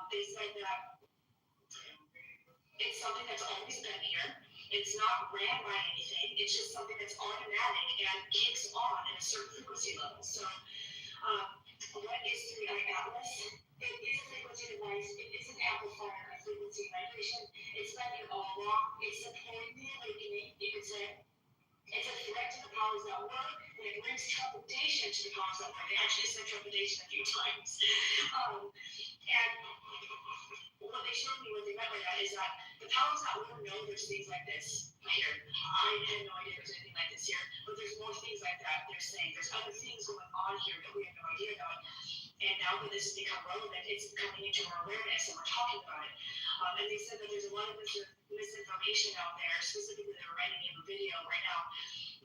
They said that it's something that's always been here. It's not ran by anything. It's just something that's automatic and kicks on at a certain frequency level. So, what is 3-eye atlas? It is a frequency device. It is an amplifier of frequency vibration. It's been here all along. It's supporting the awakening. You could say it's a threat to the powers that work. And it brings trepidation to the powers that work. They actually said trepidation a few times. And what they showed me, what they meant by that is that the powers that work know there's things like this here. I had no idea there's anything like this here, but there's more things like that. They're saying there's other things going on here that we have no idea about. And now that this has become relevant, it's coming into our awareness and we're talking about it. And they said that there's a lot of misinformation out there. Specifically, they're writing me a video right now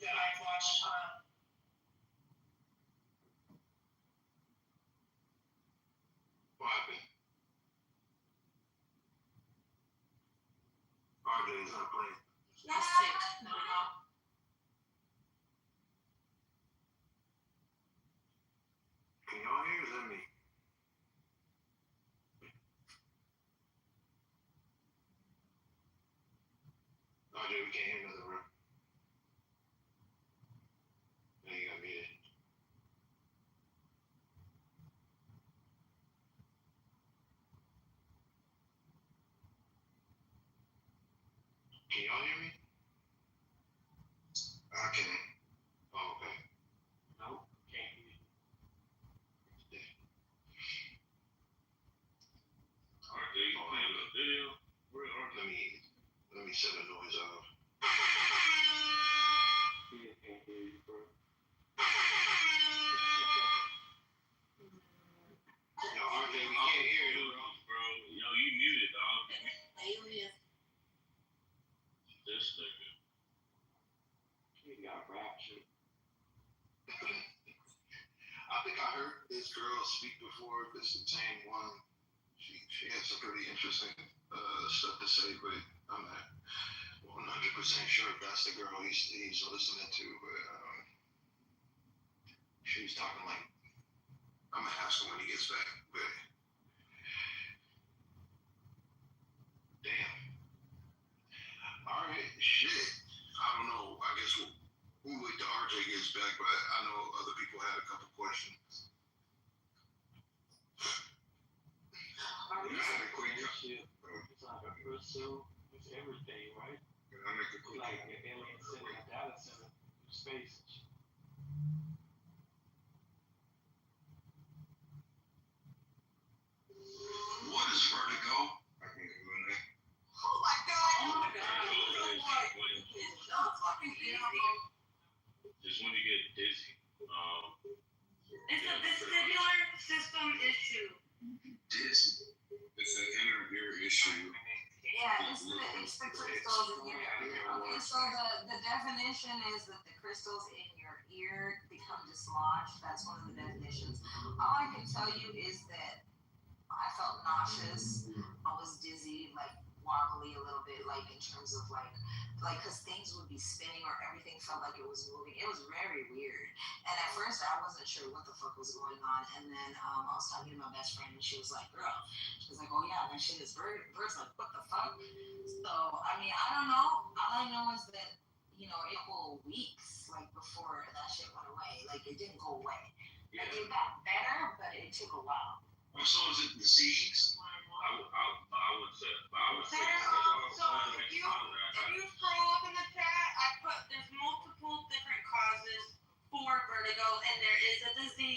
that I've watched. What happened? RJ is not playing. He's sick. No, no. Can y'all hear? Is that me? RJ, we can't hear nothing, bro. Now you got muted. Can y'all hear me? I can't. Oh, okay. No, can't hear you. RJ, you playing the video? Let me set the noise off. Yeah, can't hear you, bro. Yo, RJ, we can't hear you, Bro, yo, you muted, dog. Alien. This nigga. You got raptured. I think I heard this girl speak before. This is the same one. She has some pretty interesting stuff to say, but I'm not 100% sure if that's the girl he's listening to. But she was talking like, I'm gonna ask him when he gets back. But damn. All right, shit. I don't know. I guess we'll wait till RJ gets back, but I know other people had a couple questions. Are Yeah, I had a quick It's like a crystal. It's everything, right? I make a quick Like an alien sitting a data center in space. What is vertigo? I can Google that. Oh my god! Oh my god. It's so fucking beautiful. Just when you get dizzy. It's a vestibular system issue. Dizzy. It's an inner ear issue. Yeah, it's the crystals in your ear. Okay, so the definition is that the crystals in your ear become dislodged. That's one of the definitions. All I can tell you is that I felt nauseous. I was dizzy, like wobbly a little bit, like in terms of like because things would be spinning or everything felt like it was moving. It was very weird. And at first I wasn't sure what the fuck was going on. And then I was talking to my best friend and she was like, girl, she was like, oh yeah, that shit is birds. Like, what the fuck? So, I mean, I don't know. All I know is that, you know, it whole weeks, like, before that shit went away. Like, it didn't go away. Like, it got better, but it took a while. So is it disease? I would say. So if you scroll up in the chat, I put there's multiple different causes for vertigo, and there is a disease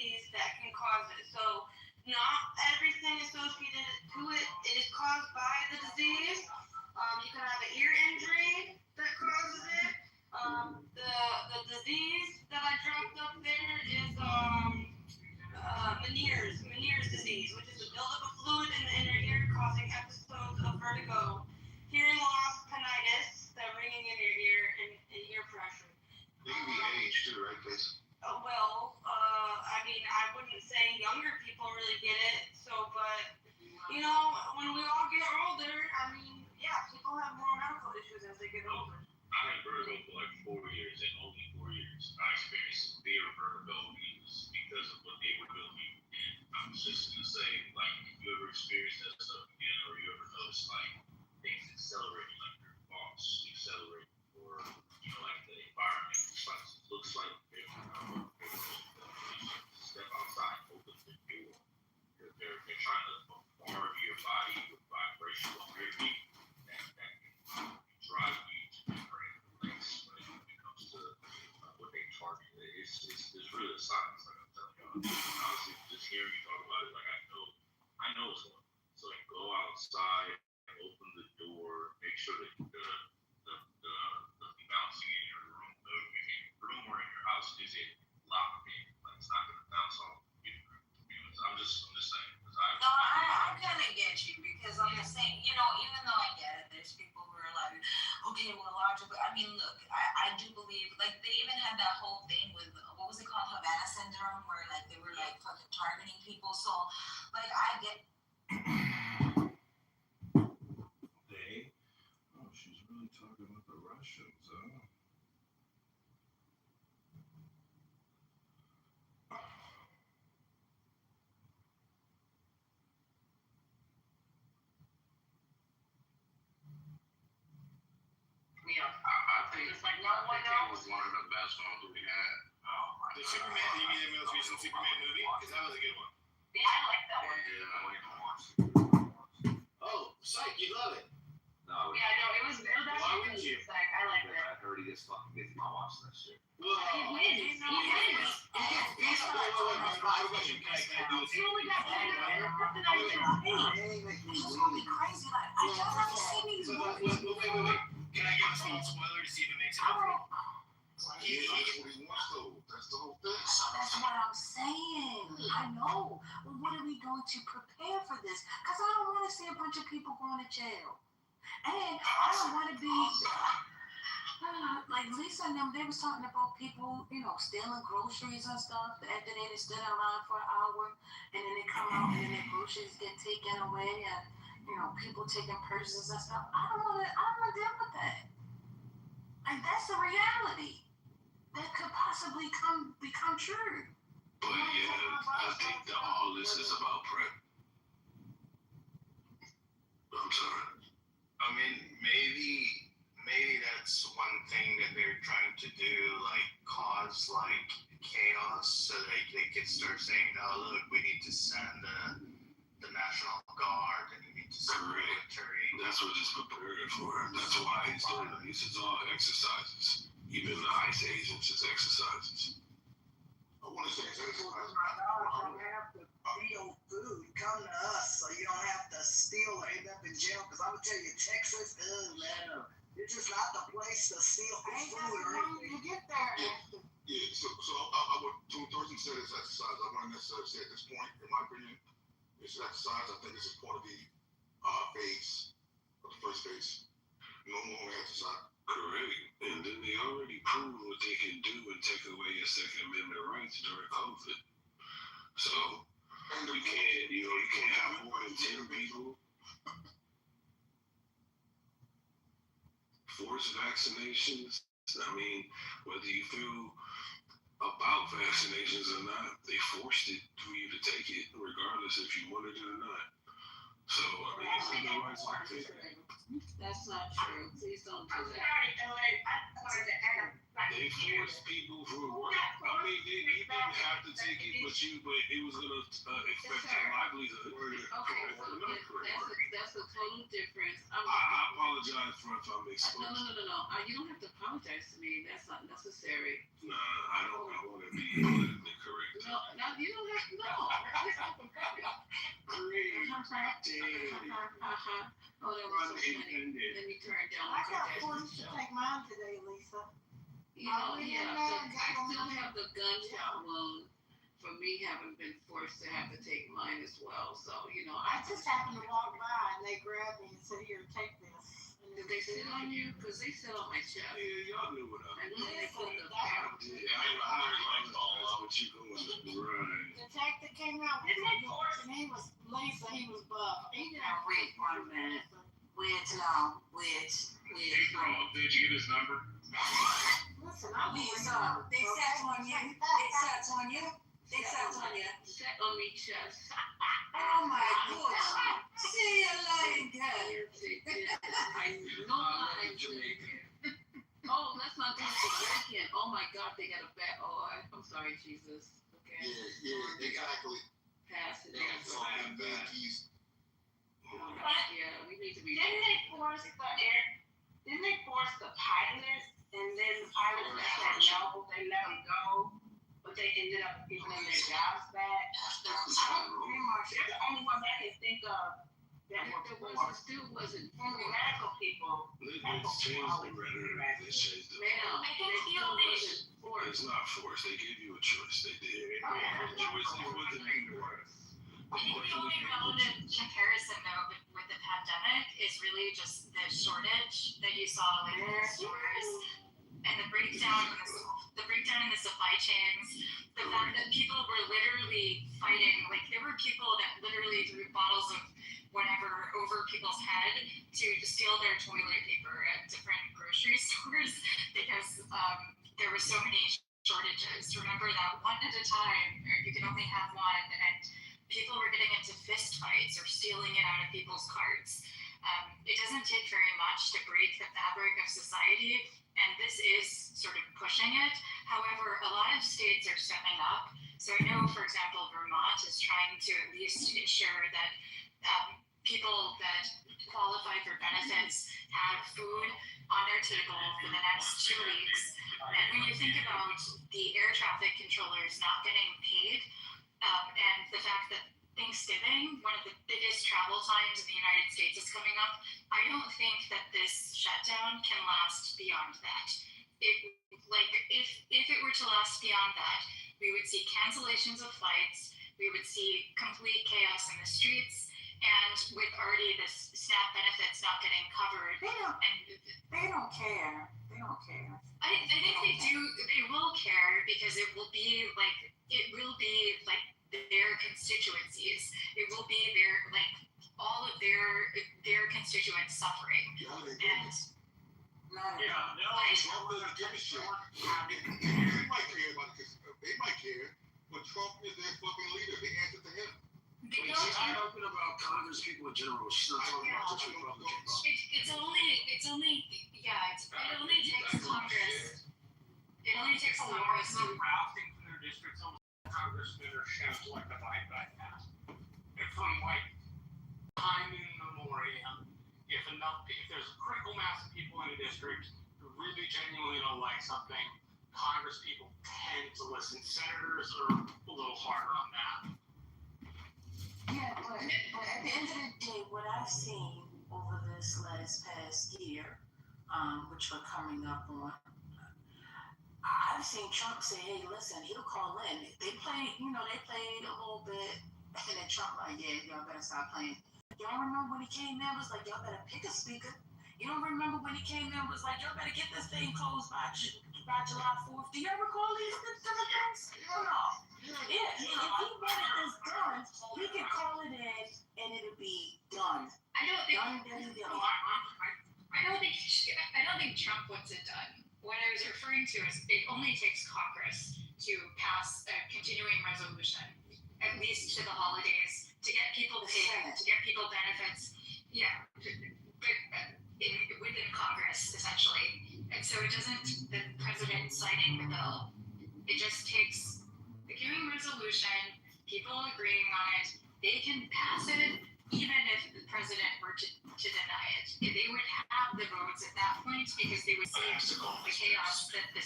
Meniere's disease, which is a buildup of fluid in the inner ear causing episodes of vertigo, hearing loss, tinnitus, the ringing in your ear, and ear pressure. It can be age too, right, Chris? I mean, I wouldn't say younger people really get it. So, but you know, when we all get older, I mean, yeah, people have more medical issues as they get older. I had vertigo for like 4 years, and only 4 years I experienced severe vertigo because of what they were doing. And I was just gonna say, like, if you ever experience that stuff again, or you ever notice like things accelerating, like your thoughts accelerating, or you know, like the environment looks like step outside, open the door. They're trying to bombard your body with vibrational energy that can drive you to different things when it comes to what they target. It's really a science, like I'm telling you. Honestly, just hearing you talk about it, like I know it's one. So like, go outside, open the door, make sure that the bouncing in your room, if your room or in your house isn't locked in, like it's not gonna bounce off. I'm just saying. No, I kind of get you because I'm the same. You know, even though I get it, there's people who are like, okay, well, logically. I mean, look, I do believe, like, they even had that whole thing with, what was it called, Havana syndrome, where, like, they were, like, fucking targeting people. So, like, I get. Oh, she's really talking with the Russians, huh? I think it was one of the best ones that we had. The Superman, you mean the most recent Superman movie? Because that was a good one. Yeah, I like that one. Yeah, I like that one. Oh, psych, you love it. No, Yeah, no, it was Why wouldn't you? like, I like that. I heard he gets fucking busy my watching that shit. Well, He wins. wait. I have a question. Can I do this? You only got It's gonna be crazy. Like, I just have seen these movies. Wait. Can I give us a little spoiler to see if it makes it up for you? Yeah, that's what he wants though. That's the whole thing. That's what I'm saying. I know. Well, what are we going to prepare for this? Because I don't want to see a bunch of people going to jail. And I don't want to be like Lisa and them. They was talking about people, you know, stealing groceries and stuff after they just stood in line for an hour, and then they come out and then their groceries get taken away, and you know, people taking purses and stuff. I don't want to deal with that. Like, that's a reality that could possibly become true. But yeah, I think that all this is about prep. I'm sorry. I mean, maybe that's one thing that they're trying to do, like cause like chaos, so they can start saying, "Oh, look, we need to send the National Guard, and we need to send the military." That's what it's prepared for. That's why he's doing it. This is all exercises. Even the ICE agents is exercises. I want to say it's exercise. Don't have to steal food. Come to us so you don't have to steal or end up in jail. Because I'm going to tell you, Texas, man, it's just not the place to steal food or anything. Yeah, so I would, to Thurston said it's exercise. I wouldn't necessarily say at this point, in my opinion, it's exercise. I think this is part of the phase, of the first phase. No more exercise. Correct. And then they already proved what they can do and take away your Second Amendment rights during COVID. So you can't have more than 10 people. Forced vaccinations. I mean, whether you feel about vaccinations or not, they forced it for you to take it, regardless if you wanted it or not. So, I mean, That's not true. Please don't do that. They forced people for work. I mean, you didn't have to take it, but it was going to affect their livelihood. Okay, that's a total difference. I apologize for if I'm exposed. No. You don't have to apologize to me. That's not necessary. Nah, I want to be politically correct. No, you don't have to. No. Oh, that was so funny. Let me turn down. I got forced to take mine today, Lisa. You know, yeah, I still have the gunshot wound for me having been forced to have to take mine as well. So, I just happened to walk by and they grabbed me and said, "Here, take this." And did they sit on you? Because they sit on my chest. Yeah, y'all knew what I And was. then they put the That's what you going right. The detective came out with him, and he was Lisa, he was buff. He didn't Now, wait 1 minute. Wait, no, wait. April, did you get his number? Listen, I was They sat on you. They sat on you. They sat on you. Sat on me chest. Oh my gosh. See you lying girl. I know I'm Jamaican. Oh, let's not do Jamaican. Oh my God, they got a bad. I'm sorry, Jesus. Okay. Yeah, exactly. Pass it. They got some Yankees. Yeah, we need to be. Didn't they force the pilots, and then the pilots that said no, they let them go, but they ended up giving them their jobs back? They're the only ones I can think of that were Still wasn't. medical people. Let's change the rhetoric. Let's change the. Ma'am, I think the only It's not forced. They gave you a choice. They did. It wasn't forced. I think the only relevant comparison though with the pandemic is really just the shortage that you saw like in the stores and the breakdown in the supply chains. The fact that people were literally fighting, like there were people that literally threw bottles of whatever over people's head to steal their toilet paper at different grocery stores because there were so many shortages. Remember that one at a time, or you could only have one, and people were getting into fist fights or stealing it out of people's carts. It doesn't take very much to break the fabric of society, and this is sort of pushing it. However, a lot of states are stepping up. So I know, for example, Vermont is trying to at least ensure that people that qualify for benefits have food on their table for the next 2 weeks. And when you think about the air traffic controllers not getting paid, and the fact that Thanksgiving, one of the biggest travel times in the United States, is coming up, I don't think that this shutdown can last beyond that. If it were to last beyond that, we would see cancellations of flights, we would see complete chaos in the streets, and with already this SNAP benefits not getting covered. They don't care. I think they do. They will care because it will be like their constituencies. It will be all of their constituents suffering. And They might care about it because they might care, but Trump is their fucking leader. They answer to him. She's not talking about Congress people in general. She's not talking about just Republicans. It only takes Congress. It only takes Congress to routing from their districts, congressmen are shown to like the fight back past. And from like time immemorial, if there's a critical mass of people in a district who really genuinely don't like something, Congress people tend to listen. Senators are a little harder on that. Yeah, but at the end of the day, what I've seen over this past year, which we're coming up on, I've seen Trump say, "Hey, listen, he'll call in." They played a little bit, and then Trump like, "Yeah, y'all better stop playing." Y'all remember when he came in, was like, "Y'all better pick a speaker." You don't remember when he came in, was like, "Y'all better get this thing closed by July 4th. Do you ever recall these things? No. Yeah, if he wanted this done, he could call it in, and it'll be done. I don't think Trump wants it done. What I was referring to is it only takes Congress to pass a continuing resolution, at least to the holidays, to get people paid, to get people benefits. Yeah, within Congress, essentially. And so it doesn't, the president signing the bill, it just takes the continuing resolution, people agreeing on it, they can pass it, even if the president were to deny it. They would have the votes at that point because they would see the chaos that they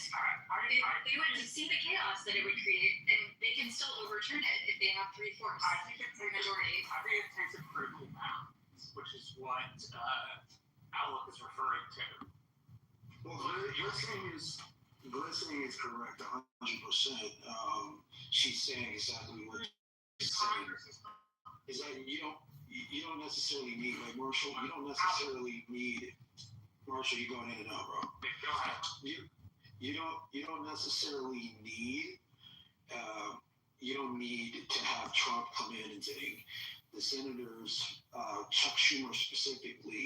would see the chaos that it would create, and they can still overturn it if they have 3/4 majority. I think it takes a critical balance, which is what Outlook is referring to. Well, listening is correct 100%. she's saying exactly what she's saying. Is that you don't necessarily need, like Marshall, you don't necessarily need, Marshall, you're going in and out, bro. Go ahead. You don't necessarily need, you don't need to have Trump come in and saying the senators, Chuck Schumer specifically,